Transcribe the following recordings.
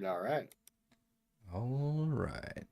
All right. All right.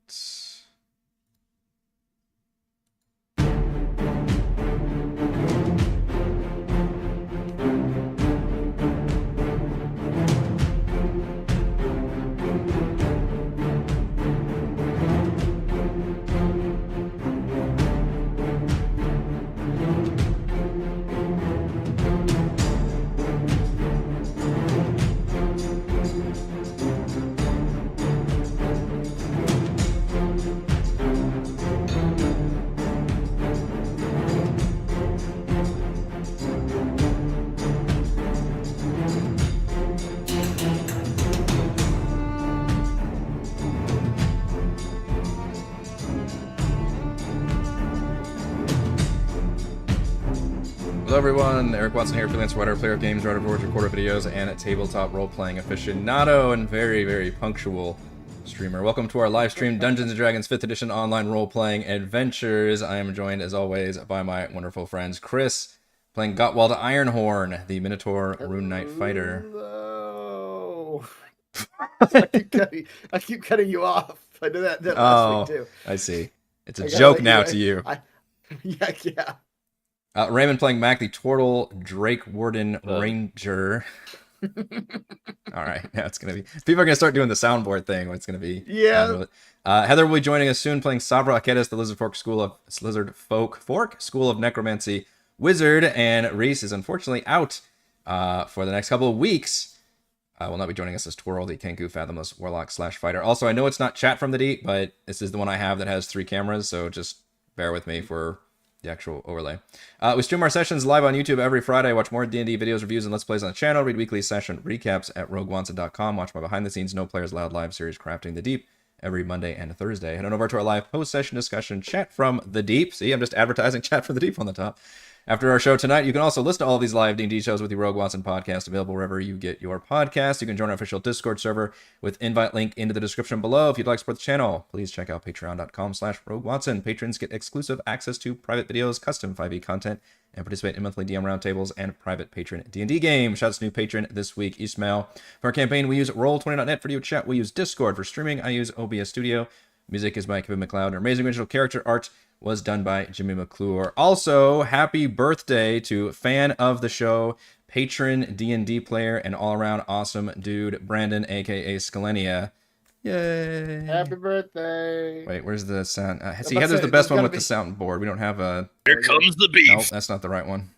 Hello everyone, Eric Watson here, freelance writer, player of games, writer of boards, recorder of videos, and a tabletop role-playing aficionado and very, very punctual streamer. Welcome to our live stream Dungeons & Dragons 5th Edition online role-playing adventures. I am joined, as always, by my wonderful friends Chris, playing Gottwald Ironhorn, the Minotaur Rune Knight Fighter. Hello. I keep cutting you off. I did that last week too. I see. It's a joke now to you. Yeah. Raymond playing Mac, the Turtle Drake Warden Ranger. All right, now it's gonna be. People are gonna start doing the soundboard thing. It's gonna be. Yeah. Heather will be joining us soon, playing Sabra Aketis, the Lizard Folk School of Necromancy Wizard, and Reese is unfortunately out for the next couple of weeks. Will not be joining us as Twirl, the Kenku Fathomless Warlock / Fighter. Also, I know it's not Chat from the Deep, but this is the one I have that has 3 cameras, so just bear with me for the actual overlay. We stream our sessions live on YouTube every Friday. Watch more D&D videos, reviews, and Let's Plays on the channel. Read weekly session recaps at roguewanson.com. Watch my behind-the-scenes No Players Allowed live series Crafting the Deep every Monday and Thursday. Head on over to our live post-session discussion Chat from the Deep. See, I'm just advertising Chat from the Deep on the top. After our show tonight, you can also listen to all these live D&D shows with the Rogue Watson podcast, available wherever you get your podcast. You can join our official Discord server with invite link into the description below. If you'd like to support the channel, please check out patreon.com/RogueWatson. Patrons get exclusive access to private videos, custom 5e content, and participate in monthly DM roundtables and private patron D&D games. Shouts to new patron this week, Ismail. For our campaign, we use Roll20.net for video chat. We use Discord for streaming. I use OBS Studio. Music is by Kevin MacLeod. Our amazing original character art was done by Jimmy McClure. Also, happy birthday to fan of the show, patron D&D player, and all-around awesome dude, Brandon, a.k.a. Scalenia. Yay! Happy birthday! Wait, where's the sound? See, Heather's the best one with the soundboard. We don't have a... Here comes the beef. Nope, that's not the right one.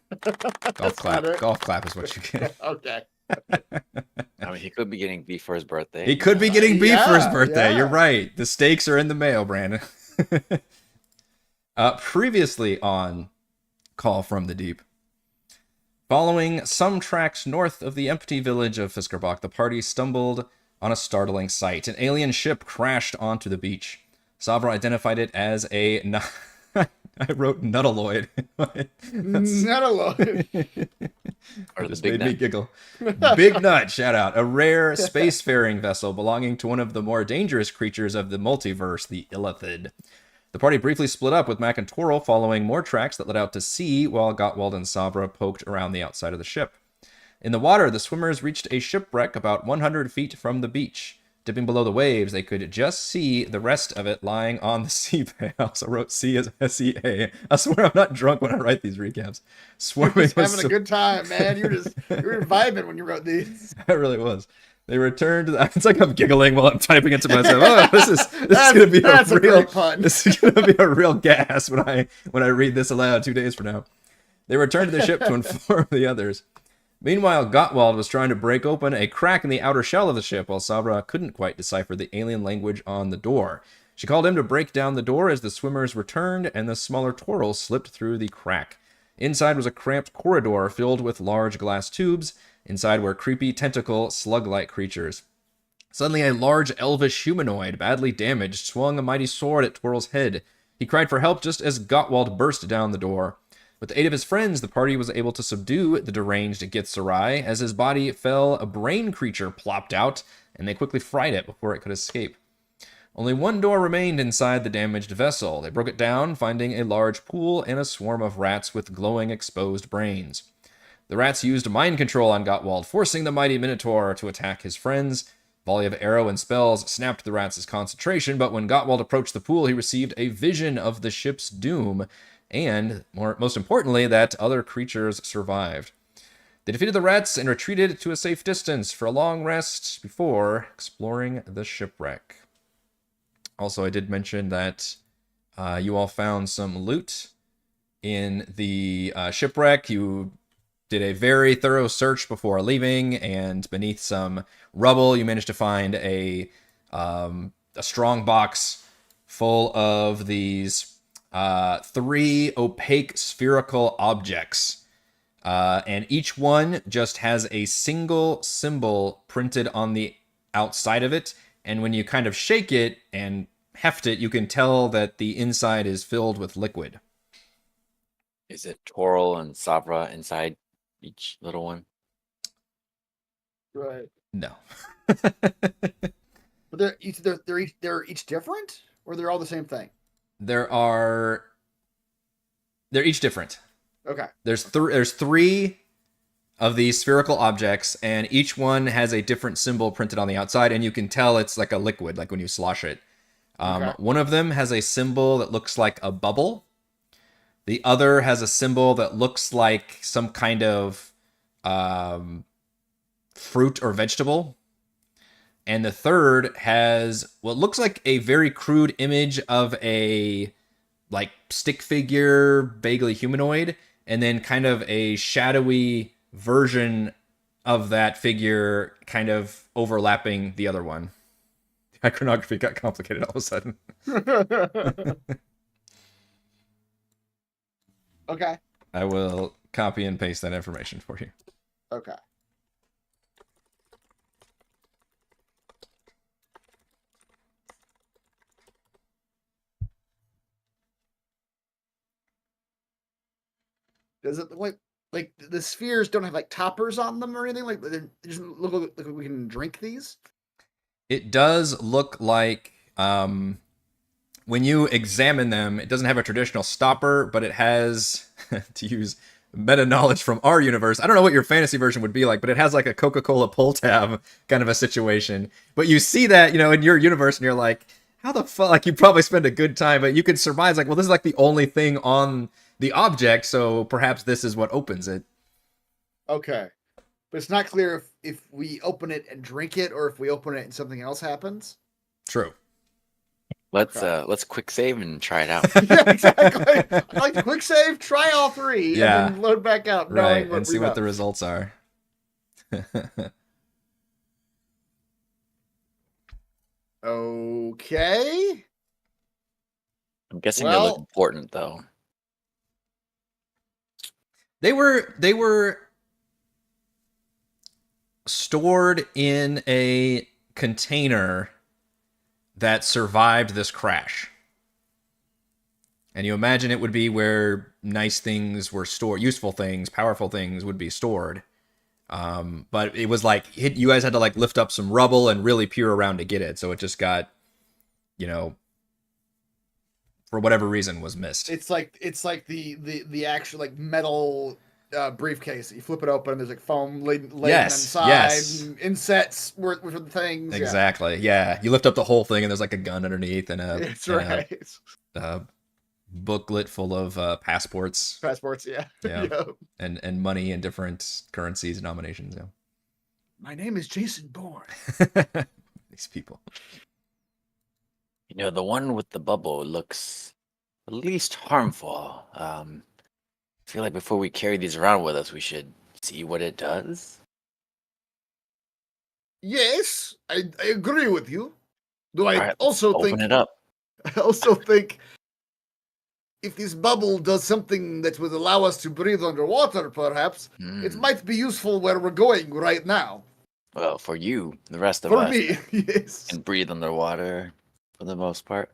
Golf clap. Golf clap is what you get. Okay. I mean, he could be getting beef for his birthday. He could be getting beef for his birthday. Yeah. You're right. The stakes are in the mail, Brandon. Previously on Call from the Deep. Following some tracks north of the empty village of Fiskerbach, the party stumbled on a startling sight. An alien ship crashed onto the beach. Savra identified it as a... I wrote Nuttaloid. Nuttaloid. Or the Just big made me nut. giggle. Big Nut, shout out. A rare spacefaring vessel belonging to one of the more dangerous creatures of the multiverse, the Illithid. The party briefly split up, with Mac and Twirl following more tracks that led out to sea, while Gottwald and Sabra poked around the outside of the ship. In the water, the swimmers reached a shipwreck about 100 feet from the beach. Dipping below the waves, they could just see the rest of it lying on the sea bed. I also wrote C as S-E-A. I swear I'm not drunk when I write these recaps. Swarming You're having a good time, man. You were vibing when you wrote these. I really was. They returned to it's like I'm giggling while I'm typing it to myself. Oh, this is gonna be a real pun. This is gonna be a real gas when I read this aloud 2 days from now. They returned to the ship to inform the others. Meanwhile, Gottwald was trying to break open a crack in the outer shell of the ship, while Sabra couldn't quite decipher the alien language on the door. She called him to break down the door as the swimmers returned, and the smaller Twirl slipped through the crack. Inside was a cramped corridor filled with large glass tubes. Inside were creepy, tentacle, slug-like creatures. Suddenly, a large elvish humanoid, badly damaged, swung a mighty sword at Twirl's head. He cried for help just as Gottwald burst down the door. With the aid of his friends, the party was able to subdue the deranged Githzerai. As his body fell, a brain creature plopped out, and they quickly fried it before it could escape. Only one door remained inside the damaged vessel. They broke it down, finding a large pool and a swarm of rats with glowing exposed brains. The rats used mind control on Gottwald, forcing the mighty Minotaur to attack his friends. Volley of arrow and spells snapped the rats' concentration, but when Gottwald approached the pool, he received a vision of the ship's doom, and, most importantly, that other creatures survived. They defeated the rats and retreated to a safe distance for a long rest before exploring the shipwreck. Also, I did mention that you all found some loot in the shipwreck. You did a very thorough search before leaving, and beneath some rubble, you managed to find a strong box full of these 3 opaque spherical objects. And each one just has a single symbol printed on the outside of it. And when you kind of shake it and heft it, you can tell that the inside is filled with liquid. Is it Toral and Sabra inside each little one? Right. No. But they're each different, or they're all the same thing? They're each different. Okay. There's 3 of these spherical objects, and each one has a different symbol printed on the outside, and you can tell it's like a liquid, like when you slosh it. Okay. One of them has a symbol that looks like a bubble. The other has a symbol that looks like some kind of fruit or vegetable. And the third has what looks like a very crude image of a like stick figure, vaguely humanoid, and then kind of a shadowy version of that figure kind of overlapping the other one. Iconography got complicated all of a sudden. Okay. I will copy and paste that information for you. Okay. Does it like the spheres don't have like toppers on them or anything? Like they just look like we can drink these? It does look like when you examine them, it doesn't have a traditional stopper, but it has, to use meta knowledge from our universe, I don't know what your fantasy version would be like, but it has like a Coca-Cola pull tab kind of a situation. But you see that, in your universe, and you're like, how the fuck? Like, you probably spend a good time, but you could surmise like, well, this is like the only thing on the object, so perhaps this is what opens it. Okay. But it's not clear if we open it and drink it, or if we open it and something else happens. True. Let's quick save and try it out. Yeah, exactly. I like to quick save, try all 3, Yeah. and then load back out. Right, and see what the results are. Okay. I'm guessing they look important though. They were stored in a container that survived this crash. And you imagine it would be where nice things were stored, useful things, powerful things would be stored. But it was like you guys had to like lift up some rubble and really peer around to get it, so it just got, for whatever reason, was missed. It's like the actual like metal briefcase. You flip it open, and there's like foam laden inside, and insets with the things. Exactly. Yeah, you lift up the whole thing, and there's like a gun underneath, and a booklet full of passports. Passports, yeah. Yeah. And money in different currencies and denominations. Yeah. My name is Jason Bourne. These people. The one with the bubble looks the least harmful. I feel like before we carry these around with us, we should see what it does. Yes, I agree with you. Though I Right, also open think it up. I also think if this bubble does something that would allow us to breathe underwater, perhaps it might be useful where we're going right now. Well, for you, the rest of For us me, yes. can breathe underwater for the most part.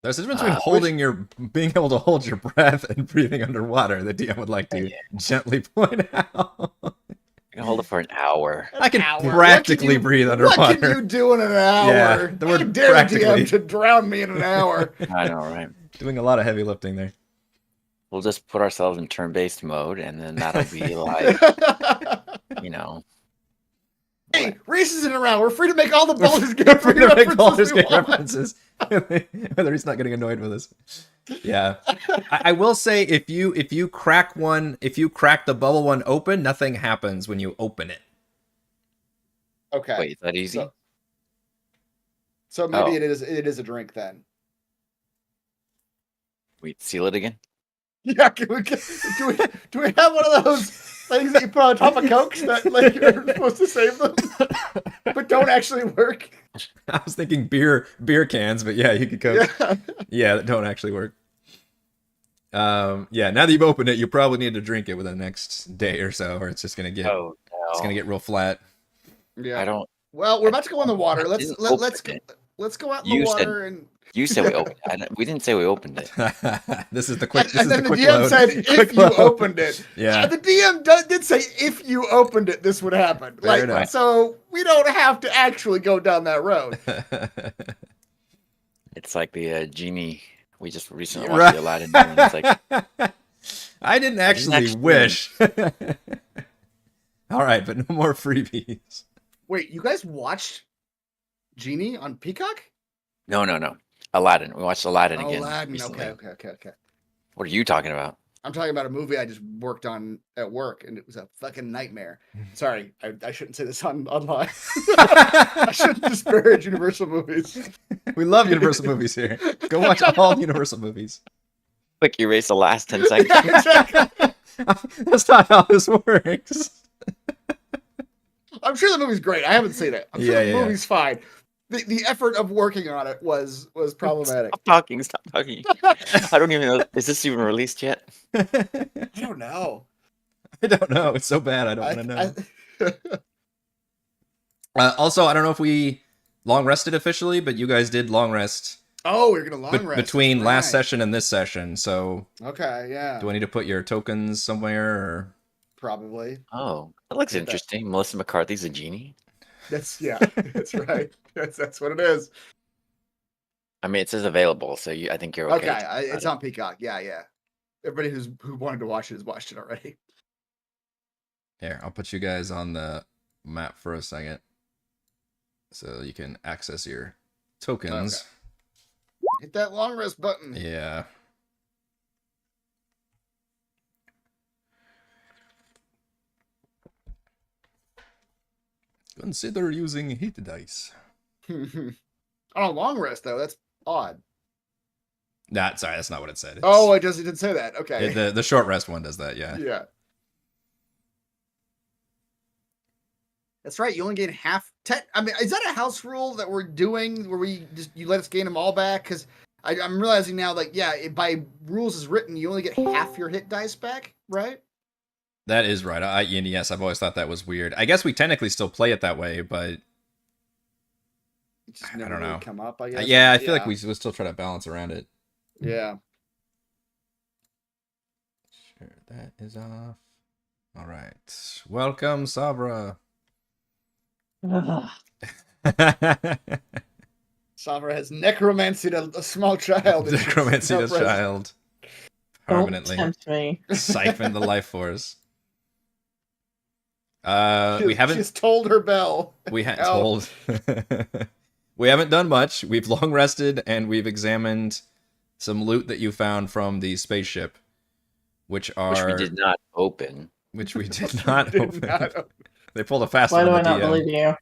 There's a difference between being able to hold your breath and breathing underwater. The DM would like to gently point out. I can hold it for an hour. I can practically breathe underwater. What can you do in an hour? Yeah, the word I dare practically. DM to drown me in an hour. I know, right? Doing a lot of heavy lifting there. We'll just put ourselves in turn-based mode, and then that'll be like, Hey, Reese isn't around. We're free to make all the Baldur's Gate We're free to make Baldur's Gate references. references. Whether he's not getting annoyed with us. Yeah. I will say if you crack the bubble one open, nothing happens when you open it. Okay. Wait, is that easy? So maybe it is a drink then. We seal it again? Yeah, do we have one of those things that you put on top of Cokes that like you're supposed to save them, but don't actually work? I was thinking beer cans, but yeah, you could Coke. Yeah, that don't actually work. Yeah, now that you've opened it, you probably need to drink it within the next day or so, or it's just gonna get it's gonna get real flat. Yeah, I don't. Well, we're about to go in the water. Let's go out in the water and. You said we opened it. We didn't say we opened it. This is the quick. And then the DM said if you opened it. Yeah. The DM did say if you opened it, this would happen. Fair enough. So we don't have to actually go down that road. It's like the genie. We just recently watched the Aladdin movie. It's like I didn't actually wish. All right, but no more freebies. Wait, you guys watched Genie on Peacock? No. Aladdin. We watched Aladdin again. Aladdin. Recently. Okay. What are you talking about? I'm talking about a movie I just worked on at work, and it was a fucking nightmare. Sorry, I shouldn't say this online. I shouldn't disparage Universal movies. We love Universal movies here. Go watch all Universal movies. Quick, erase the last 10 seconds. Yeah, exactly. That's not how this works. I'm sure the movie's great. I haven't seen it. I'm sure the movie's fine. The effort of working on it was problematic. Stop talking. I don't even know. Is this even released yet? I don't know. It's so bad. I don't want to know. Also, I don't know if we long rested officially, but you guys did long rest. Oh, we're gonna long rest between last session and this session. So okay, yeah. Do I need to put your tokens somewhere? Or? Probably. Oh, that looks interesting. Melissa McCarthy's a genie. That's right. That's what it is. I mean, it says available, so I think you're okay. Okay, it's on Peacock. Yeah. Everybody who wanted to watch it has watched it already. Here, I'll put you guys on the map for a second, so you can access your tokens. Okay. Hit that long rest button. Yeah. Consider using hit dice. On a long rest, though, that's odd. Sorry, that's not what it said. It didn't say that. Okay. The short rest one does that, yeah. Yeah. That's right. You only gain half. I mean, is that a house rule that we're doing where you let us gain them all back? Because I'm realizing now, by rules as written, you only get half your hit dice back, right? That is right. And yes, I've always thought that was weird. I guess we technically still play it that way, but I don't know. Come up, I guess. Yeah, I feel like we still try to balance around it. Yeah. Sure, that is off. All right. Welcome, Sabra. Sabra has necromancied a small child. Necromancied a child. Permanently. Don't tempt me. Siphon the life force. She's tolled her bell. We haven't done much. We've long rested and we've examined some loot that you found from the spaceship, which we did not open. Which we did not open. They pulled a fast one. Why do I not believe you?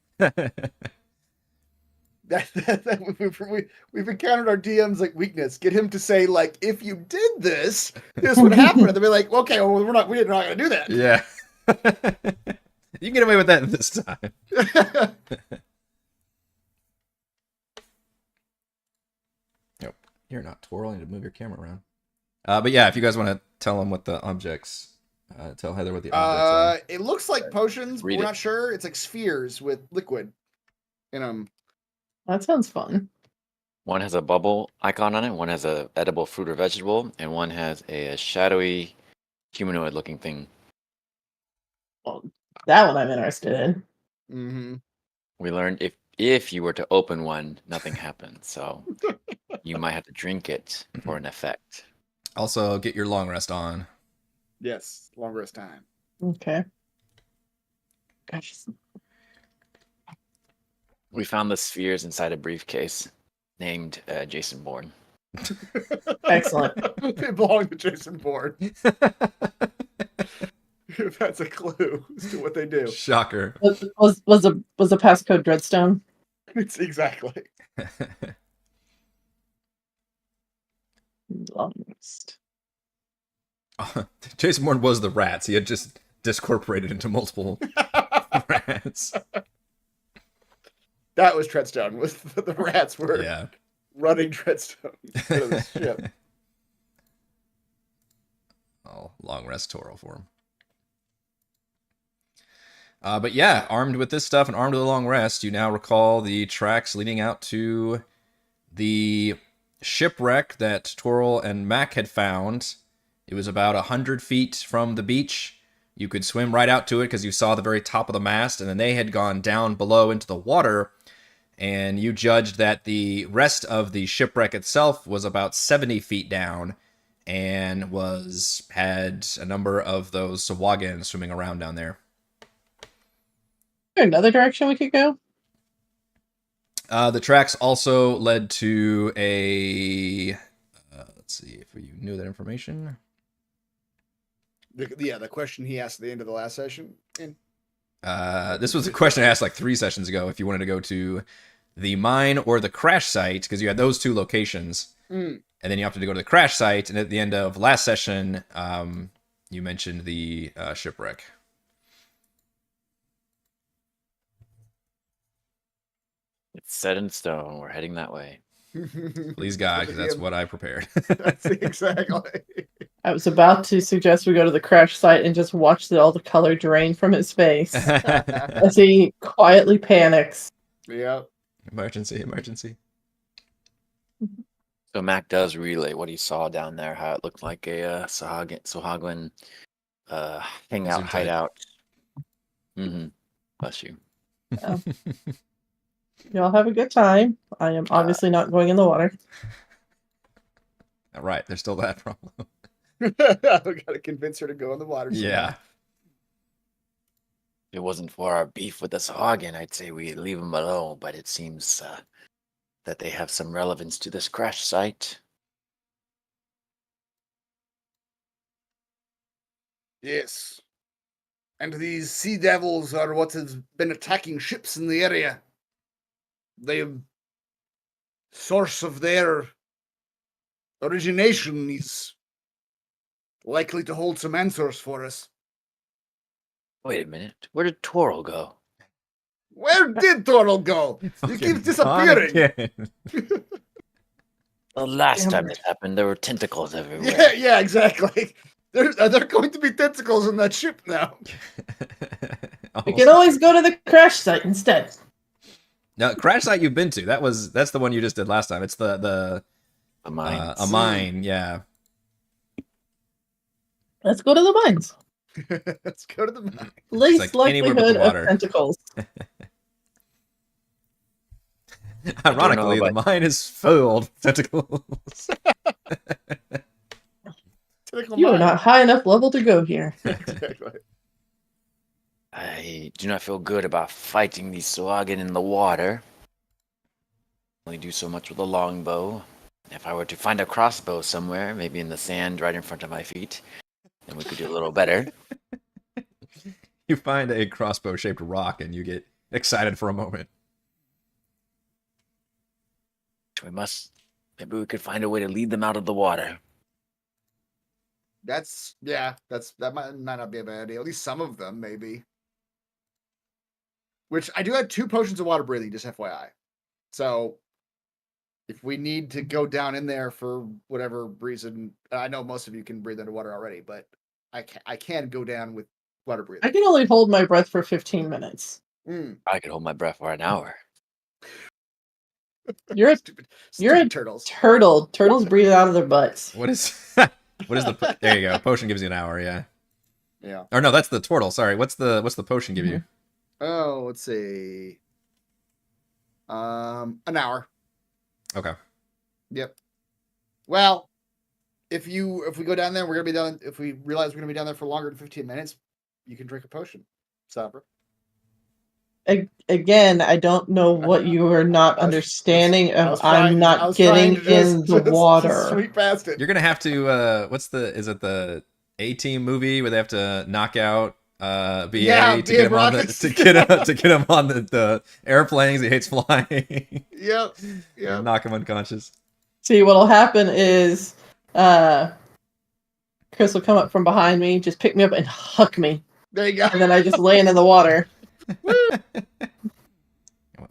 We've encountered our DM's weakness. Get him to say if you did this would happen. And they'll be like, okay, well we're not gonna do that. Yeah. You can get away with that this time. Nope. You're not twirling. I need to move your camera around. But yeah, if you guys want to tell them what the objects, tell Heather what the objects are. It looks like potions, but we're not sure. It's like spheres with liquid in them. That sounds fun. One has a bubble icon on it, one has a edible fruit or vegetable, and one has a shadowy humanoid looking thing. Well, that one I'm interested in. Mm-hmm. We learned if you were to open one, nothing happens. So you might have to drink it for an effect. Also, get your long rest on. Yes, long rest time. Okay. Gosh. We found the spheres inside a briefcase named Jason Bourne. Excellent. They belong to Jason Bourne. If that's a clue as to what they do. Shocker. Was a passcode Dreadstone? It's exactly. Long rest. Jason Bourne was the rats. He had just discorporated into multiple rats. That was Treadstone. Was the rats were Yeah. running Treadstone instead of the ship. Oh, long rest Toro for him. But yeah, armed with this stuff and armed with a long rest, you now recall the tracks leading out to the shipwreck that Toril and Mac had found. It was about 100 feet from the beach. You could swim right out to it because you saw the very top of the mast, and then they had gone down below into the water, and you judged that the rest of the shipwreck itself was about 70 feet down and had a number of those sahuagin swimming around down there. Is there another direction we could go? The tracks also led to a... let's see if you knew that information. The question he asked at the end of the last session. This was a question I asked like 3 sessions ago, if you wanted to go to the mine or the crash site, because you had those 2 locations. And then you opted to go to the crash site, and at the end of last session, you mentioned the shipwreck. It's set in stone. We're heading that way. Please God, because that's what I prepared. That's exactly. I was about to suggest we go to the crash site and just watch all the color drain from his face as he quietly panics. Yep. Emergency. So Mac does relay what he saw down there, how it looked like a sahuagin hangout, Gesundheit. hideout. Mm-hmm. Bless you. Yeah. Y'all have a good time. I am obviously not going in the water. All right, there's still that problem. We gotta convince her to go in the water. Yeah. If it wasn't for our beef with the sahuagin, I'd say we leave them alone, but it seems that they have some relevance to this crash site. Yes. And these sea devils are what has been attacking ships in the area. The source of their origination is likely to hold some answers for us. Wait a minute. Where did Toril go? Where did Toril go? He keeps disappearing. The last Damn time it. this happened, there were tentacles everywhere. Yeah, exactly. There are going to be tentacles in that ship now. We can always go to the crash site instead. Now, crash site you've been to. That's the one you just did last time. It's the Mines. a mine, yeah. Let's go to the mines. Let's go to the mine. Least like anywhere but the likelihood water. of tentacles. Ironically, the about- mine is filled with tentacles. Tentacle You are mine. not high enough level to go here. Exactly. I do not feel good about fighting these sahuagin in the water. Only do so much with a longbow. If I were to find a crossbow somewhere, maybe in the sand right in front of my feet, then we could do a little better. You find a crossbow-shaped rock and you get excited for a moment. Maybe we could find a way to lead them out of the water. That might not be a bad idea. At least some of them, maybe. Which I do have 2 potions of water breathing, just FYI. So if we need to go down in there for whatever reason, I know most of you can breathe underwater already, but I can go down with water I breathing. can only hold my breath for 15 minutes. I could hold my breath for an hour. You're a Stupid turtle. turtles. Turtles breathe out of their butts. What is the there you go. Potion gives you an hour, yeah. Yeah. Or no, that's the turtle. Sorry. What's the potion give you? Oh, let's see. An hour. Okay. Yep. Well, if we go down there, we're gonna be down. If we realize we're gonna be down there for longer than 15 minutes, you can drink a potion, Sabra. again, I don't know what you are not understanding. I'm not getting in the water. Sweep past it. You're gonna have to. Is it the A-Team movie where they have to knock out BA to get him on the to get him on the airplanes? He hates flying. Yep. Knock him unconscious. See, what'll happen is, Chris will come up from behind me, just pick me up and huck me, There you go. and then I just land in the water.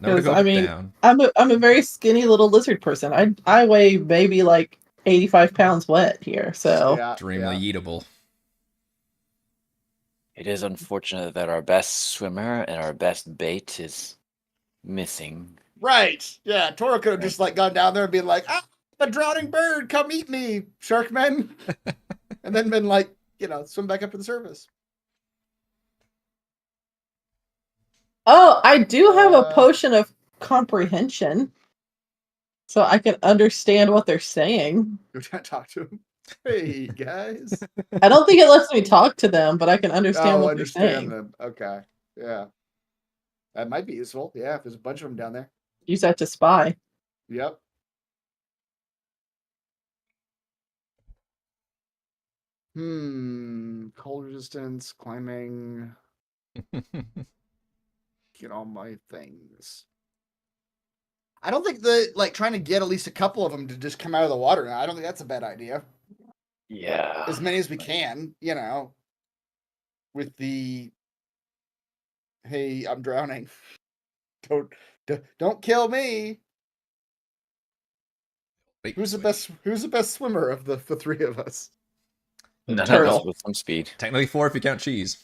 Nowhere to go down. I'm a very skinny little lizard person. I weigh maybe like 85 pounds wet here, so Extremely eatable. It is unfortunate that our best swimmer and our best bait is missing. Right. Yeah. Toro could have just like gone down there and been like, "Ah, a drowning bird, come eat me, sharkmen," and then been like, swim back up to the surface. Oh, I do have a potion of comprehension, so I can understand what they're saying. Go try to talk to him. Hey guys. I don't think it lets me talk to them, but I can understand what they're saying. Them. Okay. Yeah. That might be useful. Yeah, if there's a bunch of them down there. Use that to spy. Yep. Cold resistance, climbing. Get all my things. I don't think trying to get at least a couple of them to just come out of the water. I don't think that's a bad idea. Yeah. As many as we can, with the, hey, I'm drowning. Don't kill me. Who's the best swimmer of the three of us? None of us with some speed. Technically 4 if you count cheese.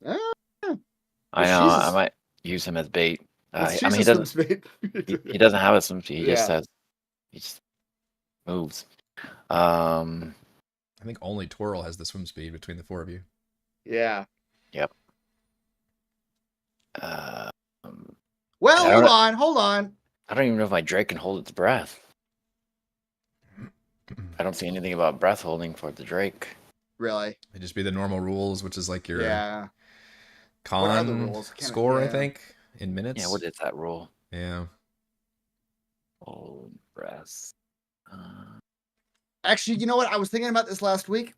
I know. I might use him as bait. He doesn't. He doesn't have a swim speed. He just moves. I think only Twirl has the swim speed between the 4 of you. Yeah. Yep. Well, hold on. I don't even know if my Drake can hold its breath. I don't see anything about breath holding for the Drake. Really? It'd just be the normal rules, which is like your con score, I think, in minutes. Yeah, what is that rule? Yeah. Hold breath. Actually, you know what? I was thinking about this last week.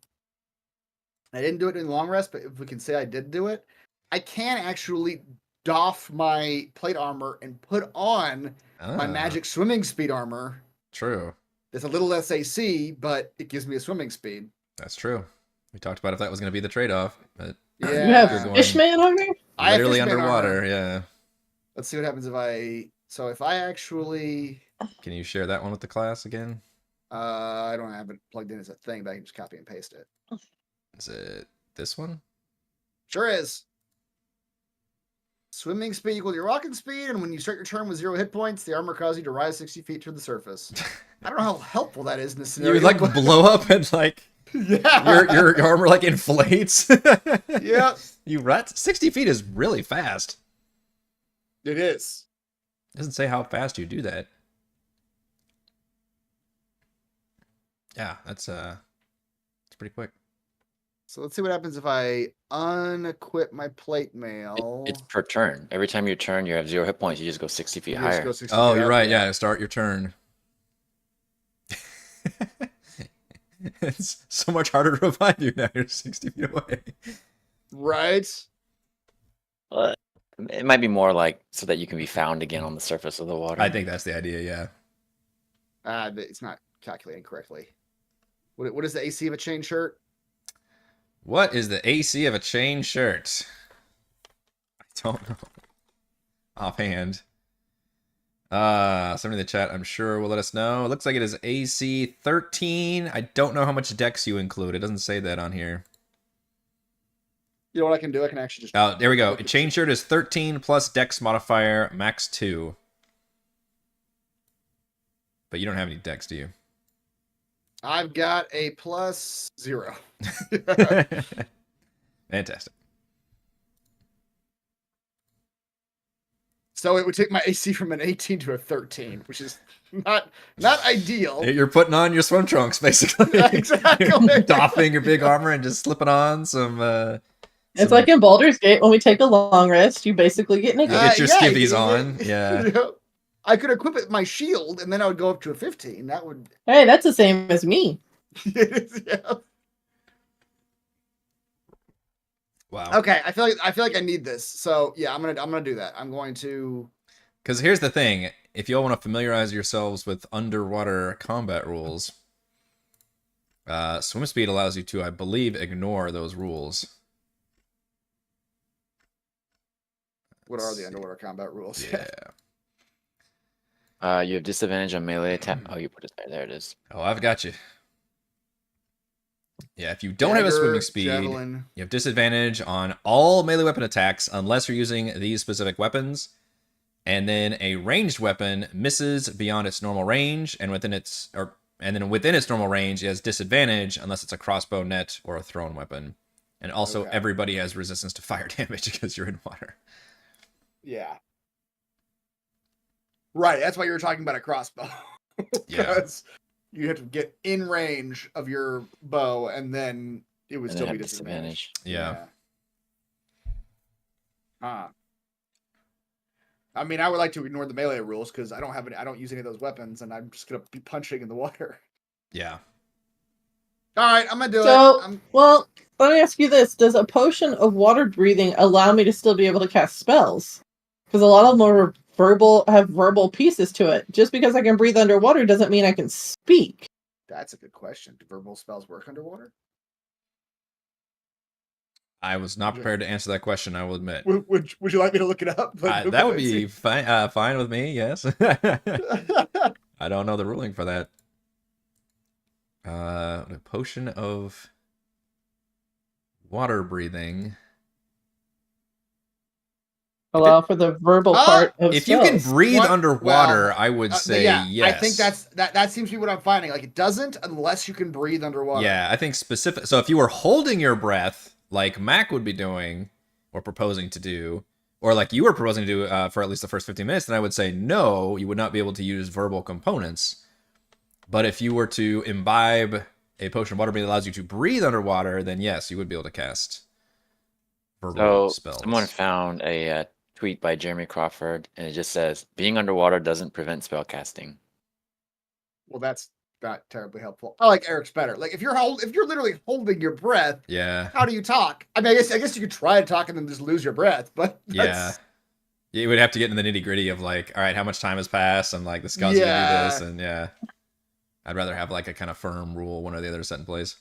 I didn't do it in long rest, but if we can say I did do it, I can actually doff my plate armor and put on my magic swimming speed armor. True. It's a little less AC, but it gives me a swimming speed. That's true. We talked about if that was going to be the trade-off. But you have Fishman armor? Literally underwater, armor. Yeah. Let's see what happens if I actually... Can you share that one with the class again? I don't have it plugged in as a thing, but I can just copy and paste it. Is it this one? Sure is. Swimming speed equals your walking speed, and when you start your turn with 0 hit points, the armor causes you to rise 60 feet to the surface. I don't know how helpful that is in this scenario. You blow up and your armor inflates. Yeah. You rut. 60 feet is really fast. It is. It doesn't say how fast you do that. Yeah, it's pretty quick. So let's see what happens if I unequip my plate mail. It's per turn. Every time you turn, you have 0 hit points. You just go 60 feet higher. You're right. Yeah, start your turn. It's so much harder to revive you now. You're 60 feet away. Right. But it might be more so that you can be found again on the surface of the water. I think that's the idea, yeah. It's not calculating correctly. What is the AC of a chain shirt? What is the AC of a chain shirt? I don't know. Offhand. Somebody in the chat, I'm sure, will let us know. It looks like it is AC 13. I don't know how much dex you include. It doesn't say that on here. You know what I can do? I can actually just... Oh, there we go. A chain shirt is 13 plus dex modifier, max 2. But you don't have any dex, do you? I've got a +0. Fantastic. So it would take my AC from an 18 to a 13, which is not ideal. You're putting on your swim trunks, basically. Exactly. Doffing your big armor and just slipping on some It's like in Baldur's Gate, when we take a long rest, you basically get You naked. get your Yeah, skivvies on. Yeah. I could equip it my shield, and then I would go up to a 15. That would. Hey, that's the same as me. Yeah. Wow. Okay, I feel like I need this. So yeah, I'm gonna do that. I'm going to. Because here's the thing: if y'all want to familiarize yourselves with underwater combat rules, swim speed allows you to, I believe, ignore those rules. What are the underwater combat rules? Yeah. You have disadvantage on melee attack. Oh, you put it there. There it is. Oh, I've got you. Yeah, if you don't have a swimming speed, javelin. you have disadvantage on all melee weapon attacks unless you're using these specific weapons. And then a ranged weapon misses beyond its normal range, and within its normal range, it has disadvantage unless it's a crossbow, net, or a thrown weapon. And also, everybody has resistance to fire damage because you're in water. Yeah. Right, that's why you were talking about a crossbow. Because you have to get in range of your bow, and then it would still be disadvantage. Yeah. Huh. I mean, I would like to ignore the melee rules because I don't use any of those weapons, and I'm just gonna be punching in the water. Yeah. All right, I'm gonna do it. Well, let me ask you this: does a potion of water breathing allow me to still be able to cast spells? Because a lot of them are have verbal pieces to it. Just because I can breathe underwater doesn't mean I can speak. That's a good question. Do verbal spells work underwater? I was not prepared to answer that question, I will admit. Would you like me to look it up? That would be fine with me, yes. I don't know the ruling for that. A potion of water breathing. Allow for the verbal part of if spells. you can breathe underwater, I would say yes. I think that seems to be what I'm finding. Like, it doesn't unless you can breathe underwater. Yeah, I think specific. So if you were holding your breath, like Mac would be doing or proposing to do, or like you were proposing to do for at least the first 15 minutes, then I would say no, you would not be able to use verbal components. But if you were to imbibe a potion of water breathing that allows you to breathe underwater, then yes, you would be able to cast verbal spells. Someone found a tweet by Jeremy Crawford, and it just says, being underwater doesn't prevent spell casting. Well, that's not terribly helpful. I like Eric's better. Like, if you're literally holding your breath, yeah, how do you talk? I mean, I guess you could try to talk and then just lose your breath, but yeah, you would have to get in the nitty gritty of like, all right, how much time has passed, and like the spell's gonna do this, and yeah, I'd rather have like a kind of firm rule, one or the other set in place.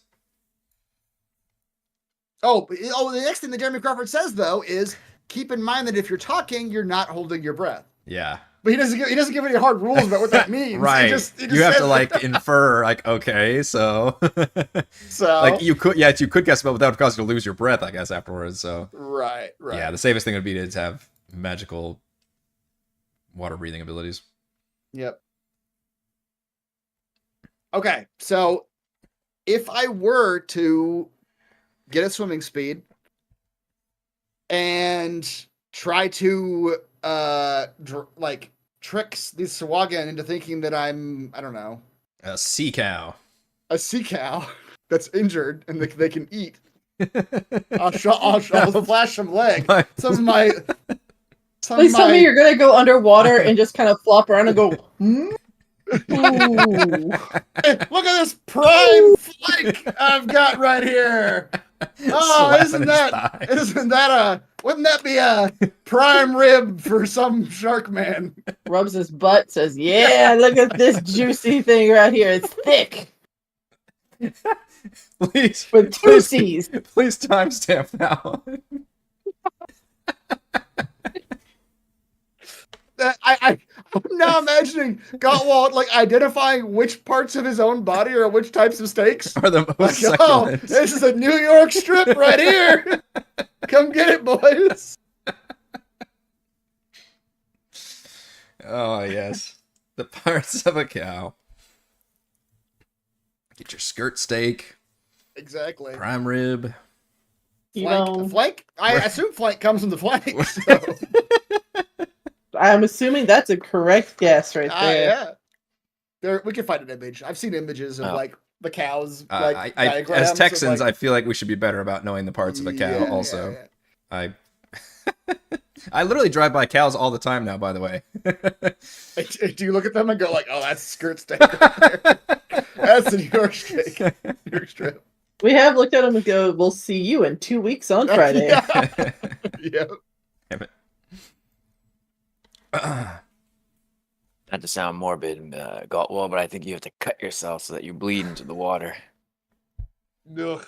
Oh, the next thing that Jeremy Crawford says though is keep in mind that if you're talking, you're not holding your breath. Yeah. But he doesn't give any hard rules about what that means. Right. He just you have to like infer, like, okay, so like you could guess about without causing you to lose your breath, I guess, afterwards. So right. Yeah, the safest thing would be to have magical water breathing abilities. Yep. Okay, so if I were to get a swimming speed and try to tricks these sahuagin into thinking that I'm, I don't know, a sea cow that's injured and they can eat. I'll flash some leg. Please tell me you're gonna go underwater and just kind of flop around and go. Hey, look at this prime flake I've got right here. Oh, wouldn't that be a prime rib for some shark man? Rubs his butt, says, yeah, look at this juicy thing right here. It's thick. Please. With two C's. Please timestamp that one. I'm now imagining Gottwald like identifying which parts of his own body or which types of steaks are the most succulent. Oh, this is a New York strip right here. Come get it, boys. Oh, yes. The parts of a cow. Get your skirt steak. Exactly. Prime rib. Flank? I assume flank comes from the flank. So. I'm assuming that's a correct guess right there. Yeah. We can find an image. I've seen images of Oh. like the cows, like As diagrams of, Texans, like, I feel like we should be better about knowing the parts of a cow. Also, I I literally drive by cows all the time now. By the way, Do you look at them and go like, "Oh, that's skirt steak right there. That's the New York steak, New York strip." We have looked at them and go, we'll see you in 2 weeks on Friday. Yeah. Damn it. Not to sound morbid, Galtwell, but I think you have to cut yourself so that you bleed into the water. Ugh.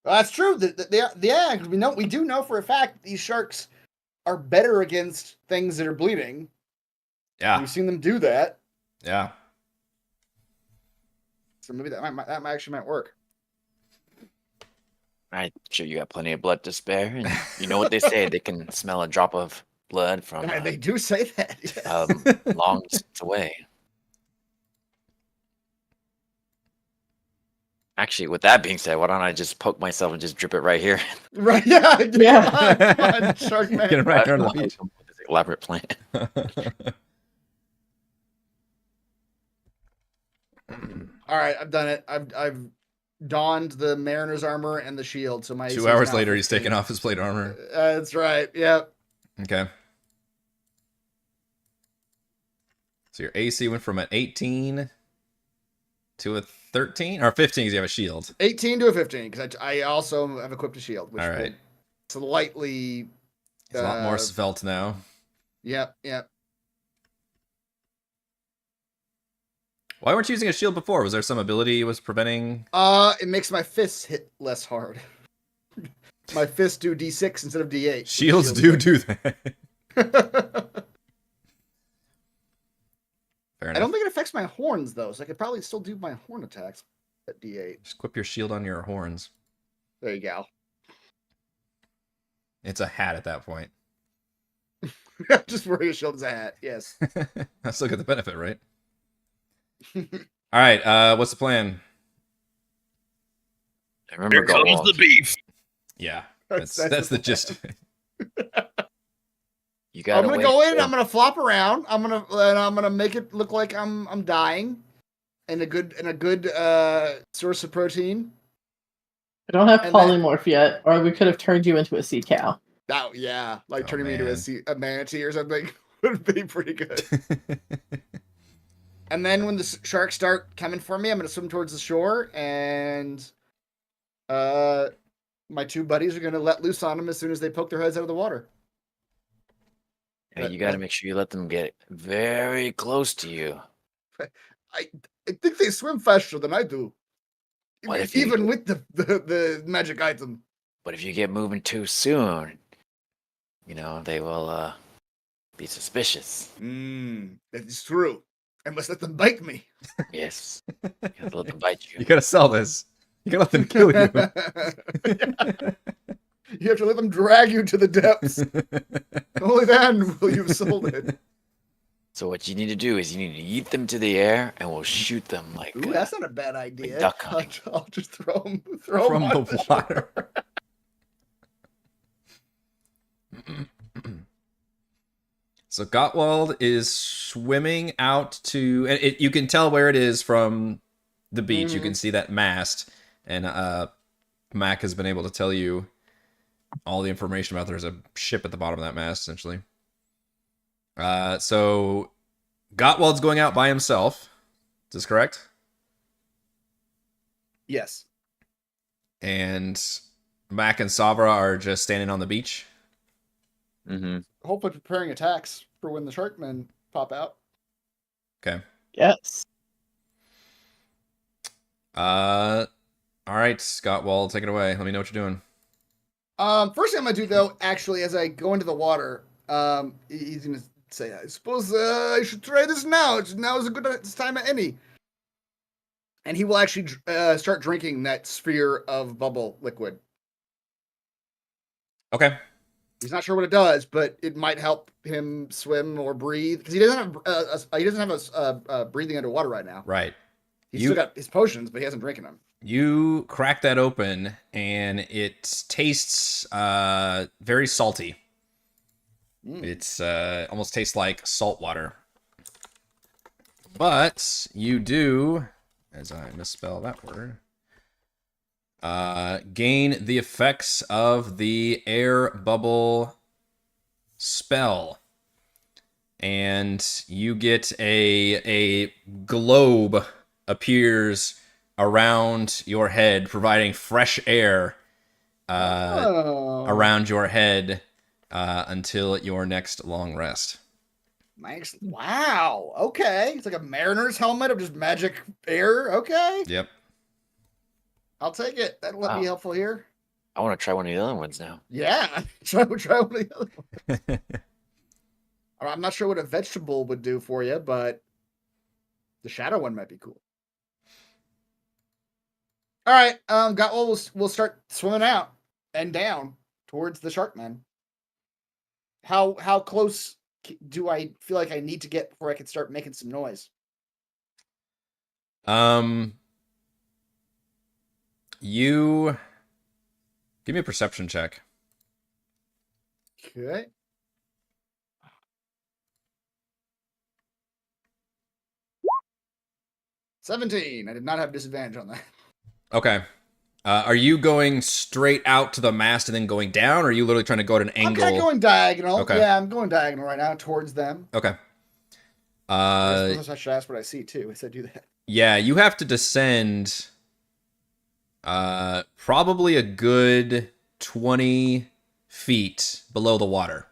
Well, that's true. Yeah, 'cause we do know for a fact these sharks are better against things that are bleeding. Yeah, We've seen them do that, yeah. so maybe that might work. I'm sure you got plenty of blood to spare, and you know what they say, they can smell a drop of blood from They do say that. Yes. long distance away. Actually, with that being said, why don't I just poke myself and just drip it right here? Right? Yeah. Yeah. Come on, Shark Man. Get it right here on the beach. This elaborate plan. All right, I've done it. I've donned the mariner's armor and the shield. So my 2 AC is hours now later, he's 15. taking off his plate armor. That's right. Yep. Okay. So your AC went from an 18 to a 13 or 15 because you have a shield. 18 to a 15 because I also have equipped a shield, which All right. will slightly. It's a lot more svelte now. Yep. Why weren't you using a shield before? Was there some ability was preventing? It makes my fists hit less hard. My fists do D6 instead of D8. Shields do that. Fair enough. I don't think it affects my horns though, so I could probably still do my horn attacks at D8. Just equip your shield on your horns. There you go. It's a hat at that point. Just wear your shield as a hat. Yes. I still get the benefit, right? All right. What's the plan? I remember Here comes Galtwell, the beef. Yeah, that's the gist of it. You I'm gotta gonna wait go in. for- I'm gonna flop around. I'm gonna make it look like I'm dying, and a good source of protein. I don't have And polymorph yet, or we could have turned you into a sea cow. Oh yeah, like Oh, turning me into man. a manatee or something would be pretty good. And then when the sharks start coming for me, I'm gonna swim towards the shore, and my two buddies are gonna let loose on them as soon as they poke their heads out of the water. Yeah, you gotta make sure you let them get very close to you. I think they swim faster than I do, What if you- even with the magic item. But if you get moving too soon, they will be suspicious. That is true. I must let them bite me. Yes. You have to let them bite You you. gotta sell this. You gotta let them kill you. You have to let them drag you to the depths. Only then will you have sold it. So what you need to do is you need to yeet them to the air, and we'll shoot them like. Ooh, that's not a bad idea. duck hunting. I'll just throw them From on the shore. water. So Gottwald is swimming out to, and you can tell where it is from the beach. You can see that mast, and Mac has been able to tell you all the information about there's a ship at the bottom of that mast, essentially. So Gottwald's going out by himself. Is this correct? Yes. And Mac and Savra are just standing on the beach. Mm-hmm. Hopefully preparing attacks for when the sharkmen pop out. Okay. Yes. All right, Gottwald, take it away. Let me know what you're doing. First thing I'm gonna do though, actually, as I go into the water, he's gonna say, "I suppose I should try this now. Now is a good time at any." And he will actually start drinking that sphere of bubble liquid. Okay. He's not sure what it does, but it might help him swim or breathe because he doesn't have a breathing underwater right now. Right. He's still got his potions, but he hasn't drinking them. You crack that open, and it tastes very salty. It's almost tastes like salt water. But you do, as I misspell that word, gain the effects of the air bubble spell. And you get a globe appears around your head, providing fresh air around your head until your next long rest. Nice. Wow. Okay. It's like a mariner's helmet of just magic air. Okay. Yep. I'll take it. That'll let me helpful here. I want to try one of the other ones now. Yeah. try one of the other ones. I'm not sure what a vegetable would do for you, but the shadow one might be cool. All right. We'll start swimming out and down towards the shark man. How close do I feel like I need to get before I can start making some noise? You give me a perception check. Okay. $17. I did not have disadvantage on that. Okay. Are you going straight out to the mast and then going down, or are you literally trying to go at an angle? I'm kind of going diagonal. Okay. Yeah, I'm going diagonal right now towards them. Okay. I should ask what I see too. I said do that. Yeah, you have to descend probably a good 20 feet below the water,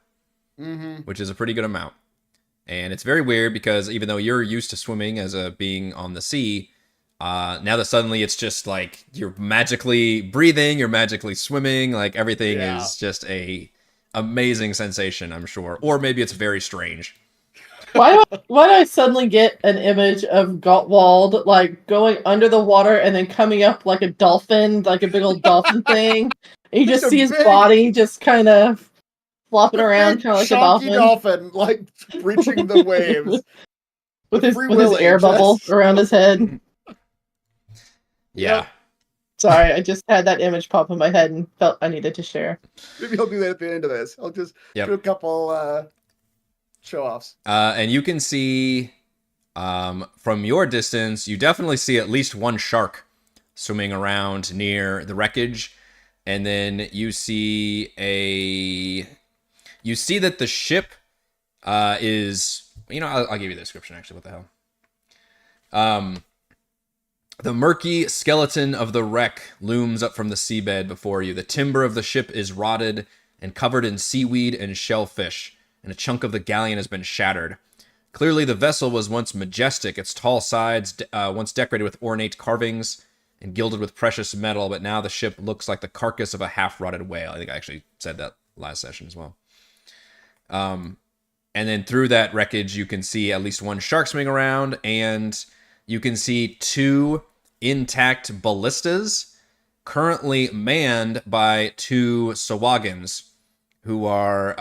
which is a pretty good amount. And it's very weird because even though you're used to swimming as a being on the sea, now that suddenly it's just like you're magically breathing, you're magically swimming, like everything is just a amazing sensation, I'm sure. Or maybe it's very strange. Why do I suddenly get an image of Gottwald like going under the water and then coming up like a dolphin, like a big old dolphin thing? And you just see his body just kind of flopping around, kind of like a dolphin, like breaching the waves with his air bubble around his head. Yeah. Yep. Sorry, I just had that image pop in my head and felt I needed to share. Maybe I'll do that at the end of this. I'll just do a couple show-offs. And you can see from your distance, you definitely see at least one shark swimming around near the wreckage. And then you see that the ship is, I'll give you the description actually. What the hell? The murky skeleton of the wreck looms up from the seabed before you. The timber of the ship is rotted and covered in seaweed and shellfish, and a chunk of the galleon has been shattered. Clearly, the vessel was once majestic, its tall sides once decorated with ornate carvings and gilded with precious metal, but now the ship looks like the carcass of a half-rotted whale. I think I actually said that last session as well. And then through that wreckage, you can see at least one shark swimming around, and you can see two intact ballistas currently manned by two sahuagins who are,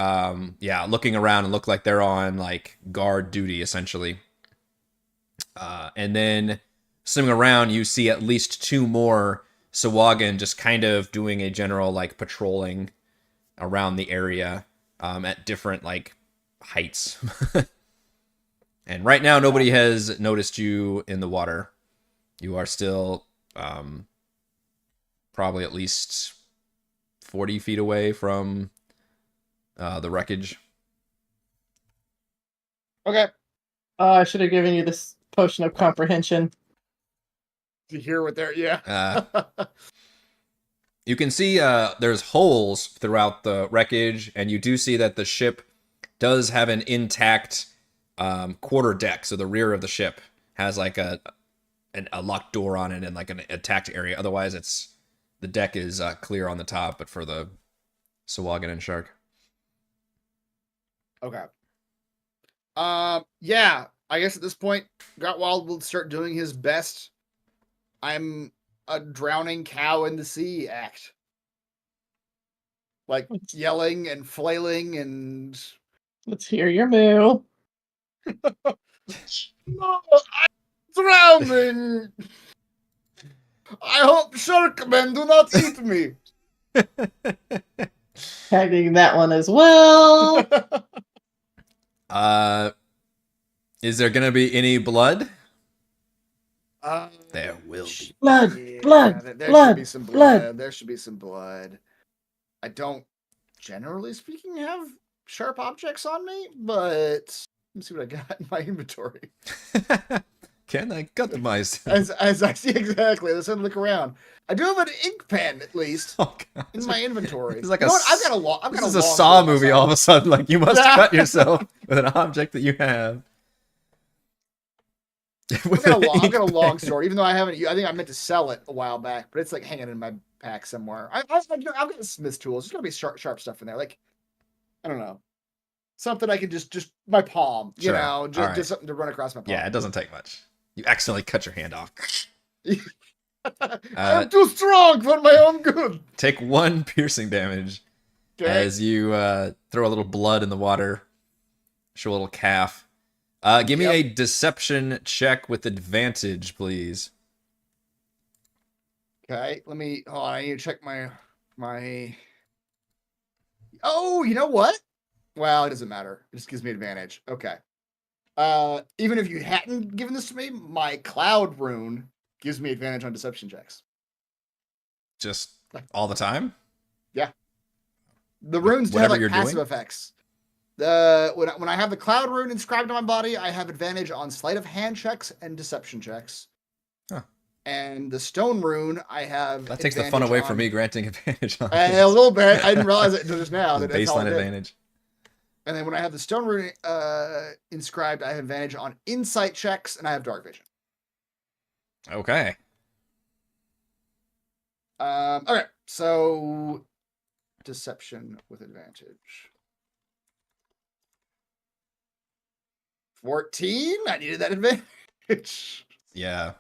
looking around and look like they're on, like, guard duty, essentially. And then swimming around, you see at least two more sahuagin just kind of doing a general, like, patrolling around the area at different, like, heights. And right now, nobody has noticed you in the water. You are still probably at least 40 feet away from the wreckage. Okay. I should have given you this potion of comprehension. To hear what they're, You can see there's holes throughout the wreckage, and you do see that the ship does have an intact quarter deck. So the rear of the ship has like a locked door on it and like an attacked area. Otherwise, the deck is clear on the top, but for the sahuagin and shark. Okay. Yeah. I guess at this point, Gottwald will start doing his best. I'm a drowning cow in the sea act. Like yelling and flailing and... Let's hear your moo. No, I'm drowning! I hope sharkmen do not eat me! Tagging that one as well. Is there gonna be any blood? Uh, There will be. Blood, yeah, blood, there blood, should be some blood. blood. There should be some blood. I don't, generally speaking, have sharp objects on me, but let me see what I got in my inventory. Can I customize? As I see exactly, let's look around. I do have an ink pen at least Oh, God. in my inventory. It's like you know what? I've got a lot. This is a Saw movie. All of a sudden, like you must Yeah. cut yourself with an object that you have. I've got a long story, even though I haven't. I think I meant to sell it a while back, but it's like hanging in my pack somewhere. I've got the Smith tools. There's gotta be sharp stuff in there. Like I don't know, something I can just my palm. You Sure. know, just, Right. just something to run across my palm. Yeah, it doesn't take much. You accidentally cut your hand off. I'm too strong for my own good. Take 1 piercing damage Okay. as you throw a little blood in the water. Show a little calf. Give me a deception check with advantage, please. Okay, let me. Hold on, I need to check my. Oh, you know what? Well, it doesn't matter. It just gives me advantage. Okay. Even if you hadn't given this to me, my cloud rune gives me advantage on deception checks. Just all the time? The runes do have Whatever like you're passive doing? effects. When I have the cloud rune inscribed on my body, I have advantage on sleight of hand checks and deception checks. Huh. And the stone rune, I have. That takes the fun advantage away on- from me granting advantage on A little bit. I didn't realize it until just now. the That's all baseline it did. advantage. And then when I have the stone rune inscribed, I have advantage on insight checks, and I have dark vision. Okay. Okay, so deception with advantage. 14. I needed that advantage. Yeah.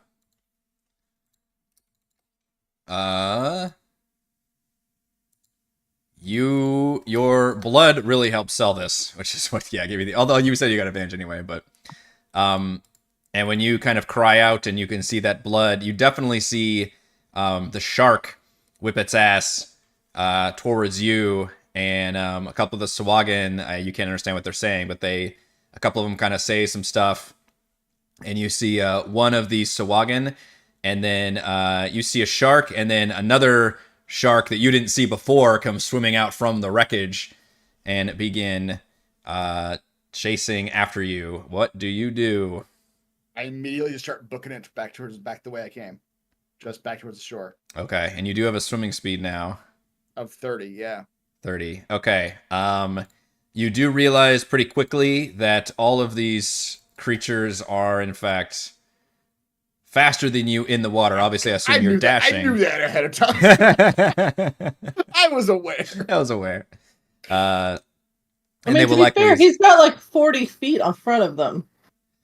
Your blood really helps sell this, which is what give you the, although you said you got advantage anyway, but and when you kind of cry out and you can see that blood, you definitely see the shark whip its ass towards you, and a couple of the sahuagin, you can't understand what they're saying, but a couple of them kind of say some stuff, and you see one of these sahuagin, and then you see a shark, and then another shark that you didn't see before comes swimming out from the wreckage and begin chasing after you. What do you do? I immediately just start booking it back the way I came. Just back towards the shore. Okay, and you do have a swimming speed now. Of 30, yeah. 30. Okay. You do realize pretty quickly that all of these creatures are, in fact, faster than you in the water. Obviously, I assume you're dashing. I knew that ahead of time. I was aware. I was aware. I mean, to be fair, he's got like 40 feet in front of them.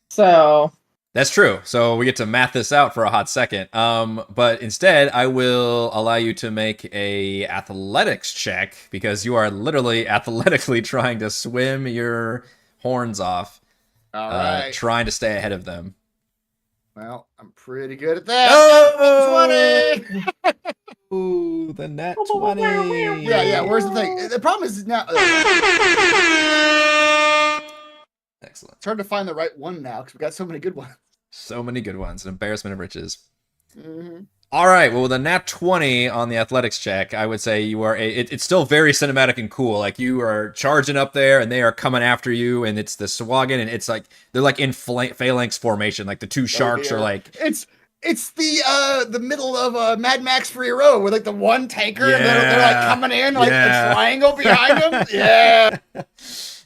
So that's true. So we get to math this out for a hot second. But instead, I will allow you to make a athletics check because you are literally athletically trying to swim your horns off. All right. Trying to stay ahead of them. Well, I'm pretty good at that. Oh! 20. Ooh, the net 20. Yeah. Where's the thing? The problem is now. Excellent. It's hard to find the right one now because we got so many good ones. So many good ones. An embarrassment of riches. Mm-hmm. All right. Well, with a nat 20 on the athletics check, I would say you are it's still very cinematic and cool. Like you are charging up there and they are coming after you, and it's the sahuagin, and it's like they're like in phalanx formation. Like the two sharks are like It's the middle of Mad Max Fury Road with like the one tanker and they're like coming in like the triangle behind them. Yeah.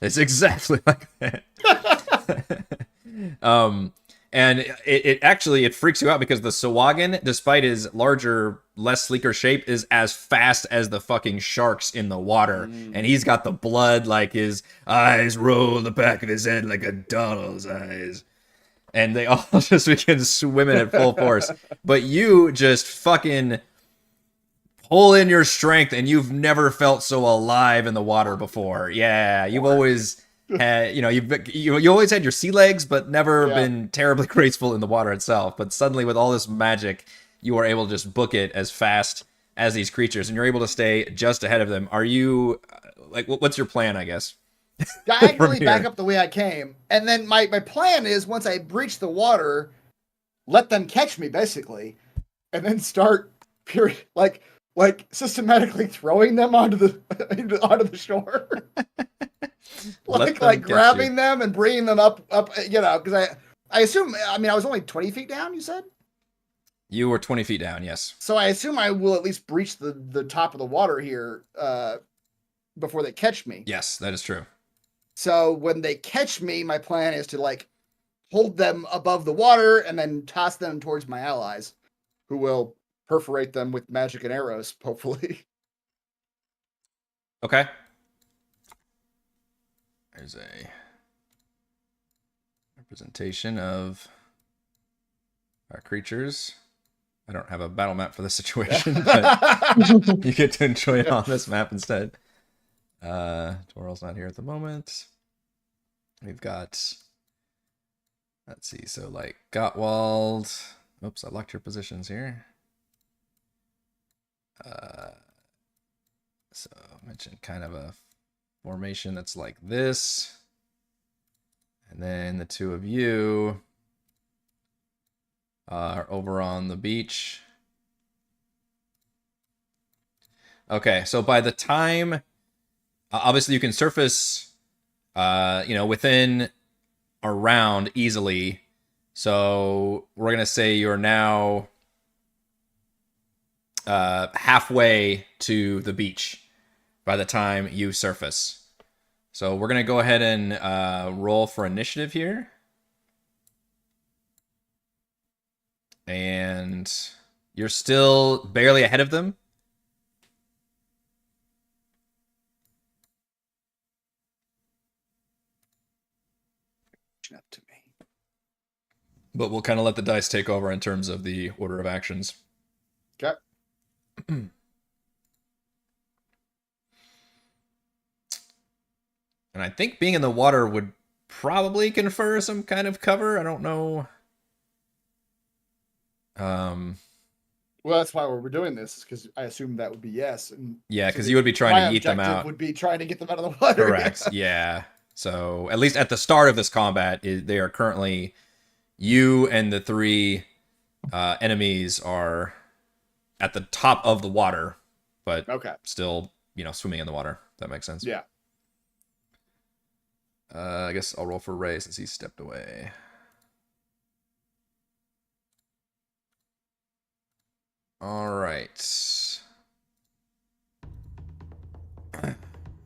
It's exactly like that. And it actually freaks you out because the sahuagin, despite his larger, less sleeker shape, is as fast as the fucking sharks in the water. And he's got the blood, like his eyes roll the back of his head like a doll's eyes. And they all just begin swimming at full force. But you just fucking pull in your strength, and you've never felt so alive in the water before. Yeah, you've always had, you always had your sea legs, but never been terribly graceful in the water itself. But suddenly, with all this magic, you are able to just book it as fast as these creatures, and you're able to stay just ahead of them. Are you like, what's your plan? I guess diagonally From back here. up the way I came, and then my plan is once I breach the water, let them catch me basically, and then start like systematically throwing them onto the shore. Let them like catch grabbing you. them and bringing them up, because I assume, I mean, I was only 20 feet down, you said? You were 20 feet down, yes. So I assume I will at least breach the top of the water here before they catch me. Yes, that is true. So when they catch me, my plan is to like hold them above the water and then toss them towards my allies, who will perforate them with magic and arrows, hopefully. Okay. There's a representation of our creatures. I don't have a battle map for this situation, but you get to enjoy it on this map instead. Toral's not here at the moment. We've got, let's see, so like Gottwald. Oops, I locked your positions here. So I mentioned kind of a formation that's like this. And then the two of you are over on the beach. Okay, so by the time, obviously you can surface, within a round easily. So we're gonna say you're now halfway to the beach by the time you surface. So we're gonna go ahead and roll for initiative here. And you're still barely ahead of them. Up to me. But we'll kind of let the dice take over in terms of the order of actions. Okay. And I think being in the water would probably confer some kind of cover. I don't know. Well, that's why we're doing this, because I assume that would be yes. And Yeah, because so you would be trying my to eat them objective out. would be trying to get them out of the water. Correct. Yeah. So at least at the start of this combat, they are currently, you and the three enemies are at the top of the water, but Okay. still, swimming in the water. If that makes sense. Yeah. I guess I'll roll for Ray since he stepped away. All right.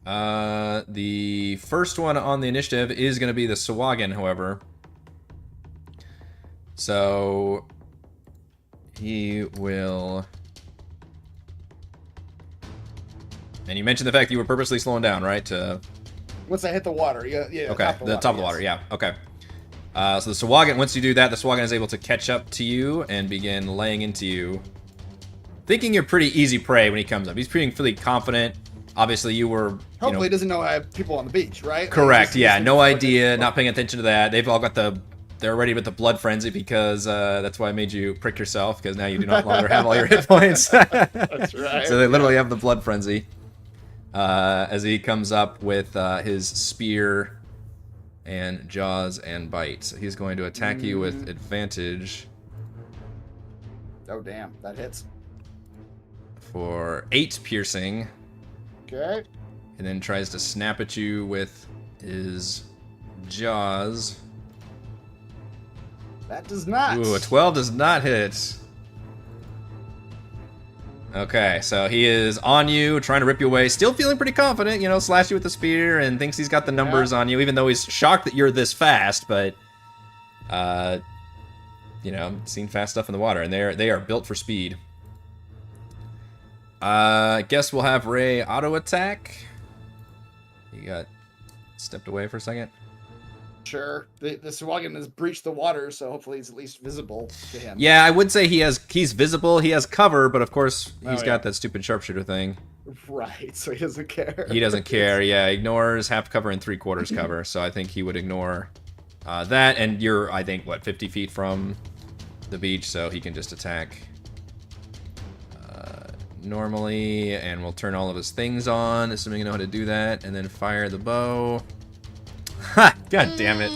The first one on the initiative is going to be the sahuagin, however. So he will. And you mentioned the fact that you were purposely slowing down, right? Once I hit the water, yeah. Okay, the top of the water, yeah. Okay. So the sahuagin, once you do that, the sahuagin is able to catch up to you and begin laying into you, thinking you're pretty easy prey when he comes up. He's pretty confident. Obviously, you were. Hopefully, he doesn't know I have people on the beach, right? Correct. Like, Yeah. No idea. Not paying attention to that. They've all got they're already with the blood frenzy because that's why I made you prick yourself, because now you do not longer have all your hit points. That's right. So they literally have the blood frenzy. As he comes up with his spear and jaws and bite. So he's going to attack you with advantage. Oh, damn. That hits. For 8 piercing. Okay. And then tries to snap at you with his jaws. That does not. Ooh, a 12 does not hit. Okay, so he is on you, trying to rip you away, still feeling pretty confident, slash you with the spear and thinks he's got the numbers on you, even though he's shocked that you're this fast, but, seen fast stuff in the water, and they are built for speed. I guess we'll have Ray auto attack. He got stepped away for a second. Sure. The sahuagin has breached the water, so hopefully he's at least visible to him. Yeah, I would say he's visible, he has cover, but of course he's yeah. got that stupid sharpshooter thing. Right, so he doesn't care. He doesn't care, yeah. Ignores half cover and 3/4 cover, so I think he would ignore that, and you're, I think, 50 feet from the beach, so he can just attack normally, and we'll turn all of his things on, assuming you know how to do that, and then fire the bow. God damn it.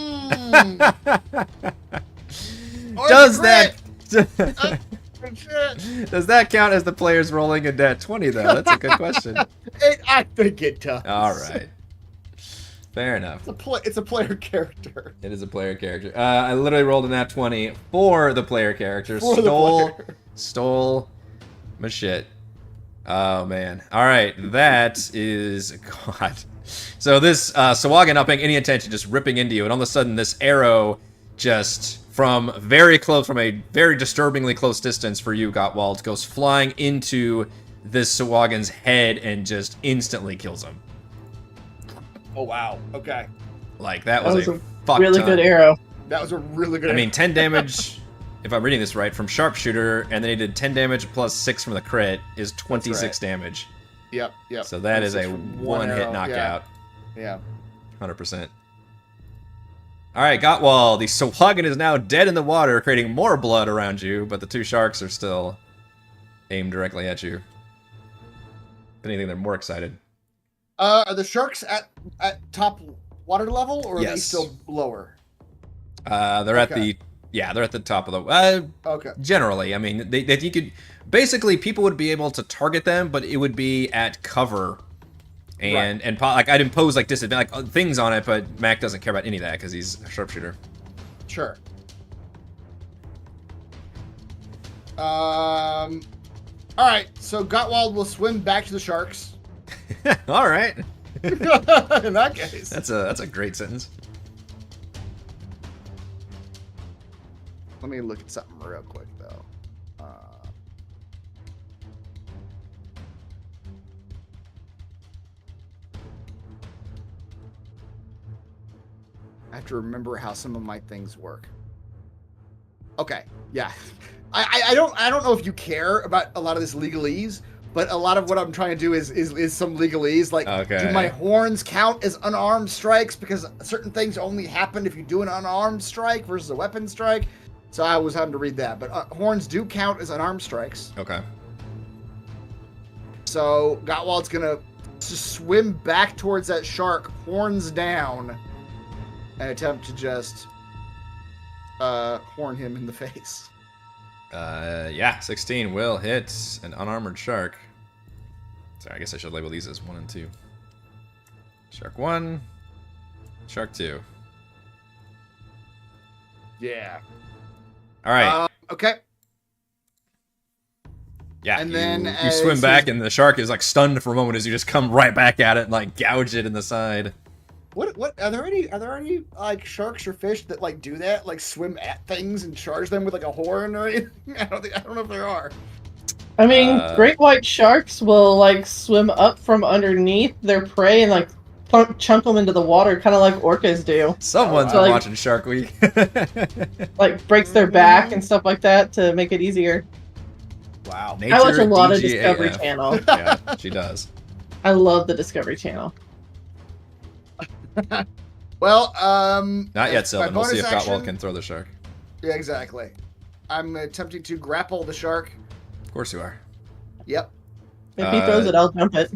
Or Does the that crit! does that count as the players rolling a nat 20 though? That's a good question. I think it does. All right. Fair enough. It's a player character. It is a player character. I literally rolled a nat 20 for the player character. For the player. Stole my shit. Oh man. All right, that is God. So this sahuagin not paying any attention, just ripping into you, and all of a sudden this arrow just from very disturbingly close distance for you, Gottwald, goes flying into this sahuagin's head and just instantly kills him. Oh wow. Okay. Like that was a really good arrow. That was a really good. I mean, 10 damage, if I'm reading this right, from sharpshooter, and then he did 10 damage plus 6 from the crit, is 26 damage. Yep. So that is a one-hit knockout. Yeah. 100%. All right, Gottwald, the sahuagin is now dead in the water, creating more blood around you, but the two sharks are still aimed directly at you. If anything, they're more excited. Are the sharks at top water level, or are they Yes. still lower? They're at the top of the. Okay. Generally, I mean, you could basically people would be able to target them, but it would be at cover, and like I'd impose like disadvantage like things on it, but Mac doesn't care about any of that because he's a sharpshooter. Sure. All right. So Gottwald will swim back to the sharks. All right. In that case, That's a great sentence. let me look at something real quick though. I have to remember how some of my things work. Okay, yeah. I don't know if you care about a lot of this legalese, but a lot of what I'm trying to do is some legalese. Like, do my horns count as unarmed strikes? Because certain things only happen if you do an unarmed strike versus a weapon strike. So I was having to read that. But horns do count as unarmed strikes. Okay. So Gottwald's going to swim back towards that shark, horns down, and attempt to just horn him in the face. Yeah, 16 will hit an unarmored shark. Sorry, I guess I should label these as 1 and 2. Shark 1, shark 2. Yeah. All right. Okay. Yeah, and you, then you swim back, and the shark is like stunned for a moment as you just come right back at it and like gouge it in the side. What are there any like sharks or fish that like do that, like swim at things and charge them with like a horn or anything? I don't know if there are. I mean, great white sharks will like swim up from underneath their prey and like chunk them into the water, kind of like orcas do. Someone's been watching Shark Week. Like breaks their back and stuff like that to make it easier. Wow. I watch a lot of Discovery Channel. Yeah, she does. I love the Discovery Channel. Well, not yet, Sylvan. We'll see if Gottwald can throw the shark. Yeah, exactly. I'm attempting to grapple the shark. Of course you are. Yep. If he throws it, I'll jump it.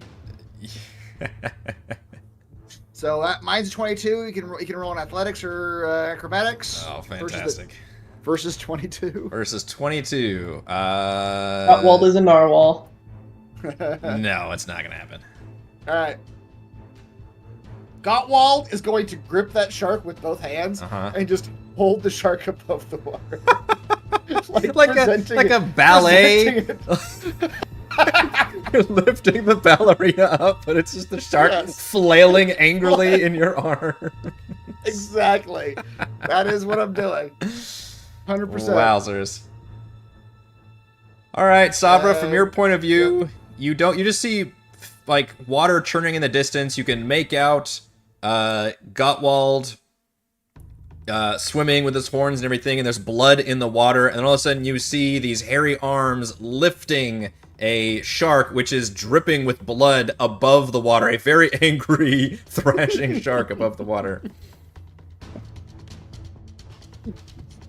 So mine's 22. You can roll in athletics or acrobatics. Oh, fantastic. Versus 22. Versus 22. Gottwald is a narwhal. No, it's not gonna happen. All right. Gottwald is going to grip that shark with both hands and just hold the shark above the water. like a ballet. You're lifting the ballerina up, but it's just the shark flailing angrily in your arm. Exactly. That is what I'm doing. 100%. Wowzers. All right, Sabra, from your point of view, you just see like water churning in the distance. You can make out Gottwald swimming with his horns and everything, and there's blood in the water, and then all of a sudden you see these hairy arms lifting a shark which is dripping with blood above the water, a very angry thrashing shark above the water.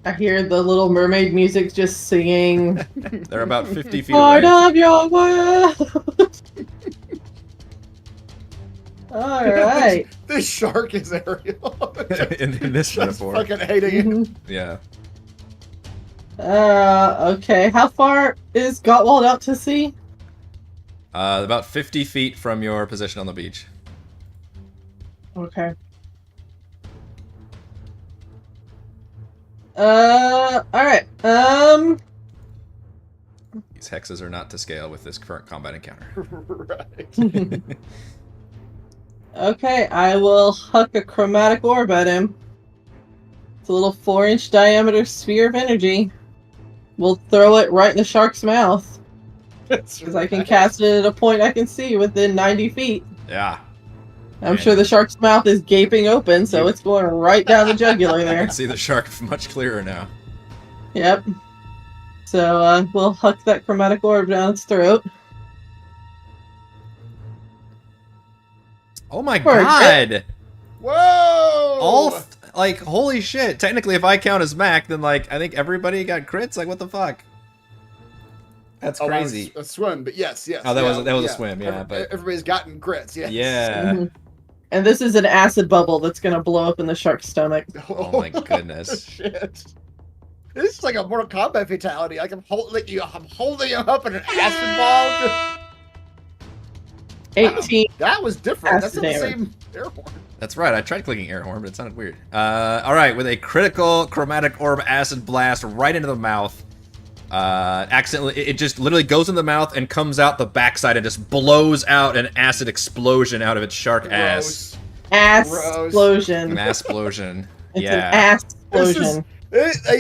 I hear the Little Mermaid music just singing. They're about 50 feet Part away. of your world. All right. This shark is Ariel. in this Just metaphor. fucking hating it. Mhm. Yeah. Okay. How far is Gottwald out to sea? About 50 feet from your position on the beach. Okay. All right. These hexes are not to scale with this current combat encounter. Right. Okay, I will huck a chromatic orb at him. It's a little 4-inch diameter sphere of energy. We'll throw it right in the shark's mouth. Because I can cast it at a point I can see within 90 feet. Yeah. I'm sure the shark's mouth is gaping open, so it's going right down the jugular I there. can see the shark much clearer now. Yep. So we'll huck that chromatic orb down its throat. Oh my Or- god! Whoa! Like, holy shit. Technically, if I count as Mac, then, like, I think everybody got crits? Like, what the fuck? That's Oh, crazy. A swim, but yes. Oh, that was a swim, yeah, but... Everybody's gotten grits, yes. Yeah. Mhm. And this is an acid bubble that's going to blow up in the shark's stomach. Oh my goodness. Shit. This is like a Mortal Kombat fatality. Like I'm holding you up in an acid ball. 18. That was different. That's Acid not the damage. same air horn. That's right, I tried clicking air horn, but it sounded weird. Alright, with a critical chromatic orb acid blast right into the mouth. Accidentally, it just literally goes in the mouth and comes out the backside and just blows out an acid explosion out of its shark ass. Ass Gross. explosion. An ass-plosion. It's Yeah. an ass This explosion.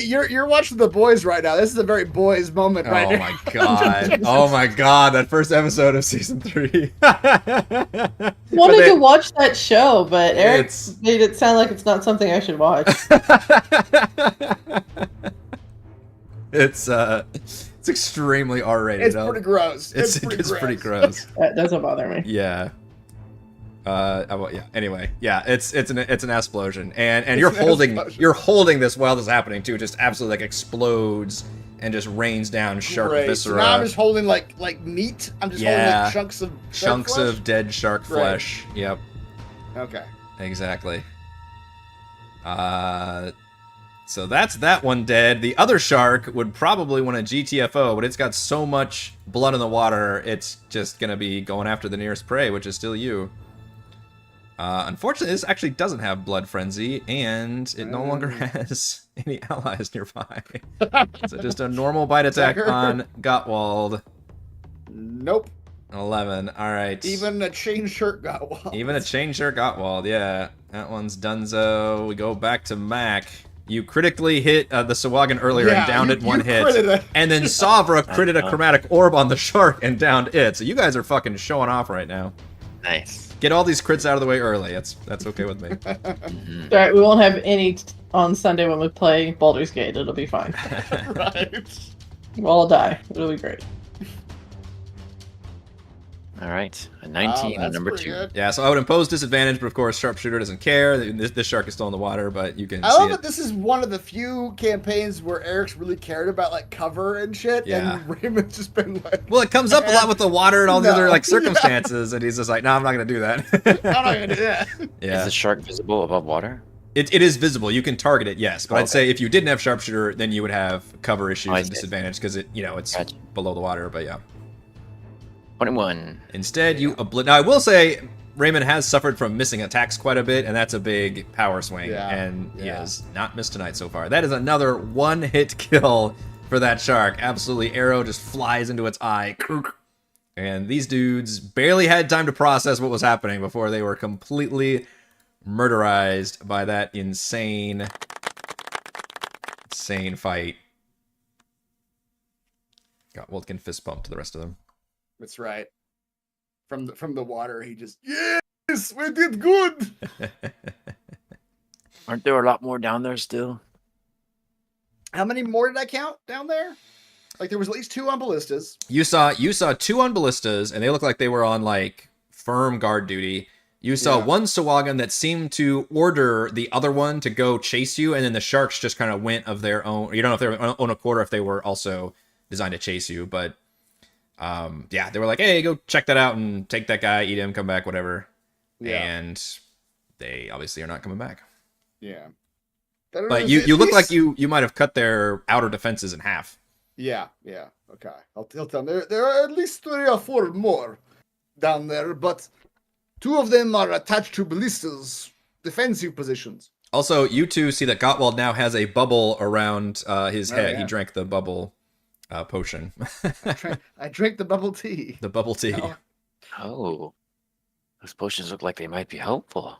You're watching The Boys right now. This is a very boys moment right Oh now. my god. Oh my god, that first episode of season 3. Wanted to watch that show, but Eric It's- made it sound like it's not something I should watch. It's extremely R-rated. It's pretty gross. It's pretty gross. That doesn't bother me. Yeah. Yeah. Anyway, yeah, it's an explosion, and you're It's an holding explosion. this while this is happening too. It just absolutely like explodes and just rains down shark Great. viscera, So now I'm just holding like meat. I'm just holding Yeah. like chunks of flesh? dead shark Great. flesh. Yep, Okay. exactly. So that's that one dead. The other shark would probably want a GTFO, but it's got so much blood in the water, it's just gonna be going after the nearest prey, which is still you. Unfortunately, this actually doesn't have Blood Frenzy, and it no longer has any allies nearby. So just a normal bite attack Sucker. on Gottwald. Nope. 11. All right. Even a chain shirt got one. Even a chain shirt Gottwald. Yeah, that one's donezo. We go back to Mac. You critically hit the sahuagin earlier and downed it one hit. critted it. And then Savra critted a chromatic orb on the shark and downed it. So you guys are fucking showing off right now. Nice. Get all these crits out of the way early. That's okay with me. Mhm. Alright, we won't have any on Sunday when we play Baldur's Gate. It'll be fine. Right. We'll all die. It'll be great. All right, a 19 Wow, on number pretty 2. good. Yeah, so I would impose disadvantage, but of course Sharpshooter doesn't care. This shark is still in the water, but you can I see love it. that this is one of the few campaigns where Eric's really cared about like cover and shit, Yeah. and Raymond's just been like, Well, it comes up a lot with the water and all the No. other like circumstances, and he's just like, "No, I'm not gonna do that." I'm not gonna do that. Yeah, Is the shark visible above water? it is visible. You can target it, yes, but I'd Okay. say if you didn't have Sharpshooter, then you would have cover issues I and see. disadvantage because it's Gotcha. below the water. But yeah, 21. instead you Now I will say Raymond has suffered from missing attacks quite a bit, and that's a big power swing, Yeah, and he yeah. has not missed tonight so far. That is another one-hit kill for that shark. Absolutely, arrow just flies into its eye. And these dudes barely had time to process what was happening before they were completely murderized by that insane fight. Got Wiltkin fist bump to the rest of them. That's right. From the water, he just yes, we did good. Aren't there a lot more down there still? How many more did I count down there? Like there was at least 2 on ballistas. You saw 2 on ballistas, and they looked like they were on like firm guard duty. You saw Yeah. one sahuagin that seemed to order the other one to go chase you, and then the sharks just kind of went of their own. You don't know if they were on a quarter, if they were also designed to chase you, but yeah, they were like, "Hey, go check that out and take that guy, eat him, come back, whatever." and they obviously are not coming back. Yeah. But you look like you might have cut their outer defenses in half. Yeah. Okay. I'll tell them. There are at least 3 or 4 more down there, but 2 of them are attached to ballistas, defensive positions. Also, you two see that Gottwald now has a bubble around his head. Yeah. He drank the bubble potion. I drank the bubble tea. The bubble tea. No. Oh, those potions look like they might be helpful.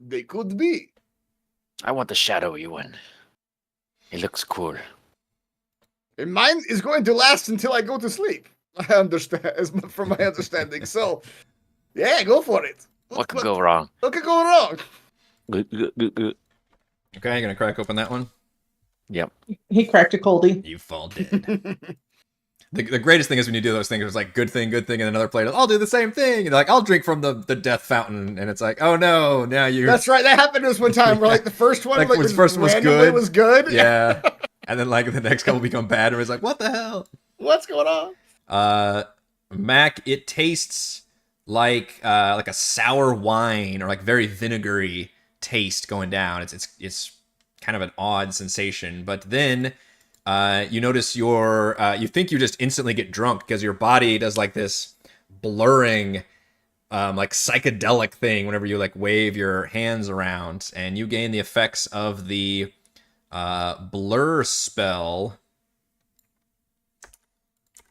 They could be. I want the shadowy one. It looks cool. And mine is going to last until I go to sleep. I understand, from my understanding. So, yeah, go for it. What could go wrong? What could go wrong? Okay, you're gonna crack open that one. Yep. He cracked a coldie. You fall dead. The greatest thing is when you do those things, it's like good thing, and another player, I'll do the same thing. And they're like, I'll drink from the death fountain, and it's like, oh no, now you. That's right. That happened to us one time. Where like the first one, Like, like the first one was randomly good. was good. Yeah. And then like the next couple become bad, and it's like, what the hell? What's going on? Mac, it tastes like a sour wine or like very vinegary taste going down. It's kind of an odd sensation, but then you notice you think you just instantly get drunk because your body does like this blurring like psychedelic thing whenever you like wave your hands around, and you gain the effects of the blur spell,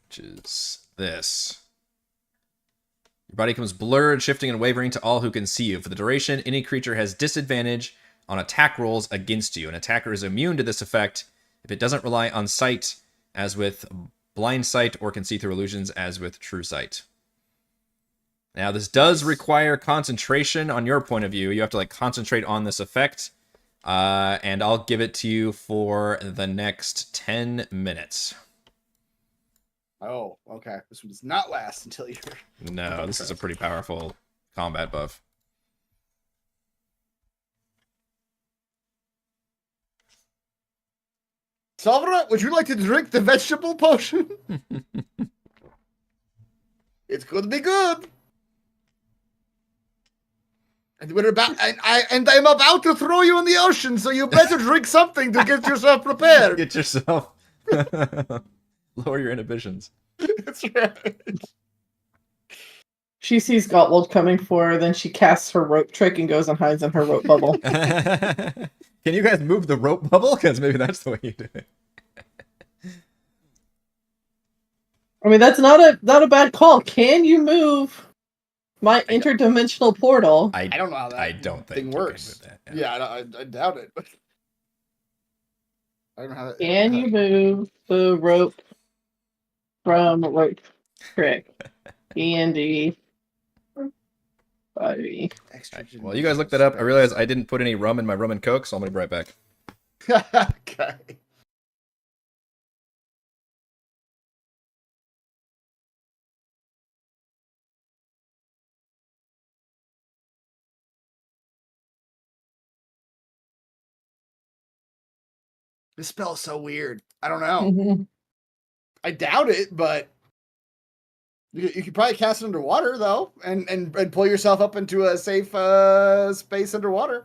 which is this. Your body becomes blurred, shifting and wavering to all who can see you. For the duration, any creature has disadvantage on attack rolls against you. An attacker is immune to this effect if it doesn't rely on sight, as with blind sight, or can see through illusions, as with true sight. Now, this does require concentration on your point of view. You have to like concentrate on this effect, and I'll give it to you for the next 10 minutes. Oh, okay. This one does not last until you're. No, this is a pretty powerful combat buff. Salvador, would you like to drink the vegetable potion? It's going to be good. And we're about, and I'm about to throw you in the ocean, so you better drink something to get yourself prepared. Get yourself lower your inhibitions. That's right. She sees Gottwald coming for her, then she casts her rope trick and goes and hides in her rope bubble. Can you guys move the rope bubble? Because maybe that's the way you do it. I mean, that's not a bad call. Can you move my interdimensional portal? I don't know how that I don't think thing you works. can move that, yeah. I doubt it. But I don't know how that. Can you move the rope from rope trick? D&D. Buddy. Well, you guys looked that up. I realized I didn't put any rum in my rum and coke, so I'm gonna be right back. Okay. This spell's so weird. I don't know. Mhm. I doubt it, but you could probably cast it underwater though, and pull yourself up into a safe space underwater.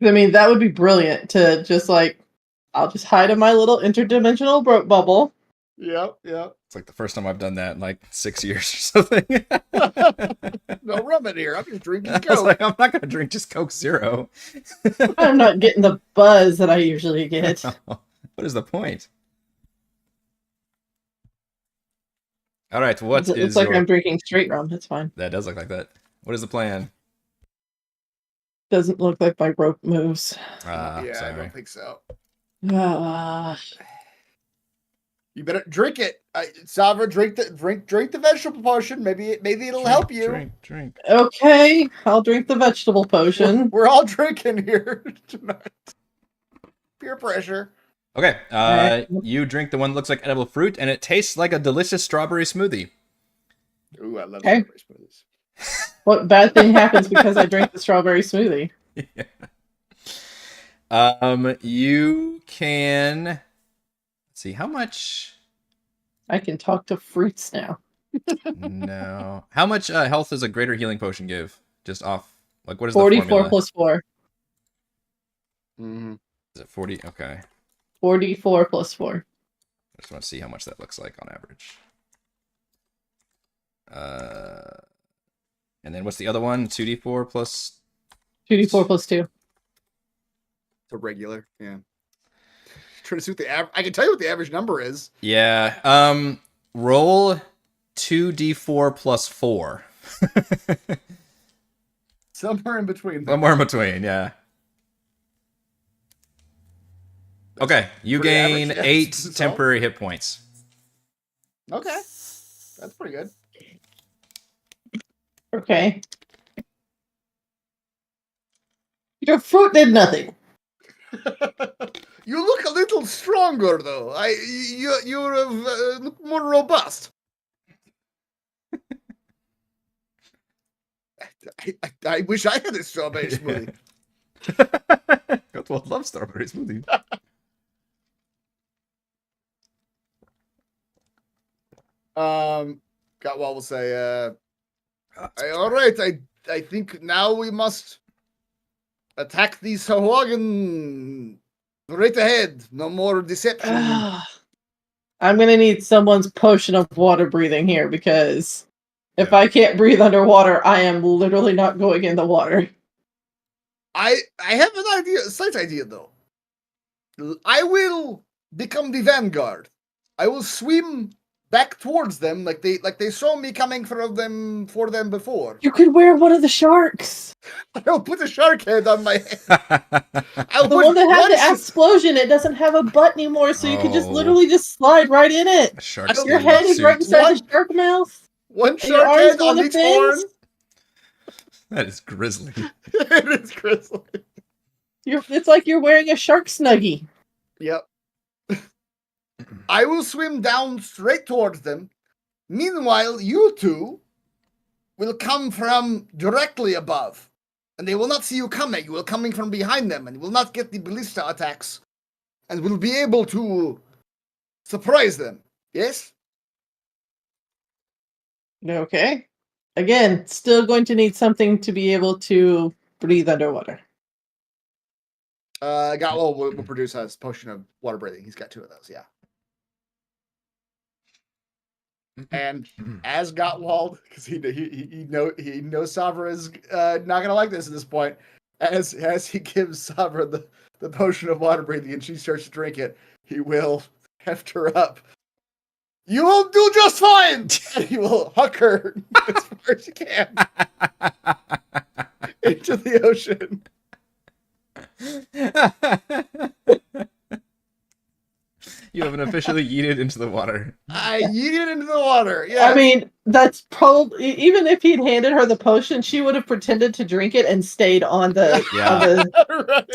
I mean, that would be brilliant to just like, I'll just hide in my little interdimensional rope bubble. Yep. It's like the first time I've done that in like 6 years or something. No rum in here. I'm just drinking I was Coke. like, I'm not gonna drink just Coke Zero. I'm not getting the buzz that I usually get. What is the point? All right, what It's is like your... I'm drinking straight rum. It's fine. That does look like that. What is the plan? Doesn't look like my rope moves. Yeah, I Sorry. don't think so. Ah. You better drink it, Salva. Drink the vegetable potion. Maybe it'll help you. Drink. Okay, I'll drink the vegetable potion. We're all drinking here tonight. Peer pressure. Okay, Alright. you drink the one that looks like edible fruit, and it tastes like a delicious strawberry smoothie. Ooh, I love Okay. strawberry smoothies. What bad thing happens because I drink the strawberry smoothie? You can... Let's see how much. I can talk to fruits now. No, how much health does a greater healing potion give? Just off, like, what is the 44 formula? plus 4. Mm-hmm. Is it 40? Okay. 44 plus 4. I just want to see how much that looks like on average. And then what's the other one? 2d4 plus 2d4 plus 2. It's a regular, yeah. Trying to see what the average. I can tell you what the average number is. Yeah. Roll 2d4 plus 4. Somewhere in between. Somewhere in between, yeah. Okay, you pretty gain average, yeah. 8 That's all. temporary hit points. Okay, that's pretty good. Okay. Your fruit did nothing. You look a little stronger, though. You look more robust. I wish I had a strawberry smoothie. Gottwald loves strawberry smoothie. Gottwald will say, all right, I think now we must attack these sahuagin right ahead. No more deception. I'm gonna need someone's potion of water breathing here because if Yeah. I can't breathe underwater, I am literally not going in the water. I have an idea, a slight idea though. I will become the vanguard. I will swim back towards them like they saw me coming for them before. You could wear one of the sharks. I'll put a shark head on my head. I'll The put one that had the sh- explosion, it doesn't have a butt anymore, so you can just Oh. literally just slide right in it. Shark Your skin head is right suit. inside What? the shark mouth. one And your shark arms head go on the each horn. fins. That is grisly. It is grizzly. It's like you're wearing a shark snuggie. Yep. I will swim down straight towards them. Meanwhile, you two will come from directly above. And they will not see you coming. You will coming from behind them and will not get the ballista attacks. And will be able to surprise them. Yes? Okay. Again, still going to need something to be able to breathe underwater. Gottwald will produce a potion of water breathing. He's got 2 of those, yeah. And as Gottwald, because he knows Sabra is not gonna like this at this point, as he gives Sabra the potion of water breathing and she starts to drink it, he will heft her up. You will do just fine! And he will huck her as far as he can into the ocean. You haven't officially yeeted into the water. I yeeted into the water. Yeah. I mean, that's probably even if he'd handed her the potion, she would have pretended to drink it and stayed on the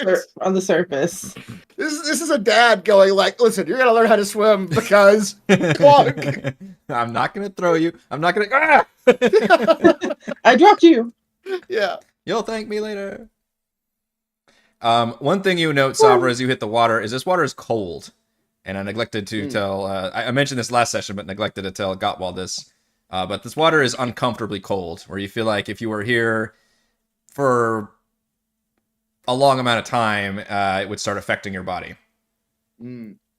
Right. on the surface. This is a dad going like, listen, you're gonna learn how to swim because plunk. I'm not gonna throw you. I'm not gonna. Ah! I dropped you. Yeah. You'll thank me later. One thing you note, Sabra, as you hit the water, is this water is cold. And I neglected to tell, I mentioned this last session, but neglected to tell Gottwald this. But this water is uncomfortably cold, where you feel like if you were here for a long amount of time, it would start affecting your body.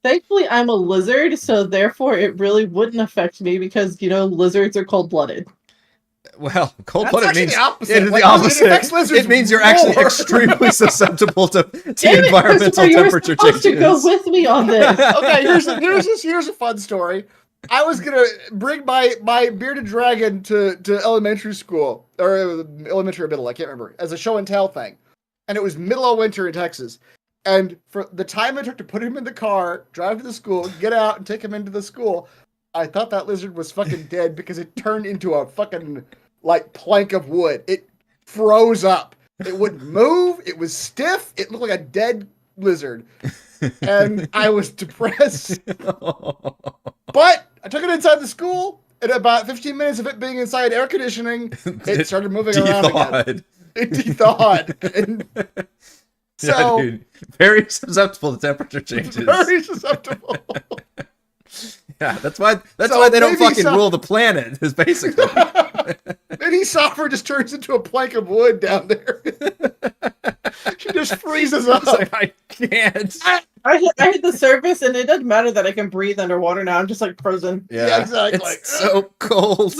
Thankfully, I'm a lizard, so therefore it really wouldn't affect me because, lizards are cold-blooded. Well, That's cold-blooded actually means the opposite. it is Like, the it opposite. affects lizards It means you're actually more. extremely susceptible to Damn it, environmental Christopher, you were temperature supposed changes. to go with me on this. Okay, here's a fun story. I was gonna bring my bearded dragon to elementary school or elementary or middle, I can't remember, as a show and tell thing, and it was middle of winter in Texas. And for the time it took to put him in the car, drive to the school, get out, and take him into the school, I thought that lizard was fucking dead because it turned into a fucking like plank of wood. It froze up. It wouldn't move. It was stiff. It looked like a dead lizard. And I was depressed. But I took it inside the school, and about 15 minutes of it being inside air conditioning, it started moving around again. It de-thawed. And so, yeah, dude. Very susceptible to temperature changes. very susceptible. Yeah, that's why So they don't maybe fucking some- rule the planet. Is basically. Maybe Soffer just turns into a plank of wood down there. She just freezes up. It's like, I can't. I hit the surface, and it doesn't matter that I can breathe underwater now. I'm just like frozen. Yeah, exactly. It's so cold.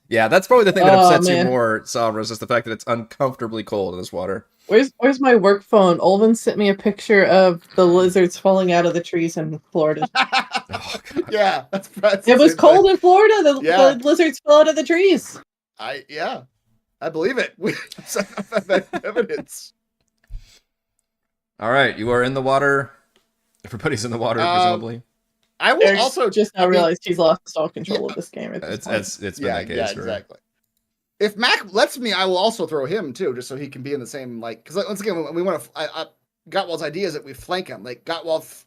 Yeah, that's probably the thing that Oh, upsets you man. more, Sabra, is just the fact that it's uncomfortably cold in this water. Where's my work phone? Olvin sent me a picture of the lizards falling out of the trees in Florida. Oh, God. Yeah, that's It was cold in Florida. The lizards fell out of the trees. I believe it. We have evidence. All right, you are in the water. Everybody's in the water, presumably. I will Eric's also just now realized he's lost all control of this game. At this point. It's been that case. exactly. If Mac lets me, I will also throw him too, just so he can be in the same because once again we want to. Gottwald's idea is that we flank him. Like Gottwald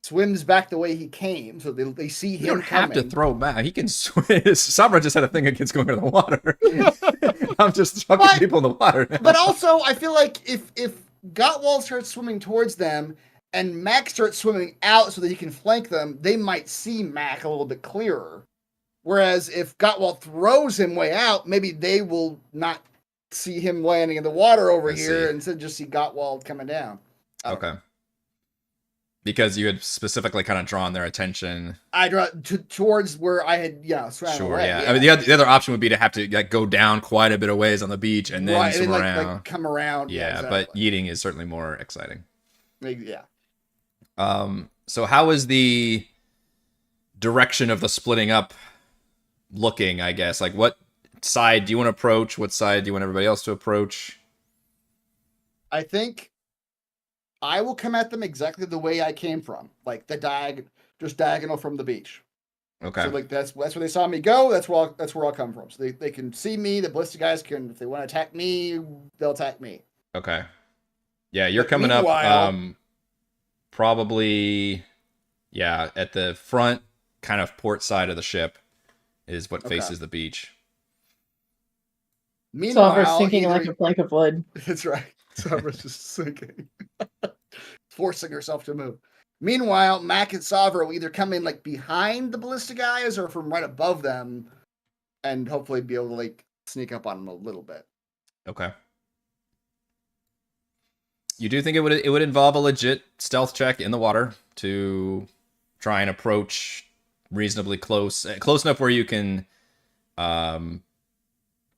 swims back the way he came, so they see him. You don't coming. have to throw back. He can swim. Sabra just had a thing against going in the water. I'm just fucking people in the water now. But also, I feel like if Gottwald starts swimming towards them and Mac starts swimming out so that he can flank them, they might see Mac a little bit clearer. Whereas if Gottwald throws him way out, maybe they will not see him landing in the water over here, and instead just see Gottwald coming down. Okay. Because you had specifically kind of drawn their attention. I draw towards where I had, swam Sure, away. yeah. I mean, the other option would be to have to like go down quite a bit of ways on the beach and then right, swim and around. like come around. Yeah, but yeeting is certainly more exciting. Yeah. So how is the direction of the splitting up looking, I guess? Like, what side do you want to approach? What side do you want everybody else to approach? I think I will come at them exactly the way I came from, like the diagonal from the beach. Okay. So like that's where they saw me go. That's where I'll come from. So they can see me. The ballistic guys can, if they want to attack me, they'll attack me. Okay. Yeah, you're coming meanwhile- up probably at the front kind of port side of the ship is what faces the beach. Meanwhile, Solver's sinking like a plank of wood. That's right. Solver's just sinking, forcing herself to move. Meanwhile, Mac and Savra will either come in like behind the ballista guys or from right above them, and hopefully be able to like sneak up on them a little bit. Okay. You do think it would involve a legit stealth check in the water to try and approach reasonably close enough where you can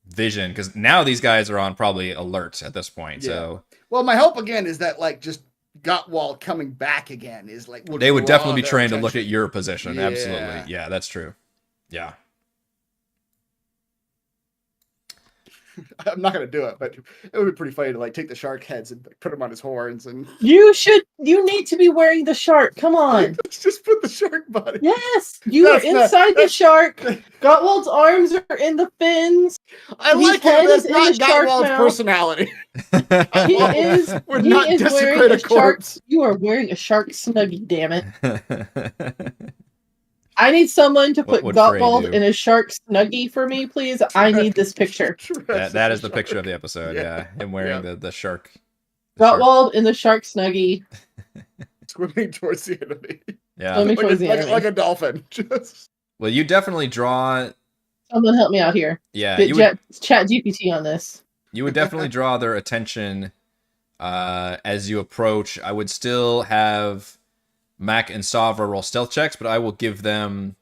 vision, because now these guys are on probably alert at this point. Yeah. So Well, my hope again is that like just Gottwald coming back again is like they would draw definitely be their trained to look attention. at your position. Yeah. Absolutely. Yeah, that's true. Yeah. I'm not gonna do it, but it would be pretty funny to like take the shark heads and put them on his horns and You need to be wearing the shark. Come on. let's just put the shark body. Yes, you are That's not- inside the that's- shark. Gottwald's arms are in the fins. I His like head it. That's is in not the shark Gottwald's mouth. personality. He is. Would he not is desecrate wearing a a shark. corpse. You are wearing a shark snuggie. Damn it! I need someone to What put would Frey Gottwald do? in a shark snuggie for me, please. I need this picture. that is the picture of the episode. Yeah, him wearing the shark. Gottwald in the shark snuggie. Swimming towards the enemy. Yeah. Swimming Like towards the enemy. like a dolphin. Just Well, you definitely draw. Someone help me out here. Yeah, Get you would. Chat GPT on this. You would definitely draw their attention as you approach. I would still have Mac and Savra roll stealth checks, but I will give them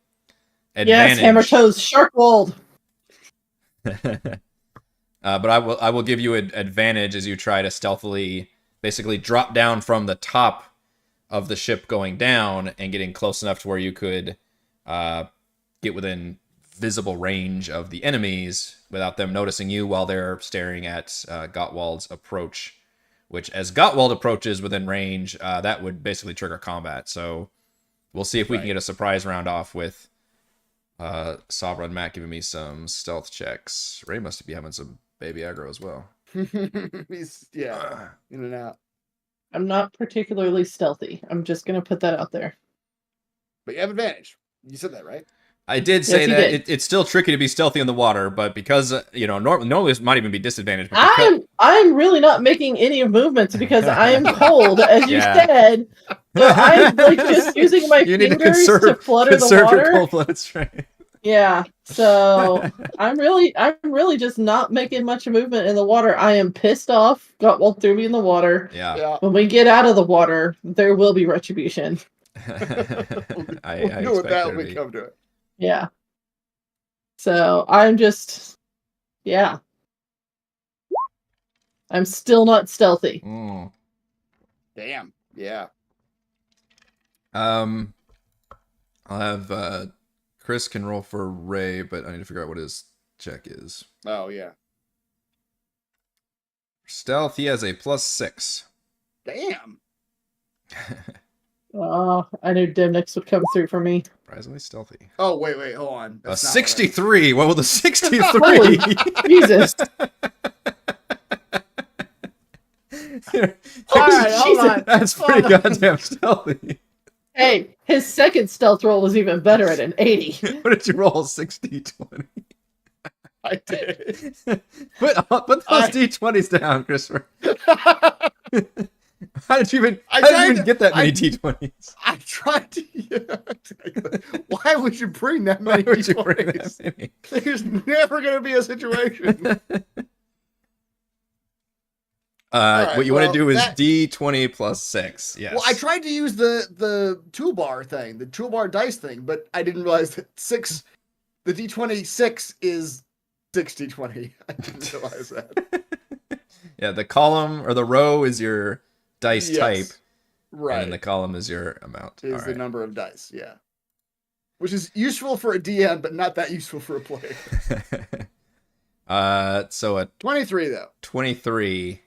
advantage. Yes, hammer toes, Sharkwald. But I will give you an advantage as you try to stealthily, basically drop down from the top of the ship going down and getting close enough to where you could get within visible range of the enemies without them noticing you while they're staring at Gottwald's approach. Which, as Gottwald approaches within range, that would basically trigger combat. So we'll see if we can get a surprise round off with Sabra and Matt giving me some stealth checks. Ray must be having some baby aggro as well. he's in and out. I'm not particularly stealthy. I'm just gonna put that out there. But you have advantage. You said that, right? I did say Yes, you that did. it's still tricky to be stealthy in the water, but because normally it might even be disadvantaged. But because, I'm really not making any movements because I am cold, as you Yeah. said. I'm like just using my You need to fingers to flutter the your water. cold-blooded strength. Yeah, so I'm really just not making much movement in the water. I am pissed off. Gottwald threw me in the water. Yeah. Yeah. When we get out of the water, there will be retribution. I We'll deal with expect that there when to we be. come to it. Yeah. So I'm just, yeah. I'm still not stealthy. Mm. Damn. Yeah. I'll have Chris can roll for Ray, but I need to figure out what his check is. Oh yeah. Stealth, he has a +6. Damn. Oh, I knew Dimnix would come through for me. Surprisingly stealthy. Oh wait, hold on. A That's not what I- 63. What will the 63? Holy Jesus. All right, hold Jesus. on. That's Hold pretty on. goddamn stealthy. Hey, his second stealth roll was even better at an 80. What did you roll? 60, 20. I did. Put those D20s down, Christopher. How did you even get that many D20s? I tried to. Yeah. Why would you bring that Why many would you bring D20s? that many? There's never going to be a situation. right, What you want well, to do is that- D20 plus 6. Yes. Well, I tried to use the toolbar thing, the toolbar dice thing, but I didn't realize that the D26 is 60-20. I didn't realize that. Yeah, the column or the row is your dice Yes, type, right? and then the column is your amount. Is All the right. number of dice, yeah. Which is useful for a DM, but not that useful for a player. So a 23 though. 23.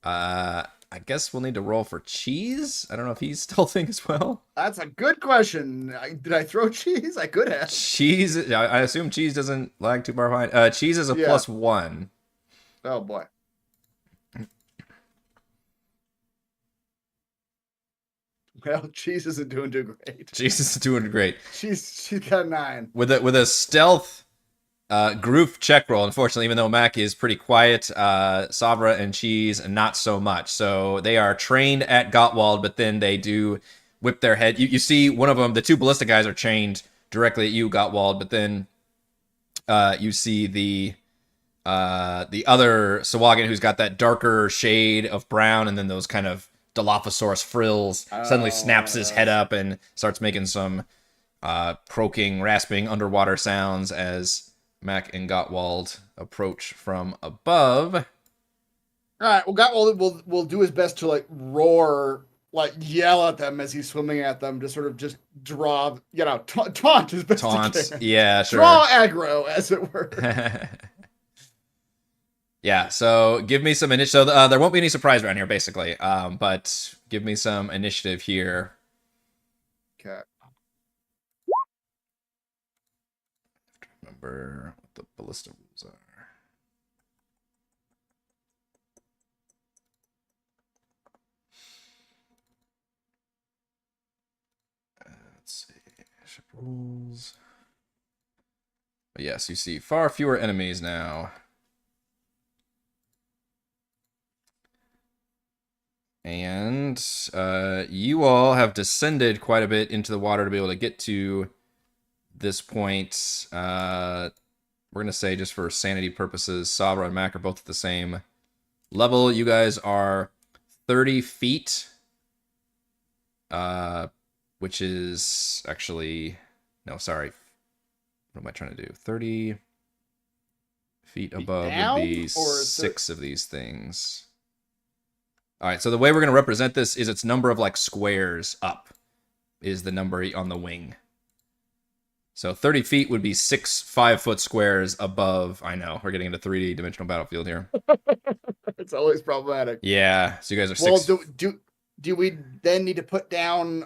I guess we'll need to roll for cheese. I don't know if he's stealthing as well. That's a good question. Did I throw cheese? I could have. Cheese. I assume cheese doesn't lag too far behind. Cheese is a Yeah. +1. Oh boy. Well, cheese isn't doing too great. Cheese is doing great. She's got a 9. With a stealth group check roll, unfortunately, even though Mac is pretty quiet, Sabra and Cheese not so much. So they are trained at Gottwald, but then they do whip their head. You see one of them, the two ballista guys are chained directly at you, Gottwald, but then you see the other sahuagin who's got that darker shade of brown and then those kind of Dilophosaurus frills suddenly snaps his head up and starts making some croaking, rasping underwater sounds as Mac and Gottwald approach from above. All right. Well, Gottwald will do his best to like roar, like yell at them as he's swimming at them to sort of just draw, taunt as best Taunt. he can. Yeah, sure. Draw aggro, as it were. Yeah, so give me some initiative. So there won't be any surprise around here, basically. But give me some initiative here. Okay. Remember what the ballista rules are. Let's see. Ship rules. But yes, you see far fewer enemies now. And you all have descended quite a bit into the water to be able to get to this point. We're going to say, just for sanity purposes, Sabra and Mac are both at the same level. You guys are 30 feet, which is actually... No, sorry. What am I trying to do? 30 feet above down, would be or 6 of these things. All right, so the way we're going to represent this is its number of like squares up is the number on the wing. So 30 feet would be 6 5-foot squares above. I know, we're getting into 3D dimensional battlefield here. It's always problematic. Yeah, so you guys are Well, 6. do we then need to put down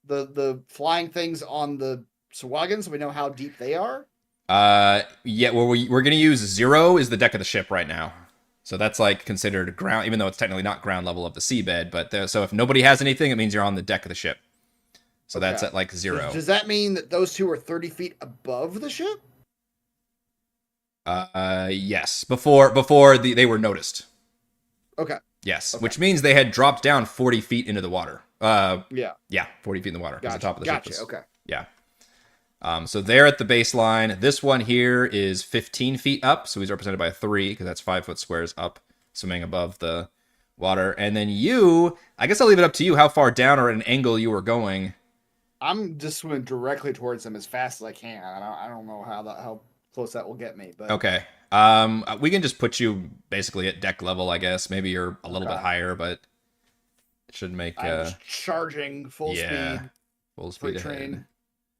the flying things on the sahuagin so we know how deep they are? Yeah, well, we're going to use 0 is the deck of the ship right now. So that's like considered ground, even though it's technically not ground level of the seabed. But so if nobody has anything, it means you're on the deck of the ship. So Okay. that's at like 0. Does that mean that those two are 30 feet above the ship? Yes, before they were noticed. Okay. Yes, Okay. which means they had dropped down 40 feet into the water. Yeah. Yeah, 40 feet in the water. 'Cause Gotcha. the top of the ship Gotcha. was- Okay. Yeah. So they're at the baseline. This one here is 15 feet up, so he's represented by a 3, because that's 5-foot squares up, swimming above the water. And then you, I guess I'll leave it up to you how far down or at an angle you were going. I'm just swimming directly towards them as fast as I can. I don't know how close that will get me, but Okay. We can just put you basically at deck level, I guess. Maybe you're a little bit higher, but it should make I'm just charging full yeah, speed. full Freight speed ahead. train.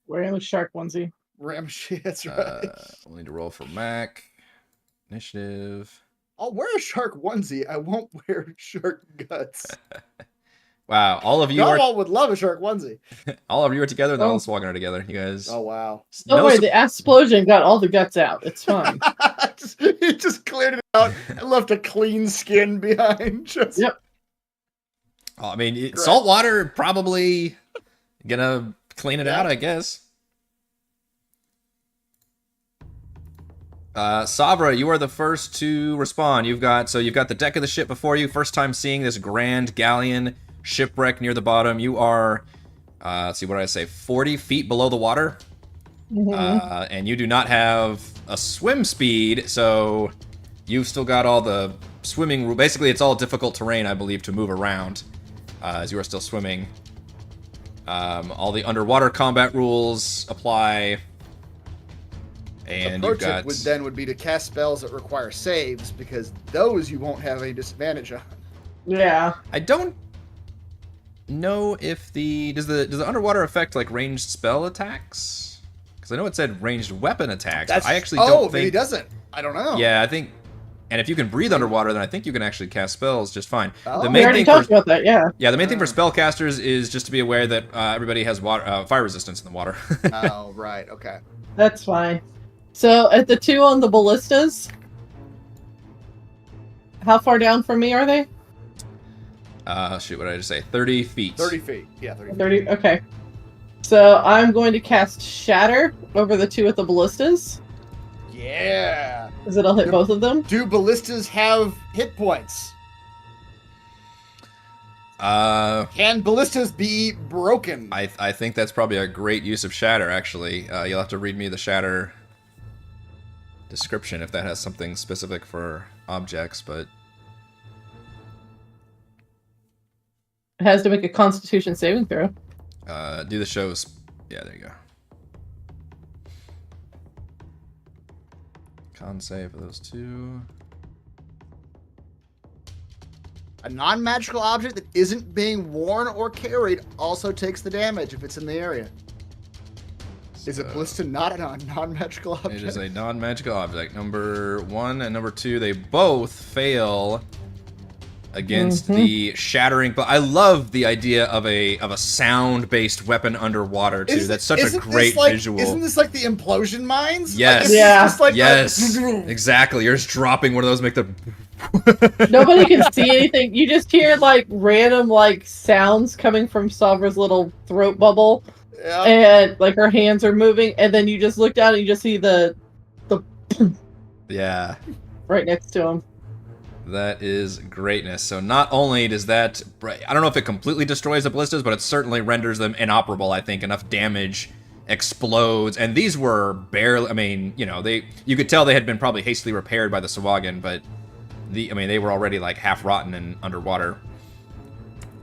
Wearing a shark onesie. Ram shit. That's right. We'll need to roll for Mac. Initiative. I'll wear a shark onesie. I won't wear shark guts. Wow, all of you Y'all would love a shark onesie. are together, and all Oh. the Swaggin are together. You guys. Oh wow. Don't worry, su- the explosion got all the guts out. It's fine. It just cleared it out and left a clean skin behind. Just Yep. Oh, I mean, salt water probably gonna clean it out, I guess. Savra, you are the first to respond. You've got the deck of the ship before you. First time seeing this grand galleon shipwreck near the bottom. You are, let's see, what did I say? 40 feet below the water. Mhm. And you do not have a swim speed, so you've still got all the swimming. Basically, it's all difficult terrain, I believe, to move around as you are still swimming. All the underwater combat rules apply. And the you've pro got tip would be to cast spells that require saves, because those you won't have any disadvantage on. Yeah. I don't know if does the underwater affect like ranged spell attacks? Because I know it said ranged weapon attacks. But I actually don't maybe it think. doesn't. I don't know. Yeah, I think. And if you can breathe underwater, then I think you can actually cast spells just fine. Oh. The We main already thing talked for about that, yeah. the main thing for spellcasters is just to be aware that everybody has water fire resistance in the water. Oh right. Okay. That's fine. So at the two on the ballistas, how far down from me are they? Shoot, what did I just say? 30 feet. 30 feet. Yeah, 30 feet. 30. Okay. So I'm going to cast Shatter over the two at the ballistas, Yeah. because it'll hit both of them. Do ballistas have hit points? Can ballistas be broken? I think that's probably a great use of shatter, actually. You'll have to read me the shatter description if that has something specific for objects, but It has to make a Constitution saving throw. do the shows. Yeah, there you go. Con save for those two. A non-magical object that isn't being worn or carried also takes the damage if it's in the area. Is a ballista not a non-magical object? It is a non-magical object. Number 1 and number 2, they both fail against the shattering. But I love the idea of a sound-based weapon underwater too. That's such a Isn't great this like, visual. Isn't this like the implosion mines? Yes. Like, it's Yeah. just like Yes, exactly. You're just dropping one of those, make the. Nobody can see anything. You just hear like random like sounds coming from Savra's little throat bubble, Yeah. and like her hands are moving, and then you just look down and you just see the Yeah, right next to him. that is greatness. So not only does that, I don't know if it completely destroys the ballistas, but it certainly renders them inoperable. I think enough damage explodes, and these were barely. I mean, you know, you could tell they had been probably hastily repaired by the sahuagin, but they were already like half rotten and underwater.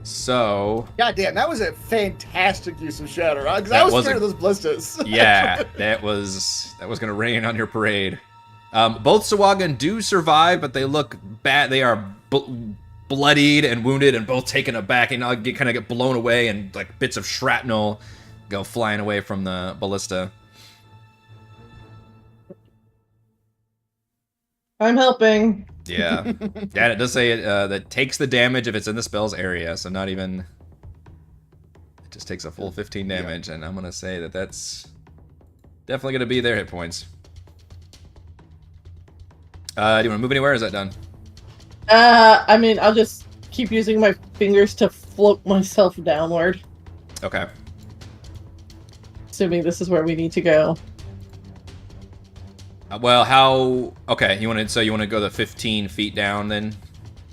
So God damn, that was a fantastic use of shatter. Because That I was was scared a- of those ballistas. yeah, that was gonna rain on your parade. Both sahuagin do survive, but they look bad. They are bloodied and wounded, and both taken aback, and kind of get blown away, and like bits of shrapnel go flying away from the ballista. I'm helping. Yeah, yeah. It does say that takes the damage if it's in the spell's area, so not even. It just takes a full 15 damage, and I'm gonna say that that's definitely gonna be their hit points. Do you want to move anywhere? Or is that done? I mean, I'll just keep using my fingers to float myself downward, Okay. assuming this is where we need to go. Well, how? Okay, you want to go the 15 feet down then?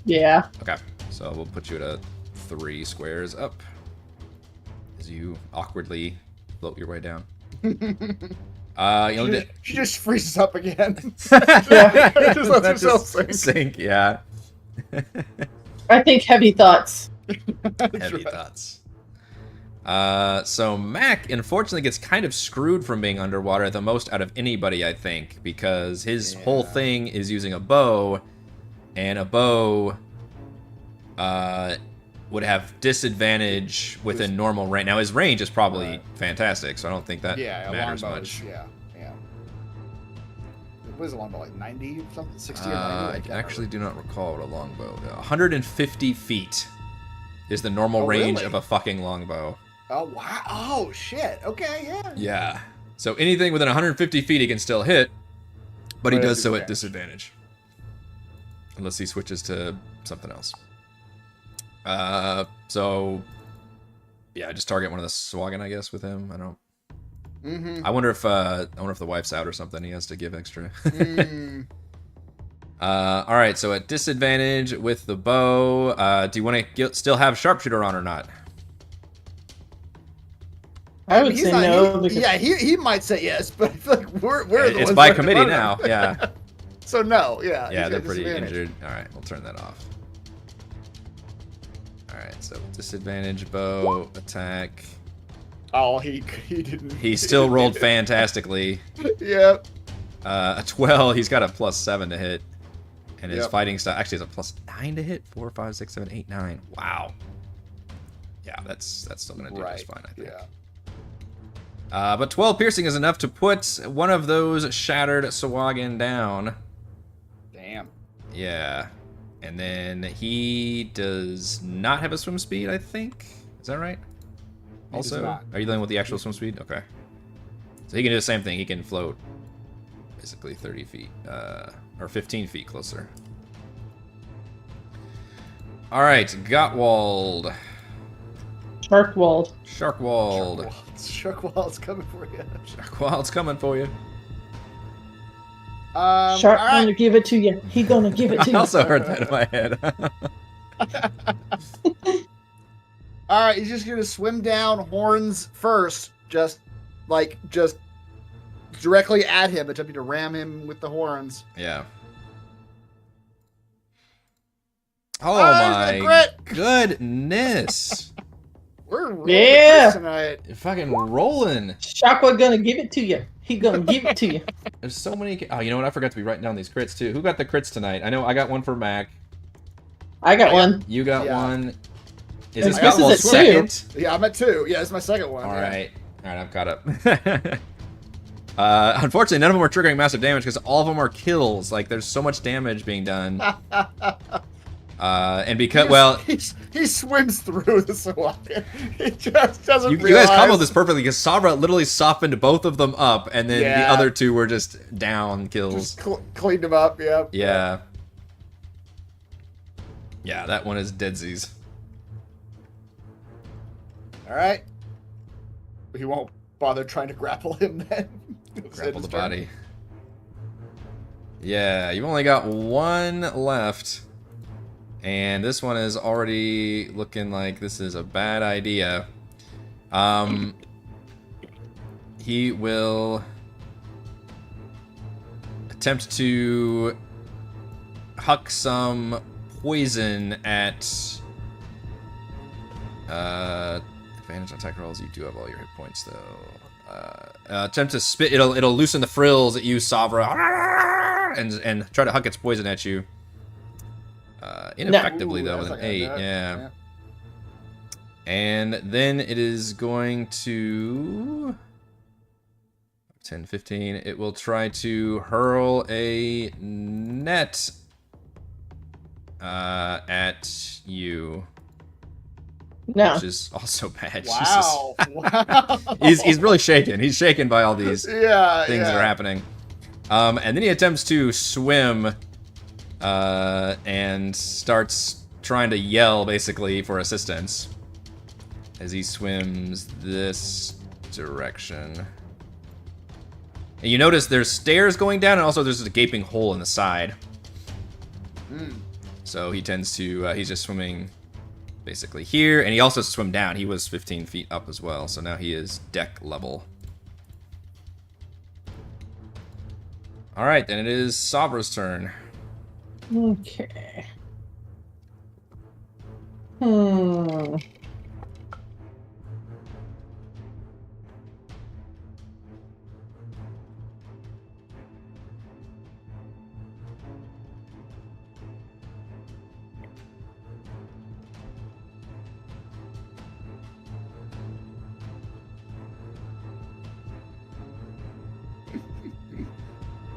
Yeah. Okay. So we'll put you at a 3 squares up as you awkwardly float your way down. She just freezes up again. Just lets herself sink. Yeah. I think heavy thoughts. Heavy thoughts. So Mac, unfortunately, gets kind of screwed from being underwater the most out of anybody, I think, because his whole thing is using a bow, and a bow would have disadvantage within normal range. Now, his range is probably fantastic, so I don't think that matters much. Yeah. What is a longbow, like 90 or something? 60 or 90? I actually do not recall what a longbow. 150 feet is the normal range of a fucking longbow. Oh, wow. Oh, shit. Okay, yeah. Yeah. So anything within 150 feet he can still hit, but he does so at disadvantage. Unless he switches to something else. So yeah, just target one of the sahuagin, I guess, with him. I don't. I wonder if the wife's out or something. He has to give extra. All right, so at disadvantage with the bow, do you want to still have sharpshooter on or not? I would say no. He might say yes, but I feel like we're the it's ones by that committee vote. now. Yeah. So no, yeah. Yeah, they're pretty injured. All right, we'll turn that off. All right, so disadvantage bow attack. Oh, he didn't. He still rolled fantastically. Yep. A 12. He's got a +7 to hit, and his fighting style actually has a +9 to hit. 4, 5, 6, 7, 8, 9. Wow. Yeah, that's still gonna do just fine, I think. Yeah. But 12 piercing is enough to put one of those shattered sahuagin down. Damn. Yeah. And then he does not have a swim speed, I think. Is that right? Also, are you dealing with the actual swim speed? Okay. So he can do the same thing. He can float basically 30 feet, or 15 feet closer. All right, Gottwald. Sharkwald. Sharkwald. Sharkwald's coming for you. Sharkwald's coming for you. Shark gonna give it to you. He gonna give it to you. I also heard that in my head. All right, he's just gonna swim down, horns first, just directly at him, attempting to ram him with the horns. Yeah. Oh my goodness! We're rolling tonight. You're fucking rolling. Shakwa gonna give it to you. He gonna give it to you. There's so many. Oh, you know what? I forgot to be writing down these crits too. Who got the crits tonight? I know I got one for Mac. I got one. You got one. Is And this Chris Gottwald's is at 2. second? Yeah, I'm at 2. Yeah, it's my second one. All right, I'm caught up. Unfortunately, none of them are triggering massive damage because all of them are kills. Like, there's so much damage being done. And because, he swims through the sahuagin. He just doesn't you realize. guys comboed this perfectly because Sabra literally softened both of them up, and then the other two were just down kills. Just cleaned them up, Yeah, that one is deadsies. All right. He won't bother trying to grapple him then. Grapple the body. Yeah, you've only got one left. And this one is already looking like this is a bad idea. He will attempt to huck some poison at advantage on attack rolls. You do have all your hit points though. Attempt to spit. It'll loosen the frills at you, Savra, and try to huck its poison at you. Ineffectively though with an 8. Yeah. And then it is going to 10, 15. It will try to hurl a net at you. No. Which is also bad. Wow. He's really shaken. He's shaken by all these things that are happening. And then he attempts to swim and starts trying to yell basically for assistance as he swims this direction. And you notice there's stairs going down and also there's a gaping hole in the side. So he tends to, he's just swimming basically here, and he also swam down. He was 15 feet up as well, so now he is deck level. All right, then it is Sabra's turn. Okay.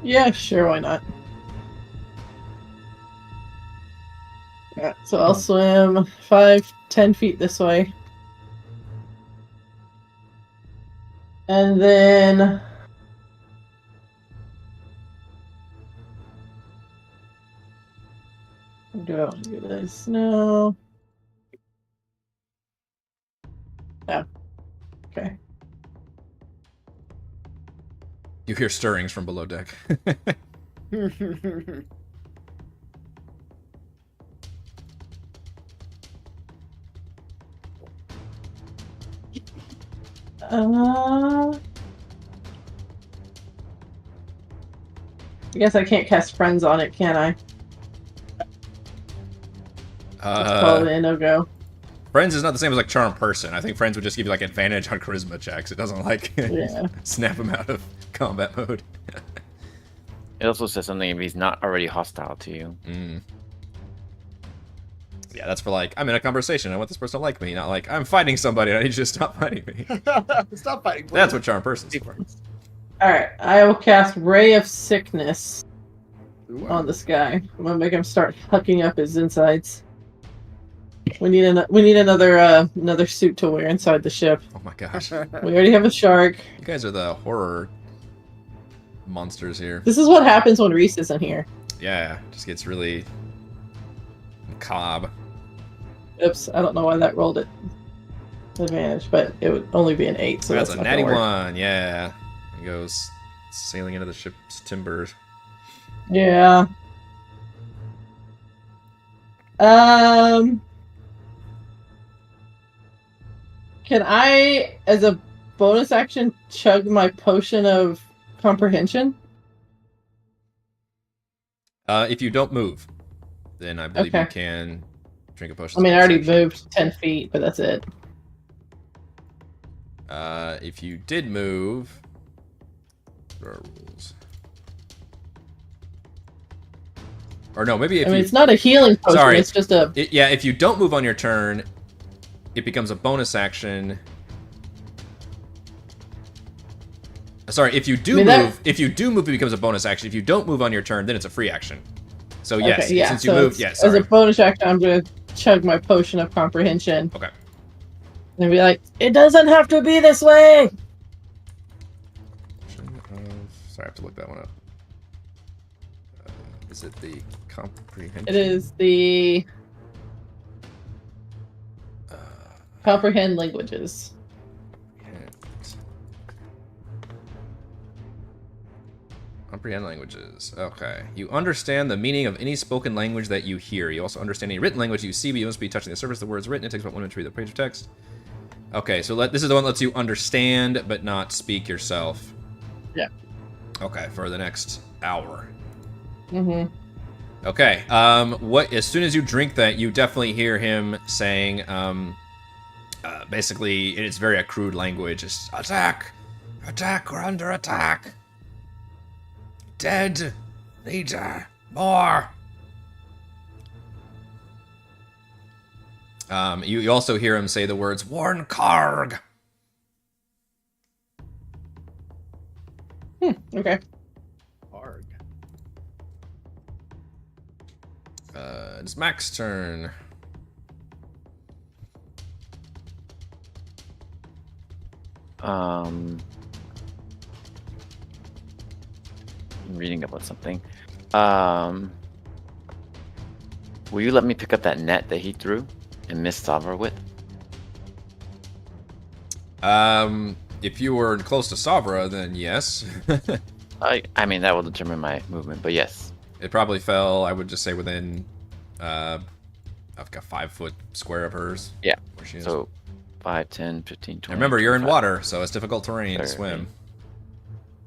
Yeah, sure, why not? Yeah, so I'll swim 5-10 feet this way. And then do I want to do this? No. Yeah. Okay. You hear stirrings from below deck. I guess I can't cast friends on it, can I? It's probably a no-go. Friends is not the same as like charm person. I think friends would just give you like advantage on charisma checks. It doesn't like snap him out of combat mode. It also says something if he's not already hostile to you. Yeah, that's for like, I'm in a conversation. I want this person to like me, not like, I'm fighting somebody and I need you to stop fighting me. Stop fighting, please. That's what charm person's for. Alright, I will cast Ray of Sickness Ooh. on this guy. I'm gonna make him start hucking up his insides. We need another suit to wear inside the ship. Oh my gosh. We already have a shark. You guys are the horror monsters here. This is what happens when Reese isn't here. Yeah, just gets really macabre. Oops, I don't know why that rolled it advantage, but it would only be an 8, so That's that's a not natty gonna work. 1, yeah. He goes sailing into the ship's timbers. Yeah. Can I, as a bonus action, chug my potion of comprehension? If you don't move, then I believe you Okay. can drink a potion. I mean, I already moved 10 feet, but that's it. If you did move, what are our rules? Or no, maybe if I mean, you... it's not a healing potion, Sorry. it's just a... Yeah, if you don't move on your turn, it becomes a bonus action. Sorry, if you do move, it becomes a bonus action. If you don't move on your turn, then it's a free action. So yes, Okay, yeah, since you so moved, yes. Sorry. as a bonus action, I'm going to chug my potion of comprehension. Okay. And be like, it doesn't have to be this way! Sorry, I have to look that one up. Is it the comprehension? It is the... comprehend languages. Comprehend languages. Okay. You understand the meaning of any spoken language that you hear. You also understand any written language you see, but you must be touching the surface of the words written. It takes about 1 minute to read the page of text. Okay, so this is the one that lets you understand, but not speak yourself. Yeah. Okay, for the next hour. Mm-hmm. Okay, as soon as you drink that, you definitely hear him saying, basically, it's very a crude language. It's, attack! Attack, we're under attack! Dead! Leader! More! You also hear him say the words, Warn Karg! Okay. Arg. It's Mac's turn. I'm reading about something. Will you let me pick up that net that he threw and miss Savra with? If you were close to Savra, then yes. I mean, that will determine my movement, but yes. It probably fell, I would just say, within I've got 5 foot square of hers. Yeah. Where she is. So 5, 10, 15, 20. And remember, you're in 25. water, so it's difficult terrain to 30. swim.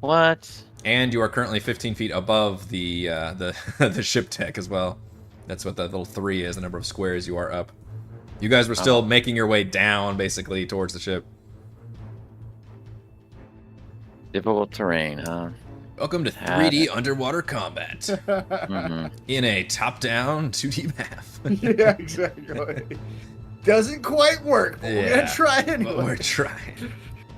What? And you are currently 15 feet above the the ship deck as well. That's what the little 3 is, the number of squares you are up. You guys were still making your way down, basically, towards the ship. Difficult terrain, huh? Welcome to 3D underwater combat. Mm-hmm. In a top-down 2D map. Yeah, exactly. Doesn't quite work, but we're gonna try anyway. But we're trying.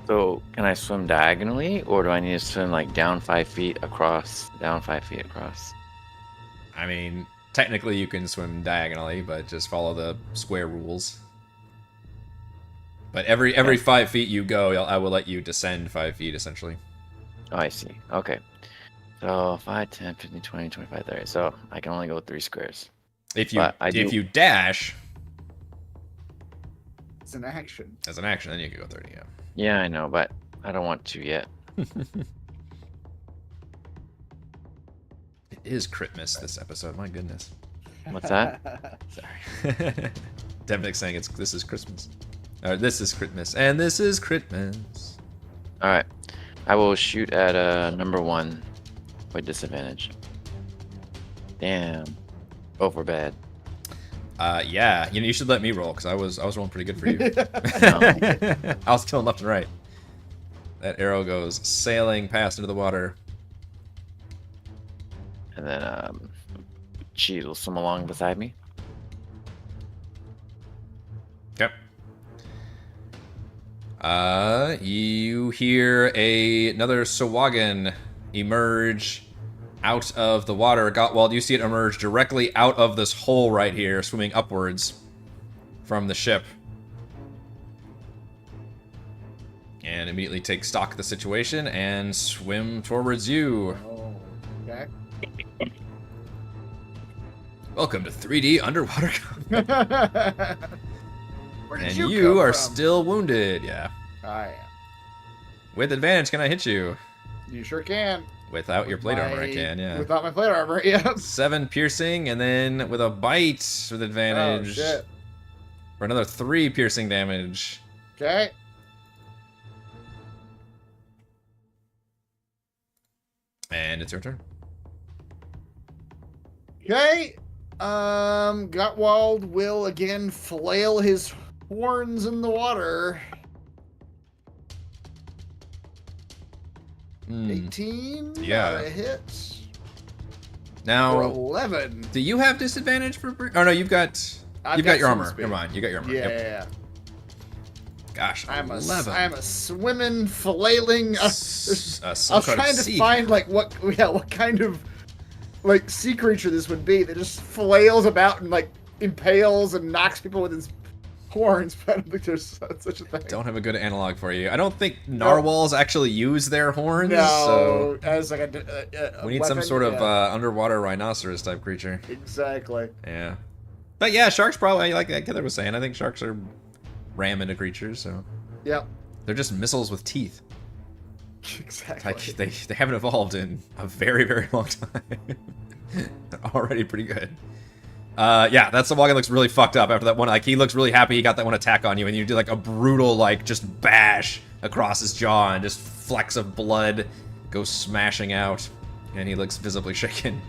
So, can I swim diagonally, or do I need to swim like down 5 feet across, down 5 feet across? I mean, technically you can swim diagonally, but just follow the square rules. But every 5 feet you go, I will let you descend 5 feet, essentially. Oh, I see. Okay. So, 5, 10, 15, 20, 25, 30. So, I can only go 3 squares. If you dash It's an action. as an action, then you can go 30, yeah. Yeah, I know, but I don't want to yet. It is Christmas this episode, my goodness. What's that? Sorry. Devnik's saying this is Christmas. This is Christmas, and this is Christmas. Alright. I will shoot at number 1 with disadvantage. Damn. Over bad. Yeah, you should let me roll, because I was rolling pretty good for you. No. I was killing left and right. That arrow goes sailing past into the water. And then, Cheese will swim along beside me. Okay. You hear another sahuagin emerge out of the water. Gottwald, you see it emerge directly out of this hole right here, swimming upwards from the ship. And immediately take stock of the situation and swim towards you. Oh, okay. Welcome to 3D underwater combat. Where did And you you come are from? still wounded. Yeah. I am. With advantage, can I hit you? You sure can. Without your plate armor, I can, yeah. Without my plate armor, yeah. 7 piercing, and then with a bite with advantage. Oh, shit. For another 3 piercing damage. Okay. And it's your turn. Okay. Gottwald will again flail his horns in the water. 18? Yeah. Not a hit. Or Now, 11. do you have disadvantage for... Oh, no, you've got I've your swim armor. speed. Never mind, you got your armor. Yeah. Yep. Gosh, I'm 11. a swimming, flailing. I was trying to sea. find like what kind of like sea creature this would be that just flails about and like impales and knocks people with his horns. But I don't think there's such a thing. Don't have a good analog for you. I don't think narwhals actually use their horns. No, So as like a we need some weapon, sort of yeah. underwater rhinoceros type creature. Exactly. Yeah. But yeah, sharks probably, like Heather was saying, I think sharks are ram into creatures, so Yep. they're just missiles with teeth. Exactly. Like they haven't evolved in a very, very long time. They're already pretty good. Yeah, that sahuagin looks really fucked up after that one. Like, he looks really happy he got that one attack on you, and you do like a brutal, like, just bash across his jaw, and just flecks of blood go smashing out, and he looks visibly shaken.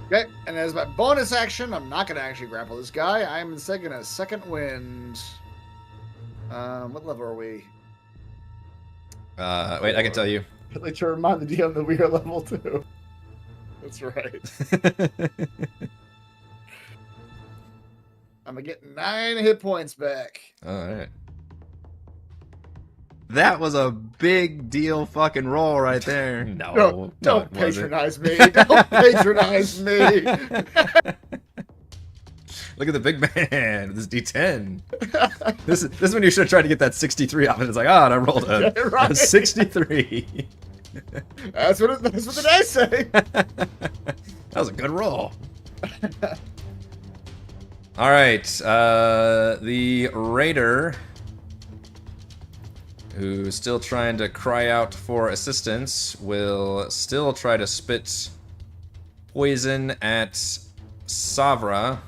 Okay, and as my bonus action, I'm not going to actually grapple this guy. I'm instead going to second wind. What level are we? Wait, I can tell you. I'd like to remind the DM that we are level 2. That's right. I'm going to get 9 hit points back. Alright. That was a big deal fucking roll right there. No, Don't it wasn't. patronize me. Don't patronize me. Look at the big man. This is D10. This is when you should have tried to get that 63 off, and it's like, and I rolled a, Yeah, right. a 63. That's what the dice say. That was a good roll. All right, the raider, who's still trying to cry out for assistance, will still try to spit poison at Savra.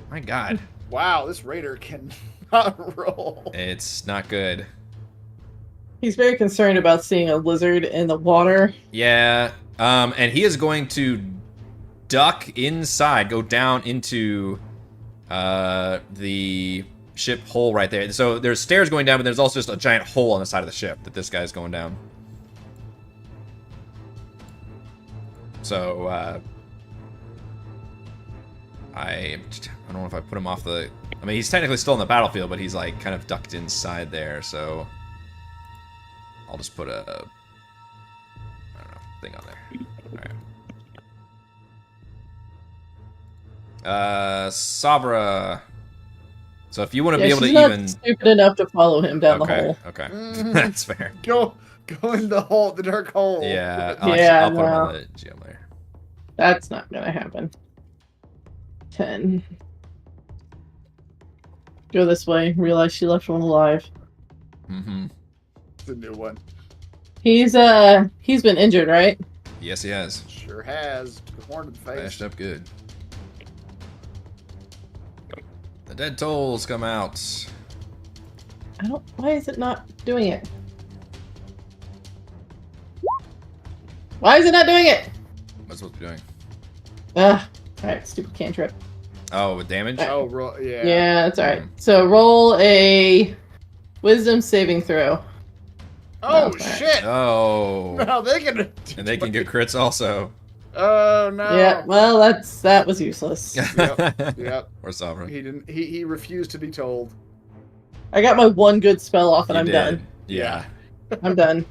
My God. Wow, this raider can not roll. It's not good. He's very concerned about seeing a lizard in the water. Yeah. And he is going to duck inside, go down into the ship hole right there. So there's stairs going down, but there's also just a giant hole on the side of the ship that this guy's going down. So I don't know if I put him off the... I mean, he's technically still on the battlefield, but he's like kind of ducked inside there, so I'll just put a, I don't know, thing on there. Alright. Sabra. So if you want to be able to she's not even... stupid enough to follow him down the hole. Okay, that's fair. Go in the hole, the dark hole. Yeah, Yeah, I'll put him no. on the GM layer. That's not gonna happen. 10. Go this way. Realize she left one alive. Mm-hmm. It's a new one. He's been injured, right? Yes, he has. Sure has. Took a horn to the face. Bashed up good. The dead tolls come out. I don't. Why is it not doing it? Why is it not doing it? What's supposed to be doing? Alright, stupid cantrip. Oh, with damage? Oh, yeah. Yeah, that's alright. So roll a wisdom saving throw. Oh, Okay. shit. Oh. No, they can. And they can get crits also. Oh no. Yeah, well that was useless. Yep. Or Sovereign. He didn't. He refused to be told. I got my one good spell off and I'm did. done. Yeah. I'm done.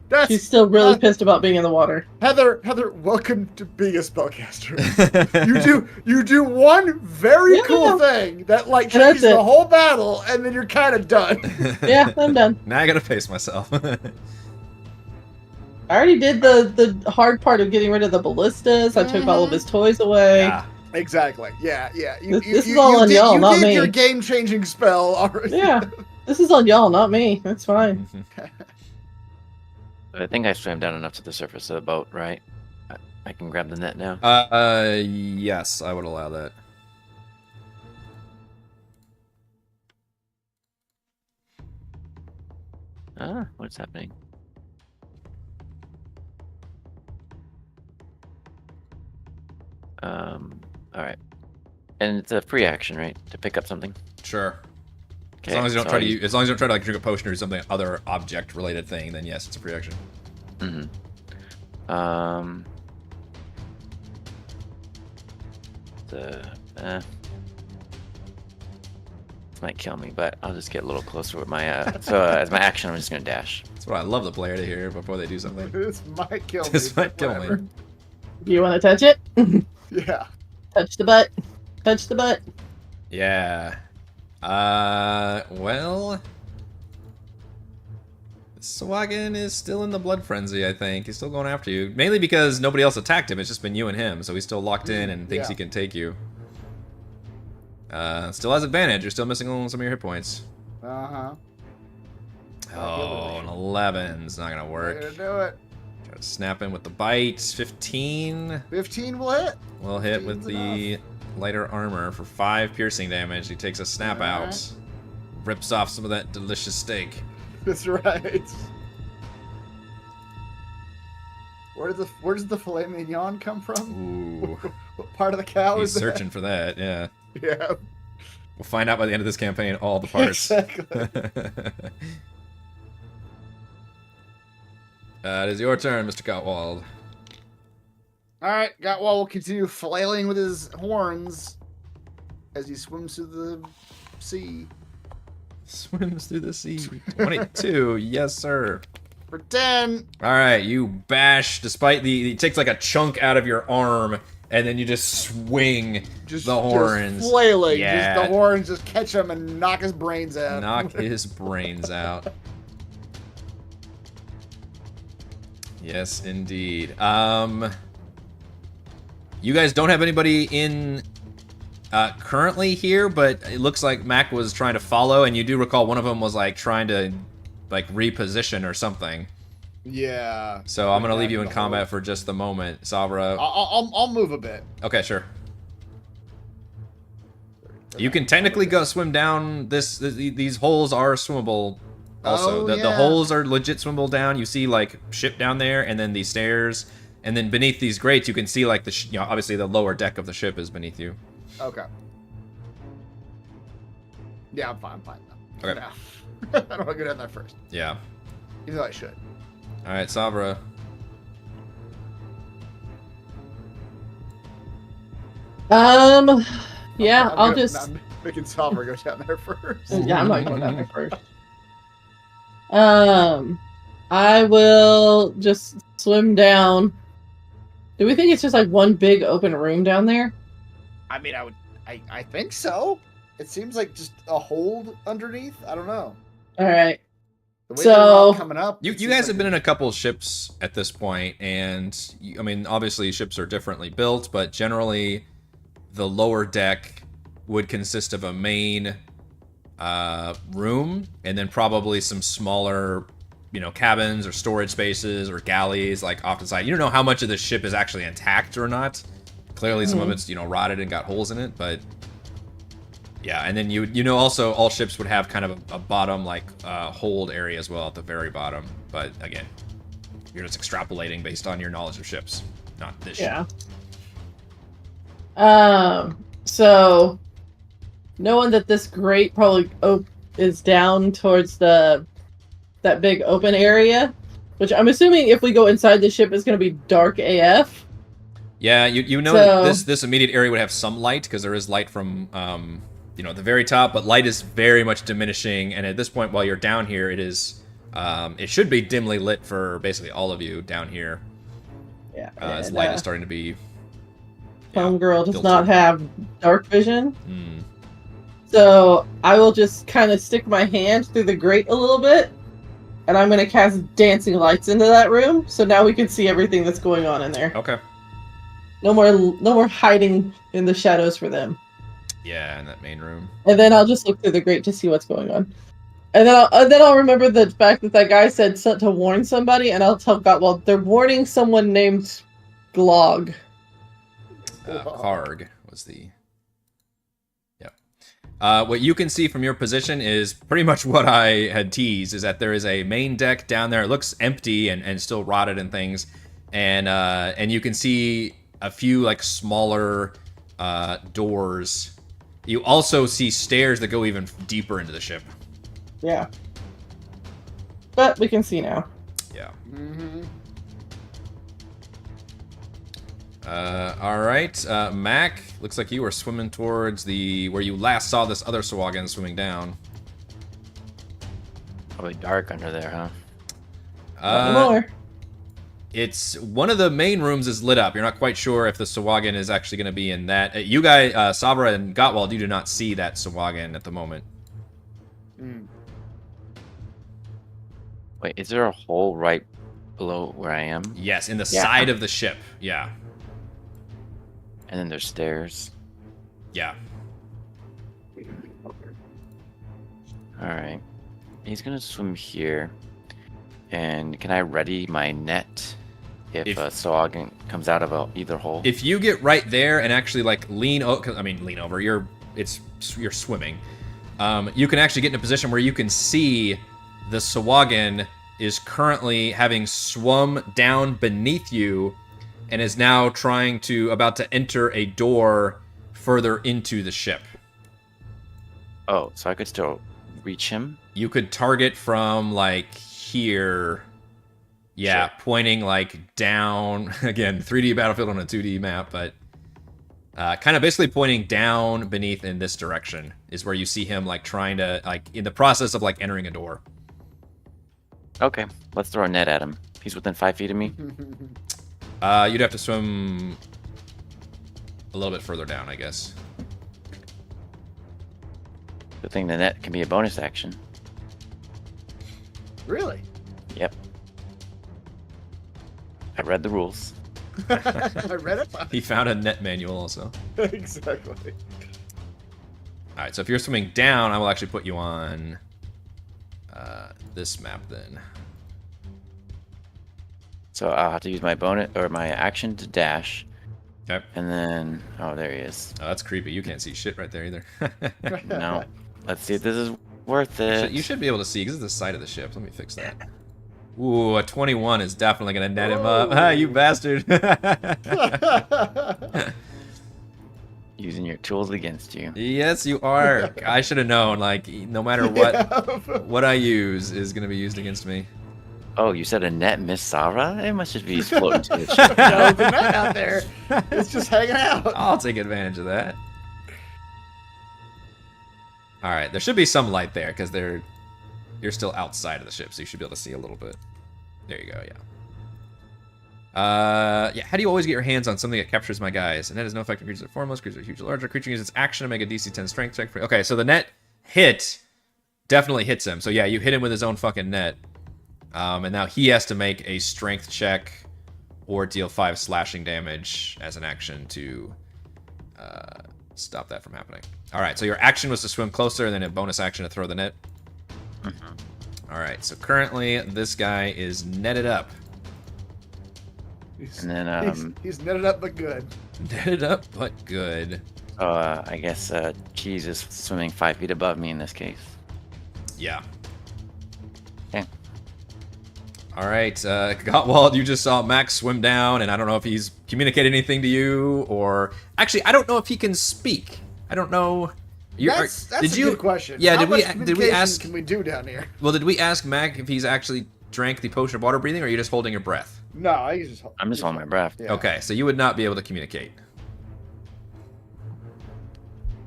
That's She's still really pissed about being in the water. Heather. Welcome to being a spellcaster. you do one very Yeah, cool I know. thing that like And that's changes the it. whole battle, and then you're kind of done. Yeah, I'm done. Now I gotta face myself. I already did the hard part of getting rid of the ballistas. I took all of his toys away. Yeah. Exactly. Yeah. This is all on y'all, not did me. your game-changing spell already. Yeah, this is on y'all, not me. That's fine. I think I swam down enough to the surface of the boat, right? I can grab the net now. Yes, I would allow that. What's happening? All right. And it's a free action, right? To pick up something. Sure. Okay. As long as you don't so try to as long as you don't try to like drink a potion or something other object related thing, then yes, it's a free action. Mm-hmm. This might kill me, but I'll just get a little closer with my. So as my action, I'm just gonna dash. That's what I love the player to hear before they do something. This might kill me. This might kill whatever. me. Do you want to touch it? Yeah. Touch the butt. Touch the butt. Yeah. Well, sahuagin is still in the blood frenzy, I think. He's still going after you. Mainly because nobody else attacked him. It's just been you and him, so he's still locked in and thinks he can take you. Still has advantage. You're still missing some of your hit points. Uh-huh. Oh, an 11's not gonna Way work. to do it. Try to snap in with the bite. 15 15 will hit. will hit with 15's the lighter armor for 5 piercing damage. He takes a snap out. Alright. Rips off some of that delicious steak. That's right. Where does the filet mignon come from? Ooh. What part of the cow He's is that? searching for that, yeah. Yeah. We'll find out by the end of this campaign all the parts. Exactly. It is your turn, Mr. Gottwald. All right, Gottwall will continue flailing with his horns as he swims through the sea. Swims through the sea. 22, yes, sir. For 10. All right, you bash, despite he takes like a chunk out of your arm, and then you just swing Just the horns. Just flailing. Yeah. Just the horns just catch him and knock his brains out. Knock his brains out. Yes, indeed. You guys don't have anybody in currently here, but it looks like Mac was trying to follow, and you do recall one of them was like trying to like reposition or something. Yeah. So I'm gonna leave you in The combat whole- for just the moment, Savra. I'll move a bit. Okay, sure. You can technically go swim down these holes are swimmable. Also, Oh, the yeah. holes are legit swimmable down. You see like ship down there, and then these stairs, and then beneath these grates, you can see like the obviously the lower deck of the ship is beneath you. Okay. Yeah, I'm fine. Now. Okay. Now. I don't want to go down there first, Yeah. even though I should. All right, Savra. Yeah, I'm I'll gonna- just. I'm making Salver go down there first. Yeah, I'm not going down there first. I will just swim down. Do we think it's just like one big open room down there? I mean, I think so. It seems like just a hold underneath. I don't know. All right. The way So- they're all coming up. You it seems guys like have been in a couple ships at this point, and I mean, obviously ships are differently built, but generally, the lower deck would consist of a main room, and then probably some smaller, cabins or storage spaces or galleys like off to the side. You don't know how much of the ship is actually intact or not. Clearly, some of it's rotted and got holes in it, but yeah. And then also all ships would have kind of a bottom hold area as well at the very bottom. But again, you're just extrapolating based on your knowledge of ships, not this ship. Yeah. So knowing that this grate probably is down towards that big open area, which I'm assuming if we go inside the ship is going to be dark AF. Yeah, So- this immediate area would have some light because there is light from the very top, but light is very much diminishing. And at this point, while you're down here, it should be dimly lit for basically all of you down here. Yeah. As and, light is starting to be. Homegirl does filtered. not have dark vision. Hmm. So I will just kind of stick my hand through the grate a little bit, and I'm going to cast dancing lights into that room. So now we can see everything that's going on in there. Okay. No more hiding in the shadows for them. Yeah, in that main room. And then I'll just look through the grate to see what's going on. And then I'll remember the fact that guy said to warn somebody, and I'll tell God, well, they're warning someone named Glog. Karg was the. What you can see from your position is pretty much what I had teased, is that there is a main deck down there. It looks empty and still rotted and things. And you can see a few smaller doors. You also see stairs that go even deeper into the ship. Yeah. But we can see now. Yeah. Mm-hmm. All right, Mac. Looks like you were swimming towards where you last saw this other sahuagin swimming down. Probably dark under there, huh? Not more. It's one of the main rooms is lit up. You're not quite sure if the sahuagin is actually going to be in that. You guys, Sabra and Gottwald, you do not see that sahuagin at the moment. Mm. Wait, is there a hole right below where I am? Yes, in the Yeah. side of the ship. Yeah. And then there's stairs. Yeah. Alright. He's gonna swim here. And can I ready my net if a sahuagin comes out of either hole? If you get right there and actually lean over, you're swimming. You can actually get in a position where you can see the sahuagin is currently having swum down beneath you and is now about to enter a door further into the ship. Oh, so I could still reach him? You could target from here. Yeah, Sure. pointing down. Again, 3D Battlefield on a 2D map, but kind of basically pointing down beneath in this direction is where you see him trying to in the process of entering a door. Okay, let's throw a net at him. He's within 5 feet of me. You'd have to swim a little bit further down, I guess. Good thing the net can be a bonus action. Really? Yep. I read the rules. I read it. He found a net manual also. Exactly. All right, so if you're swimming down, I will actually put you on this map then. So I'll have to use my bonus or my action to dash. Okay. And then, oh, there he is. Oh, that's creepy. You can't see shit right there either. No. Let's see if this is worth it. You should be able to see because it's the side of the ship. Let me fix that. Ooh, a 21 is definitely going to net him up. Ah, you bastard. Using your tools against you. Yes, you are. I should have known. Like, no matter what I use is going to be used against me. Oh, you said a net Miss Sarah? It must just be floating to the No, ship. the net out there. It's just hanging out. I'll take advantage of that. All right, there should be some light there because you're still outside of the ship, so you should be able to see a little bit. There you go. Yeah. Yeah. How do you always get your hands on something that captures my guys? And that has no effect on creatures that are formless. Creatures are huge or larger. Creature uses its action to make a DC 10 strength check. Okay, so the net hit definitely hits him. So yeah, you hit him with his own fucking net. And now he has to make a strength check or deal 5 slashing damage as an action to stop that from happening. All right, so your action was to swim closer, and then a bonus action to throw the net. All right, so currently this guy is netted up. And then, he's netted up but good. Netted up, but good. I guess Cheese is swimming 5 feet above me in this case. Yeah. Okay. All right, Gottwald, you just saw Max swim down, and I don't know if he's communicated anything to you, or... Actually, I don't know if he can speak. I don't know... That's a good question. Yeah, How did we communication ask... can we do down here? Well, did we ask Mac if he's actually drank the potion of water breathing, or are you just holding your breath? No, I'm just holding my breath. Yeah. Okay, so you would not be able to communicate.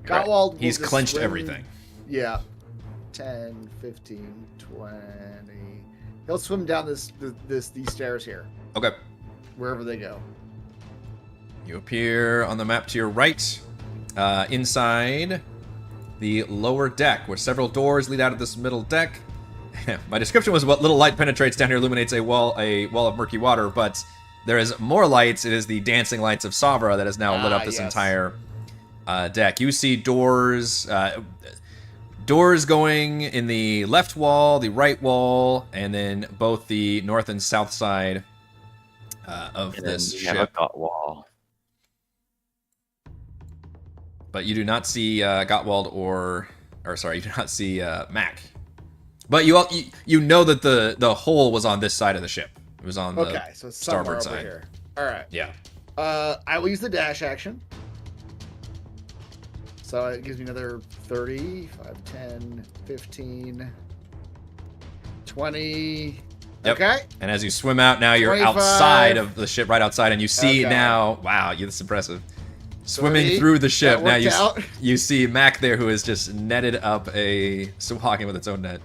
Gottwald will He's just clenched swim- everything. Yeah. 10, 15, 20. He'll swim down these stairs here, Okay. wherever they go. You appear on the map to your right, inside the lower deck, where several doors lead out of this middle deck. My description was what little light penetrates down here illuminates a wall of murky water, but there is more lights. It is the dancing lights of Savra that has now lit up this entire deck. You see doors going in the left wall, the right wall, and then both the north and south side of this You ship. have a wall. But you do not see Gottwald you do not see Mac. But you know that the hole was on this side of the ship. It was on the So it's somewhere starboard over side. here. All right. Yeah. I will use the dash action. So it gives me another 30, 5, 10, 15, 20. Yep. Okay. And as you swim out now, you're 25. outside of the ship, right outside, and you see Okay. now. Wow, that's impressive. Swimming 30. through the ship. That Now worked out. you see Mac there, who has just netted up a sahuagin with its own net.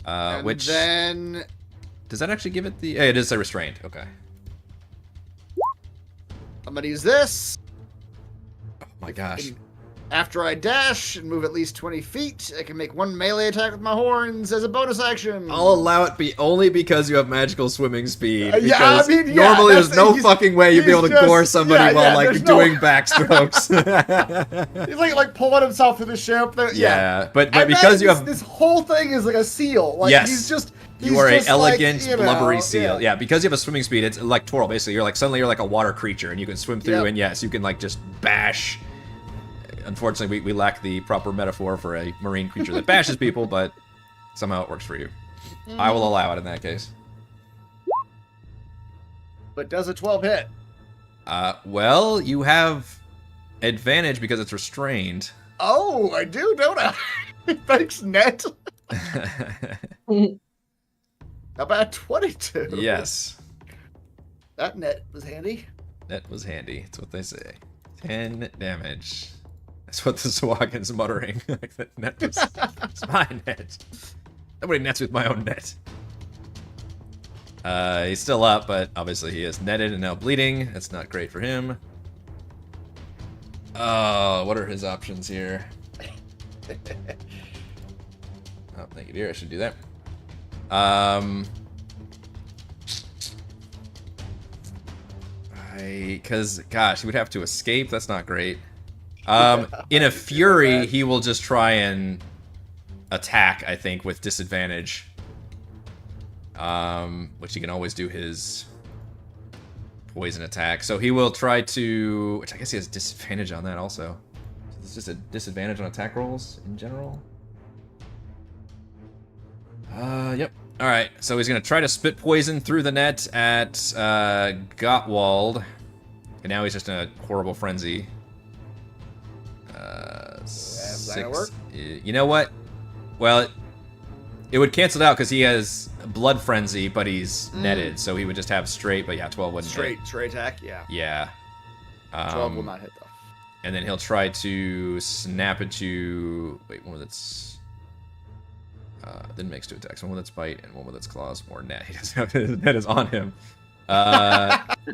And Which then does that actually give it the? It is a restrained. Okay. I'm gonna use this. Oh my gosh. And after I dash and move at least 20 feet, I can make one melee attack with my horns as a bonus action. I'll allow it be only because you have magical swimming speed. Yeah, I Because mean, yeah, normally there's no he's- fucking way you'd be he's able to just- gore somebody yeah, while like there's no- doing backstrokes. He's like pulling himself through the ship. Yeah, but I because you imagine have this whole thing is like a seal. Like Yes. he's you are just an elegant, like, you know, blubbery seal. Yeah, because you have a swimming speed, it's electoral. Basically, suddenly you're like a water creature, and you can swim through. Yep. And yes, you can like just bash. Unfortunately, we lack the proper metaphor for a marine creature that bashes people, but somehow it works for you. I will allow it in that case. But does a 12 hit? Well, you have advantage because it's restrained. Oh, I do, don't I? Thanks, net. How about 22? Yes, That net was handy. that was handy. That's what they say. 10 damage. That's what the Sahuagin's muttering. Like that net was it's my net. Nobody nets with my own net. He's still up, but obviously he is netted and now bleeding. That's not great for him. Oh, what are his options here? Oh, thank you, dear. I should do that. Because, gosh, he would have to escape. That's not great. In a fury, he will just try and attack, I think, with disadvantage. which he can always do his poison attack. So he will try to, which I guess he has disadvantage on that also. So it's just a disadvantage on attack rolls in general. Yep. All right. So he's gonna try to spit poison through the net at Gottwald, and now he's just in a horrible frenzy. Is that gonna work? You know what? Well, it would cancel it out because he has blood frenzy, but he's netted, so he would just have straight. But yeah, 12 wouldn't hit. Straight attack. Yeah. Yeah. 12 will not hit though. And then he'll try to snap at you. Wait, one that's then makes 2 attacks. One with its bite and one with its claws. More net. He doesn't have his net is on him.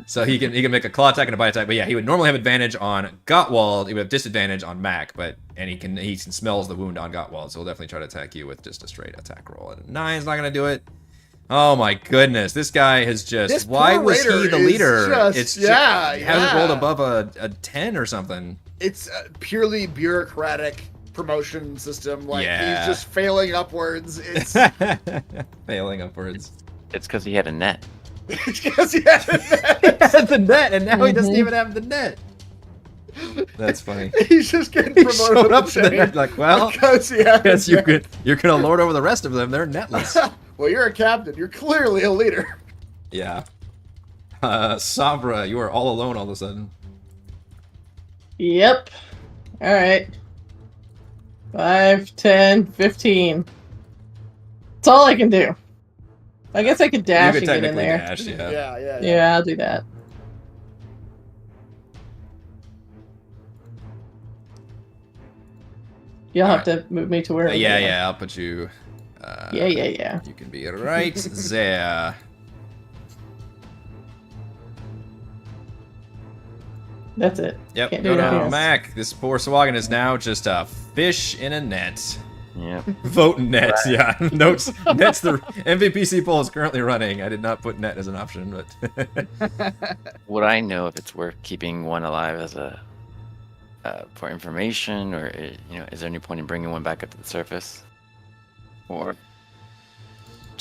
So he can make a claw attack and a bite attack. But yeah, he would normally have advantage on Gottwald. He would have disadvantage on Mac, and he smells the wound on Gottwald, so he'll definitely try to attack you with just a straight attack roll. And 9's not gonna do it. Oh my goodness, this guy has just. Why was he the leader? He hasn't rolled above a 10 or something. It's a purely bureaucratic promotion system. Like Yeah. he's just failing upwards. It's Failing upwards. It's because he had a net. because he had The net, and now he doesn't even have the net. That's funny. He's just getting He promoted showed up up the to the chain net like, well, because he had guess a net. you're gonna lord over the rest of them. They're netless. Well, you're a captain. You're clearly a leader. Yeah. Sabra, you are all alone all of a sudden. Yep. All right. 5, 10, 15. That's all I can do. I guess I could dash you and could get in technically there. dash, yeah. Yeah. Yeah, I'll do that. You'll have to move me to where. Yeah, I'll put you. Yeah. You can be right there. That's it. Yep, Can't go do anything to else. Mac. This poor sahuagin is now just a fish in a net. Yep. Vote net, yeah. Notes. Net's the MVPC poll is currently running. I did not put net as an option, but Would I know if it's worth keeping one alive as a for information, or is there any point in bringing one back up to the surface, or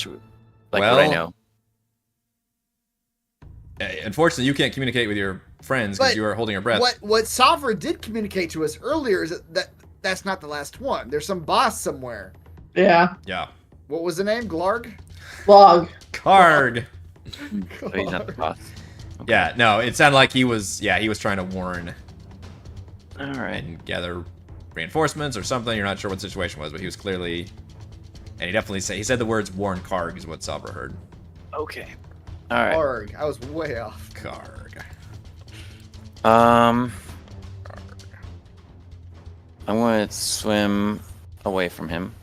would I Well, know? unfortunately, you can't communicate with your friends because But you are holding your breath. What Savra did communicate to us earlier is that's not the last one. There's some boss somewhere. Yeah. Yeah. What was the name? Glarg? Log. Karg. So he's not the boss. Okay. Yeah, no, it sounded like he was trying to warn All right. and gather reinforcements or something. You're not sure what the situation was, but he was clearly, and he definitely said the words warn Karg is what Sabra heard. Okay. All right. Glarg. I was way off. Karg. I want to swim away from him.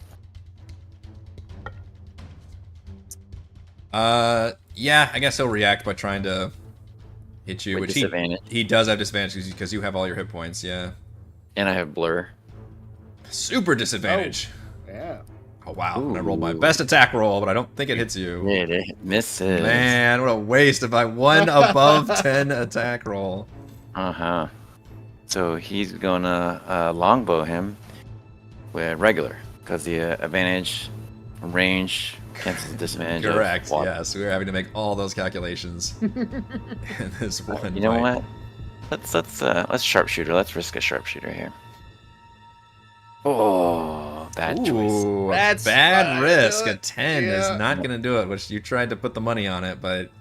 Yeah, I guess he'll react by trying to hit you, With which disadvantage. he does have disadvantage because you have all your hit points. Yeah, And I have blur. super disadvantage. Yeah. Oh wow! And I rolled my Ooh. best attack roll, but I don't think it hits you. It misses. Man, what a waste if I won above 10 attack roll. Uh-huh. So he's gonna longbow him with regular, because the advantage from range cancels the disadvantage. Correct. Of water. Yes, we were having to make all those calculations in this one. You know fight. what? Let's sharpshooter. Let's risk a sharpshooter here. Oh, bad choice. Ooh, That's bad not risk. good. A 10 Yeah. is not going to do it, which you tried to put the money on it, but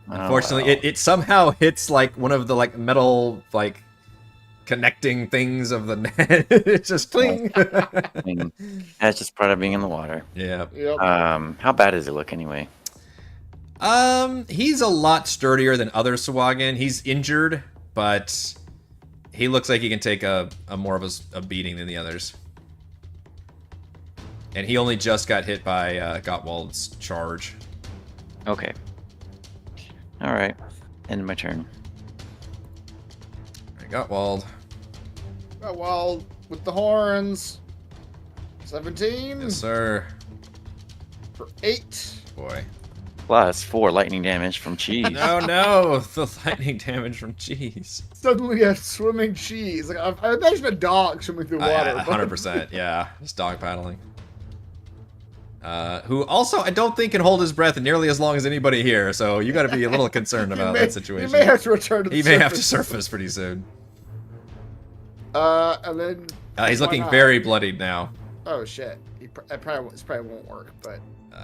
Oh, unfortunately well. it somehow hits like one of the like metal like connecting things of the net. It's just cling. I mean, that's just part of being in the water. Yeah. Yep. How bad does it look anyway? He's a lot sturdier than other sahuagin. He's injured, but he looks like he can take a more of a beating than the others. And he only just got hit by Gottwald's charge. Okay. All right. End my turn. Gottwald. Oh, well, with the horns. 17 Yes, sir. for 8. Boy. Plus 4 lightning damage from cheese. No, the lightning damage from cheese. Suddenly a swimming cheese. Like I imagine a dog swimming through water. but- 100%, yeah. Just dog paddling. who also I don't think can hold his breath nearly as long as anybody here. So you got to be a little concerned about that situation. He may have to return to the He surface. may have to surface pretty soon. And then He's why looking not? very bloodied now. Oh shit! This probably won't work, but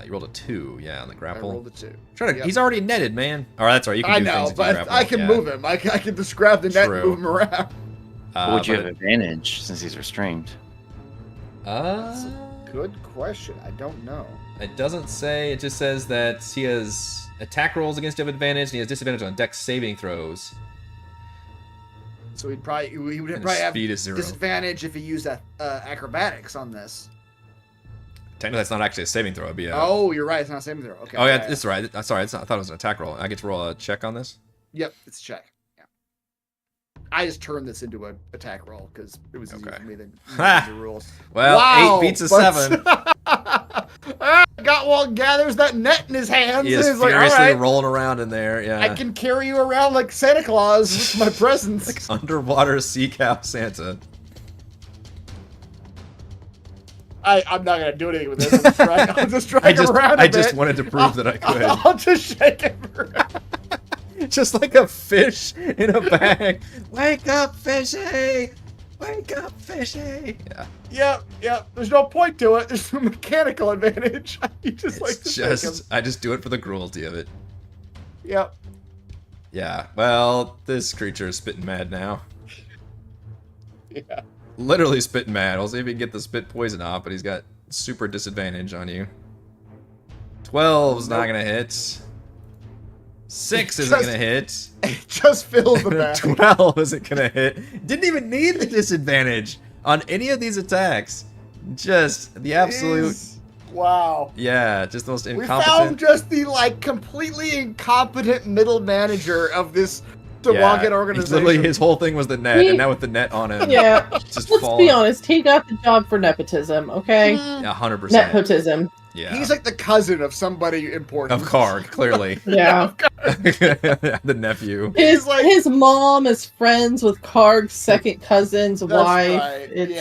You rolled a 2, yeah, on the I grapple. rolled a 2. Yep. He's already netted, man. All right, that's right. You can I do know, things if you but grapple. I can yeah. move him. I can just grab the net True. and move him around. Would you but have advantage since he's restrained? Good question. I don't know. It doesn't say. It just says that he has attack rolls against him advantage, and he has disadvantage on dex saving throws. So he would probably And have his speed is 0. disadvantage if he used acrobatics on this. Technically, that's not actually a saving throw. It'd be a... Oh, you're right. It's not a saving throw. Okay. Oh yeah, that's right. Sorry, I thought it was an attack roll. I get to roll a check on this. Yep, it's a check. Yeah. I just turned this into an attack roll because it was easier Okay. for me than Ha! the rules. Well, Wow, 8 beats a but- 7. Gotwald gathers that net in his hands. He and is he's like, all furiously right, rolling around in there. Yeah. I can carry you around like Santa Claus with my presence. Like underwater sea cow Santa. I'm not gonna do anything with this. I'll just drag him around a I bit. just wanted to prove that I could. I'll just shake him around. Just like a fish in a bag. Wake up, fishy! Wake up, fishy! Yeah. Yep. There's no point to it. There's no mechanical advantage. You just like to shake him. I just do it for the cruelty of it. Yep. Yeah. Well, this creature is spitting mad now. Yeah. Literally spitting mad. We'll see if he can get the spit poison off, but he's got super disadvantage on you. 12's not gonna hit. 6 isn't gonna hit. It just fills the bag. 12 isn't gonna hit. Didn't even need the disadvantage on any of these attacks. Just the absolute... Wow. Yeah, just the most We incompetent... found just the completely incompetent middle manager of this Tawagan organization. Literally, his whole thing was the net, and now with the net on him, Yeah. just Let's falling. be honest. He got the job for nepotism. Okay. Yeah, 100%. Nepotism. Yeah. He's like the cousin of somebody important. Of Karg, clearly. Yeah. The nephew. His mom is friends with Karg's second cousin's That's wife. right. It's,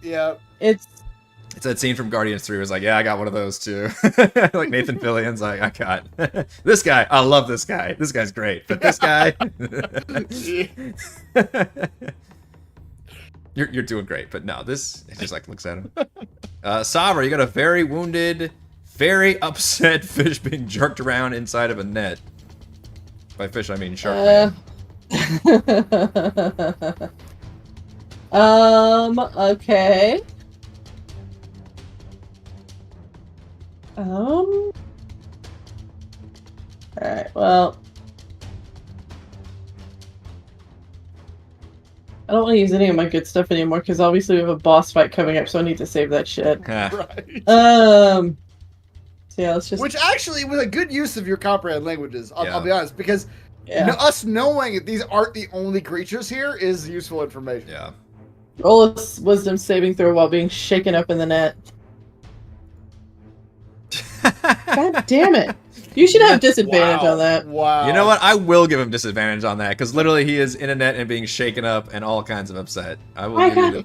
Yeah. It's It's that scene from Guardians 3 was like, yeah, I got one of those too. Like Nathan Fillion's like, I got this guy. I love this guy. This guy's great. But this guy, you're doing great. But no, this, it just like looks at him. Sabra, you got a very wounded, very upset fish being jerked around inside of a net. By fish, I mean shark. Man. Okay. Alright, well. I don't want to use any of my good stuff anymore because obviously we have a boss fight coming up, so I need to save that shit. Right. So yeah, let's just. Which actually was a good use of your comprehend languages. I'll be honest, because Yeah. us knowing that these aren't the only creatures here is useful information. Yeah. Roll a wisdom saving throw while being shaken up in the net. God damn it! You should have disadvantage on that. Wow. You know what? I will give him disadvantage on that because literally he is in a net and being shaken up and all kinds of upset. I will give you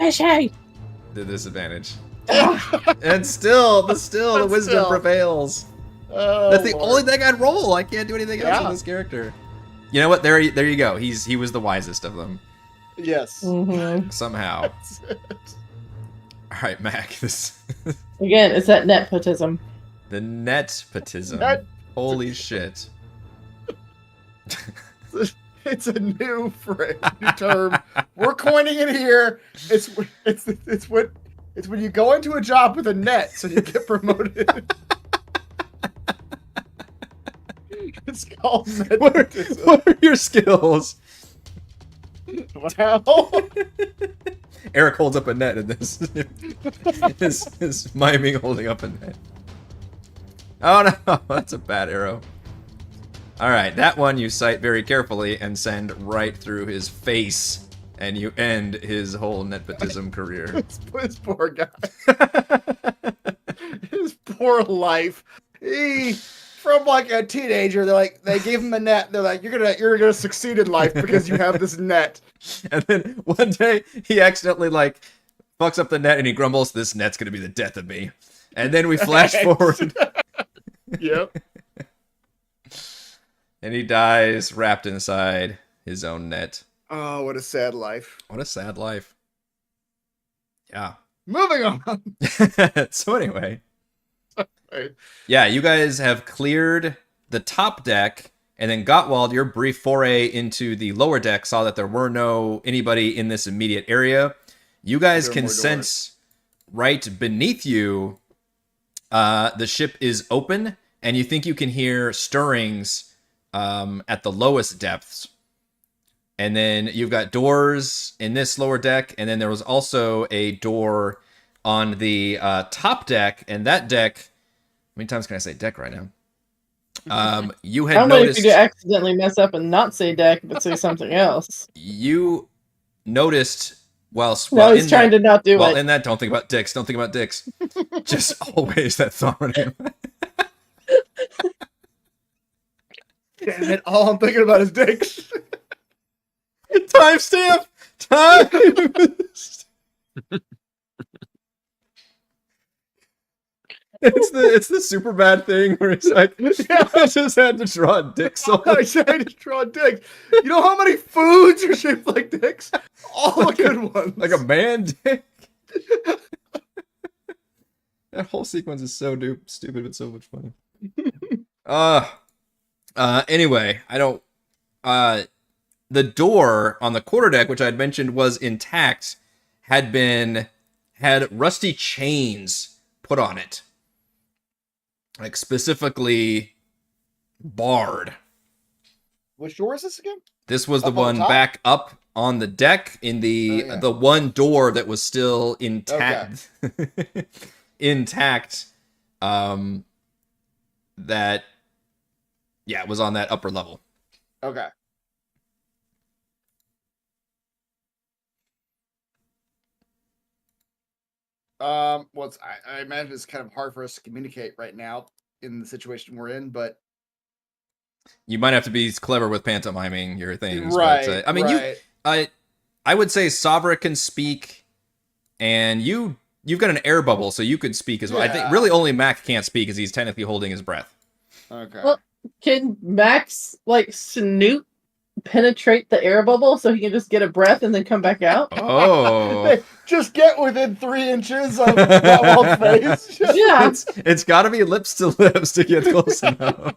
the disadvantage. And still, the wisdom prevails. Oh, That's the Lord. only thing I'd roll. I can't do anything else Yeah. with this character. You know what? There you go. He was the wisest of them Yes. Mm-hmm. somehow. That's it. All right, Mac. This Again, it's that nepotism. the netpotism. Net- Holy shit. It's a new phrase, new term. We're coining it here. It's when you go into a job with a net, so you get promoted. It's called nepotism. What are your skills? Well, Eric holds up a net in this. His miming holding up a net. Oh no, that's a bad arrow. Alright, that one you sight very carefully and send right through his face. And you end his whole nepotism career. this poor guy. His poor life. He, from like a teenager, they gave him a net. They're like, you're gonna succeed in life because you have this net. And then one day he accidentally like fucks up the net and he grumbles, "This net's gonna be the death of me." And then we flash forward. Yep. And he dies wrapped inside his own net. Oh, what a sad life. What a sad life. Yeah. Moving on. So anyway. Right. Yeah, you guys have cleared the top deck, and then Gottwald, your brief foray into the lower deck saw that there were no anybody in this immediate area. You guys There are can more sense right beneath you, the ship is open, and you think you can hear stirrings at the lowest depths. And then you've got doors in this lower deck, and then there was also a door on the top deck, and that deck, how many times can I say deck right now? You had How many noticed... if you accidentally mess up and not say deck, but say something else? You noticed whilst... No, he's trying to not do Well, it. in that, don't think about dicks. Don't think about dicks. Just always that thought running in my Damn it, all I'm thinking about is dicks. Timestamp! Time! It's the super bad thing where it's like, I just had to draw a dick so I said I just draw dicks. You know how many foods are shaped like dicks? All the good ones. like a man dick. That whole sequence is so stupid but so much funny. Anyway, I don't the door on the quarterdeck, which I had mentioned was intact, had rusty chains put on it. Like specifically barred. Which door is this again? This was the Up on one the top? back up on the deck in the Oh, yeah. the one door that was still intact. Intact. That it was on that upper level. Okay. Well, I imagine it's kind of hard for us to communicate right now in the situation we're in, but You might have to be clever with pantomiming your things. right. But, I mean, right. I would say Savra can speak, and you've got an air bubble, so you could speak as well. I think Yeah. really only Mac can't speak because he's technically holding his breath. Okay. Well, can Max Snoot penetrate the air bubble so he can just get a breath and then come back out? Oh, Just get within 3 inches of that wall's face. Yeah. it's got to be lips to lips to get close enough.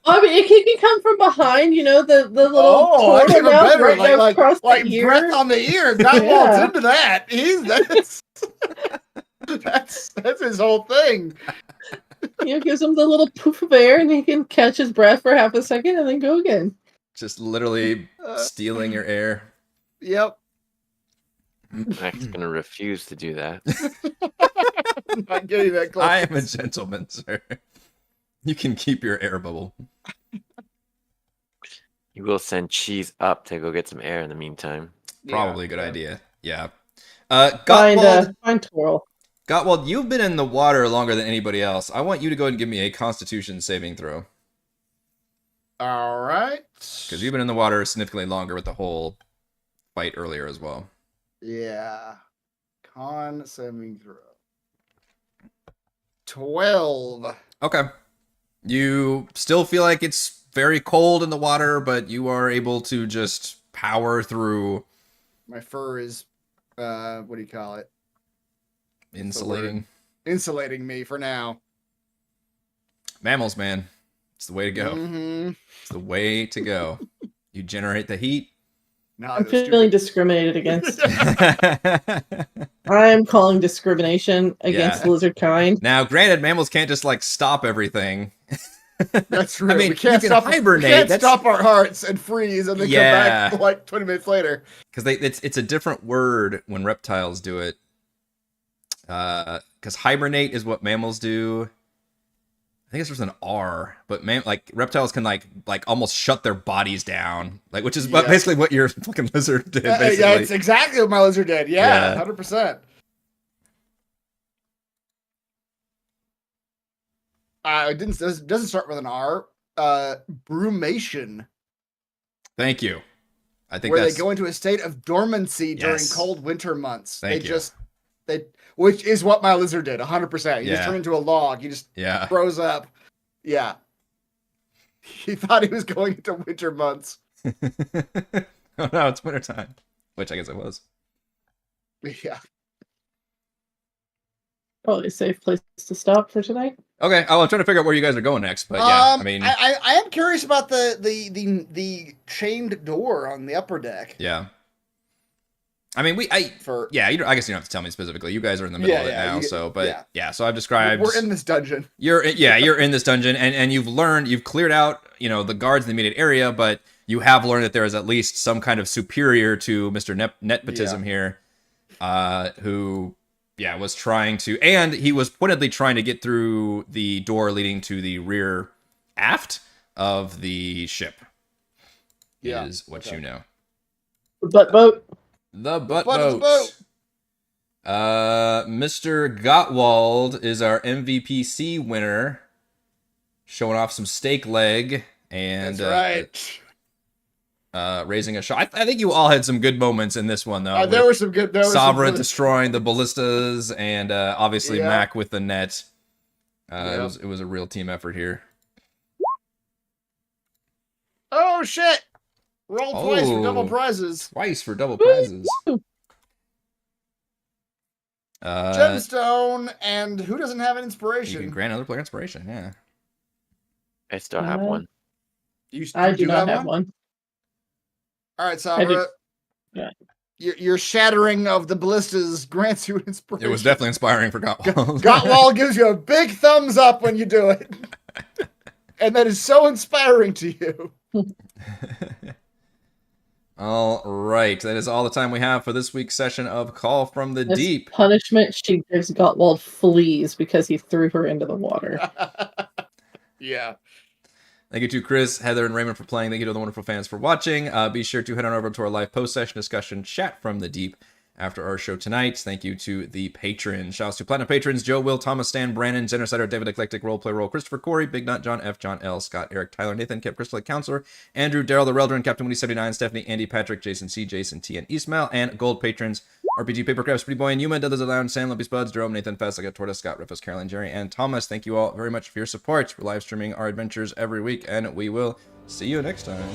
I mean, he can come from behind, the little Oh, that's even toenail better. right across Like the ear. breath on the ear. That Yeah. wall's into that. That's his whole thing. Gives him the little poof of air, and he can catch his breath for half a second and then go again. Just literally stealing your air. Yep. Mac's gonna refuse to do that. I'm not getting that close. I am a gentleman, sir. You can keep your air bubble. You will send Cheese up to go get some air in the meantime. Probably a good idea. Yeah. Find Twirl. Gottwald, you've been in the water longer than anybody else. I want you to go ahead and give me a Constitution saving throw. All right. Because you've been in the water significantly longer with the whole fight earlier as well. Yeah. Con saving throw. 12. Okay. You still feel like it's very cold in the water, but you are able to just power through. My fur is, what do you call it? Insulating. Insulating me for now. Mammals, man. It's the way to go. Mm-hmm. It's the way to go. You generate the heat. I'm feeling discriminated against. I am calling discrimination against lizard kind. Now, granted, mammals can't just like stop everything. That's true. I mean, we can't you can stop, hibernate. We can't That's... stop our hearts and freeze and then come back like 20 minutes later. Because it's a different word when reptiles do it. Because hibernate is what mammals do. I think it's just an R, but reptiles can like almost shut their bodies down, which is basically what your fucking lizard did. Basically. Yeah, it's exactly what my lizard did. Yeah. 100%. It doesn't start with an R. Brumation. Thank you. I think where they go into a state of dormancy during Yes. cold winter months. Thank you. which is what my lizard did, 100%. He just Yeah. turned into a log. He just Yeah. froze up. Yeah. He thought he was going into winter months. Oh no, it's wintertime. Which I guess it was. Yeah. Probably a safe place to stop for tonight. Okay. Oh, I'm trying to figure out where you guys are going next, but yeah, I mean, I am curious about the chained door on the upper deck. yeah. I mean, For yeah, I guess you don't have to tell me specifically. You guys are in the middle of it now, so, but yeah, so I've described. we're in this dungeon. You're in this dungeon, and you've cleared out, the guards in the immediate area, but you have learned that there is at least some kind of superior to Mr. Nepotism here, who, was trying to, and he was pointedly trying to get through the door leading to the rear aft of the ship. Yeah, Is what you know. Butt boat. The butt Butt of the boat. Mr. Gottwald is our MVPC winner, showing off some steak leg and That's right. raising a shot. I think you all had some good moments in this one, though. There were some good. Sovereign destroying the ballistas, and obviously Mac with the net. It was a real team effort here. Oh shit! Roll twice for double prizes. Twice for double prizes. Gemstone, and who doesn't have an inspiration? You can grant another player inspiration. Yeah. I still have one. I do not have one. All right, Sabra. Yeah. Your shattering of the ballistas grants you an inspiration. It was definitely inspiring for Gottwald. Gottwald gives you a big thumbs up when you do it. And that is so inspiring to you. All right. That is all the time we have for this week's session of Call from the As Deep. punishment, she gives Gottwald fleas because he threw her into the water. Yeah. Thank you to Chris, Heather, and Raymond for playing. Thank you to the wonderful fans for watching. Be sure to head on over to our live post-session discussion chat from the Deep after our show tonight. Thank you to the patrons. Shouts to Platinum patrons Joe, Will, Thomas, Stan, Brandon, Genocider, David Eclectic, Roleplay Roll, Christopher, Corey, Big Nut, John F, John L, Scott, Eric, Tyler, Nathan, Kip, Crystal, Counselor, Andrew, Daryl, the Reldrin, Captain Woody 79, Stephanie, Andy, Patrick, Jason C, Jason T, and Ismail, and gold patrons RPG Papercrafts, Pretty Boy, and Yuma, Dothers Aloud, Sam, Lumpy Spuds, Jerome, Nathan, Fest, Like a Tortoise, Scott, Riffus, Caroline, Jerry, and Thomas. Thank you all very much for your support. We're live streaming our adventures every week, and we will see you next time.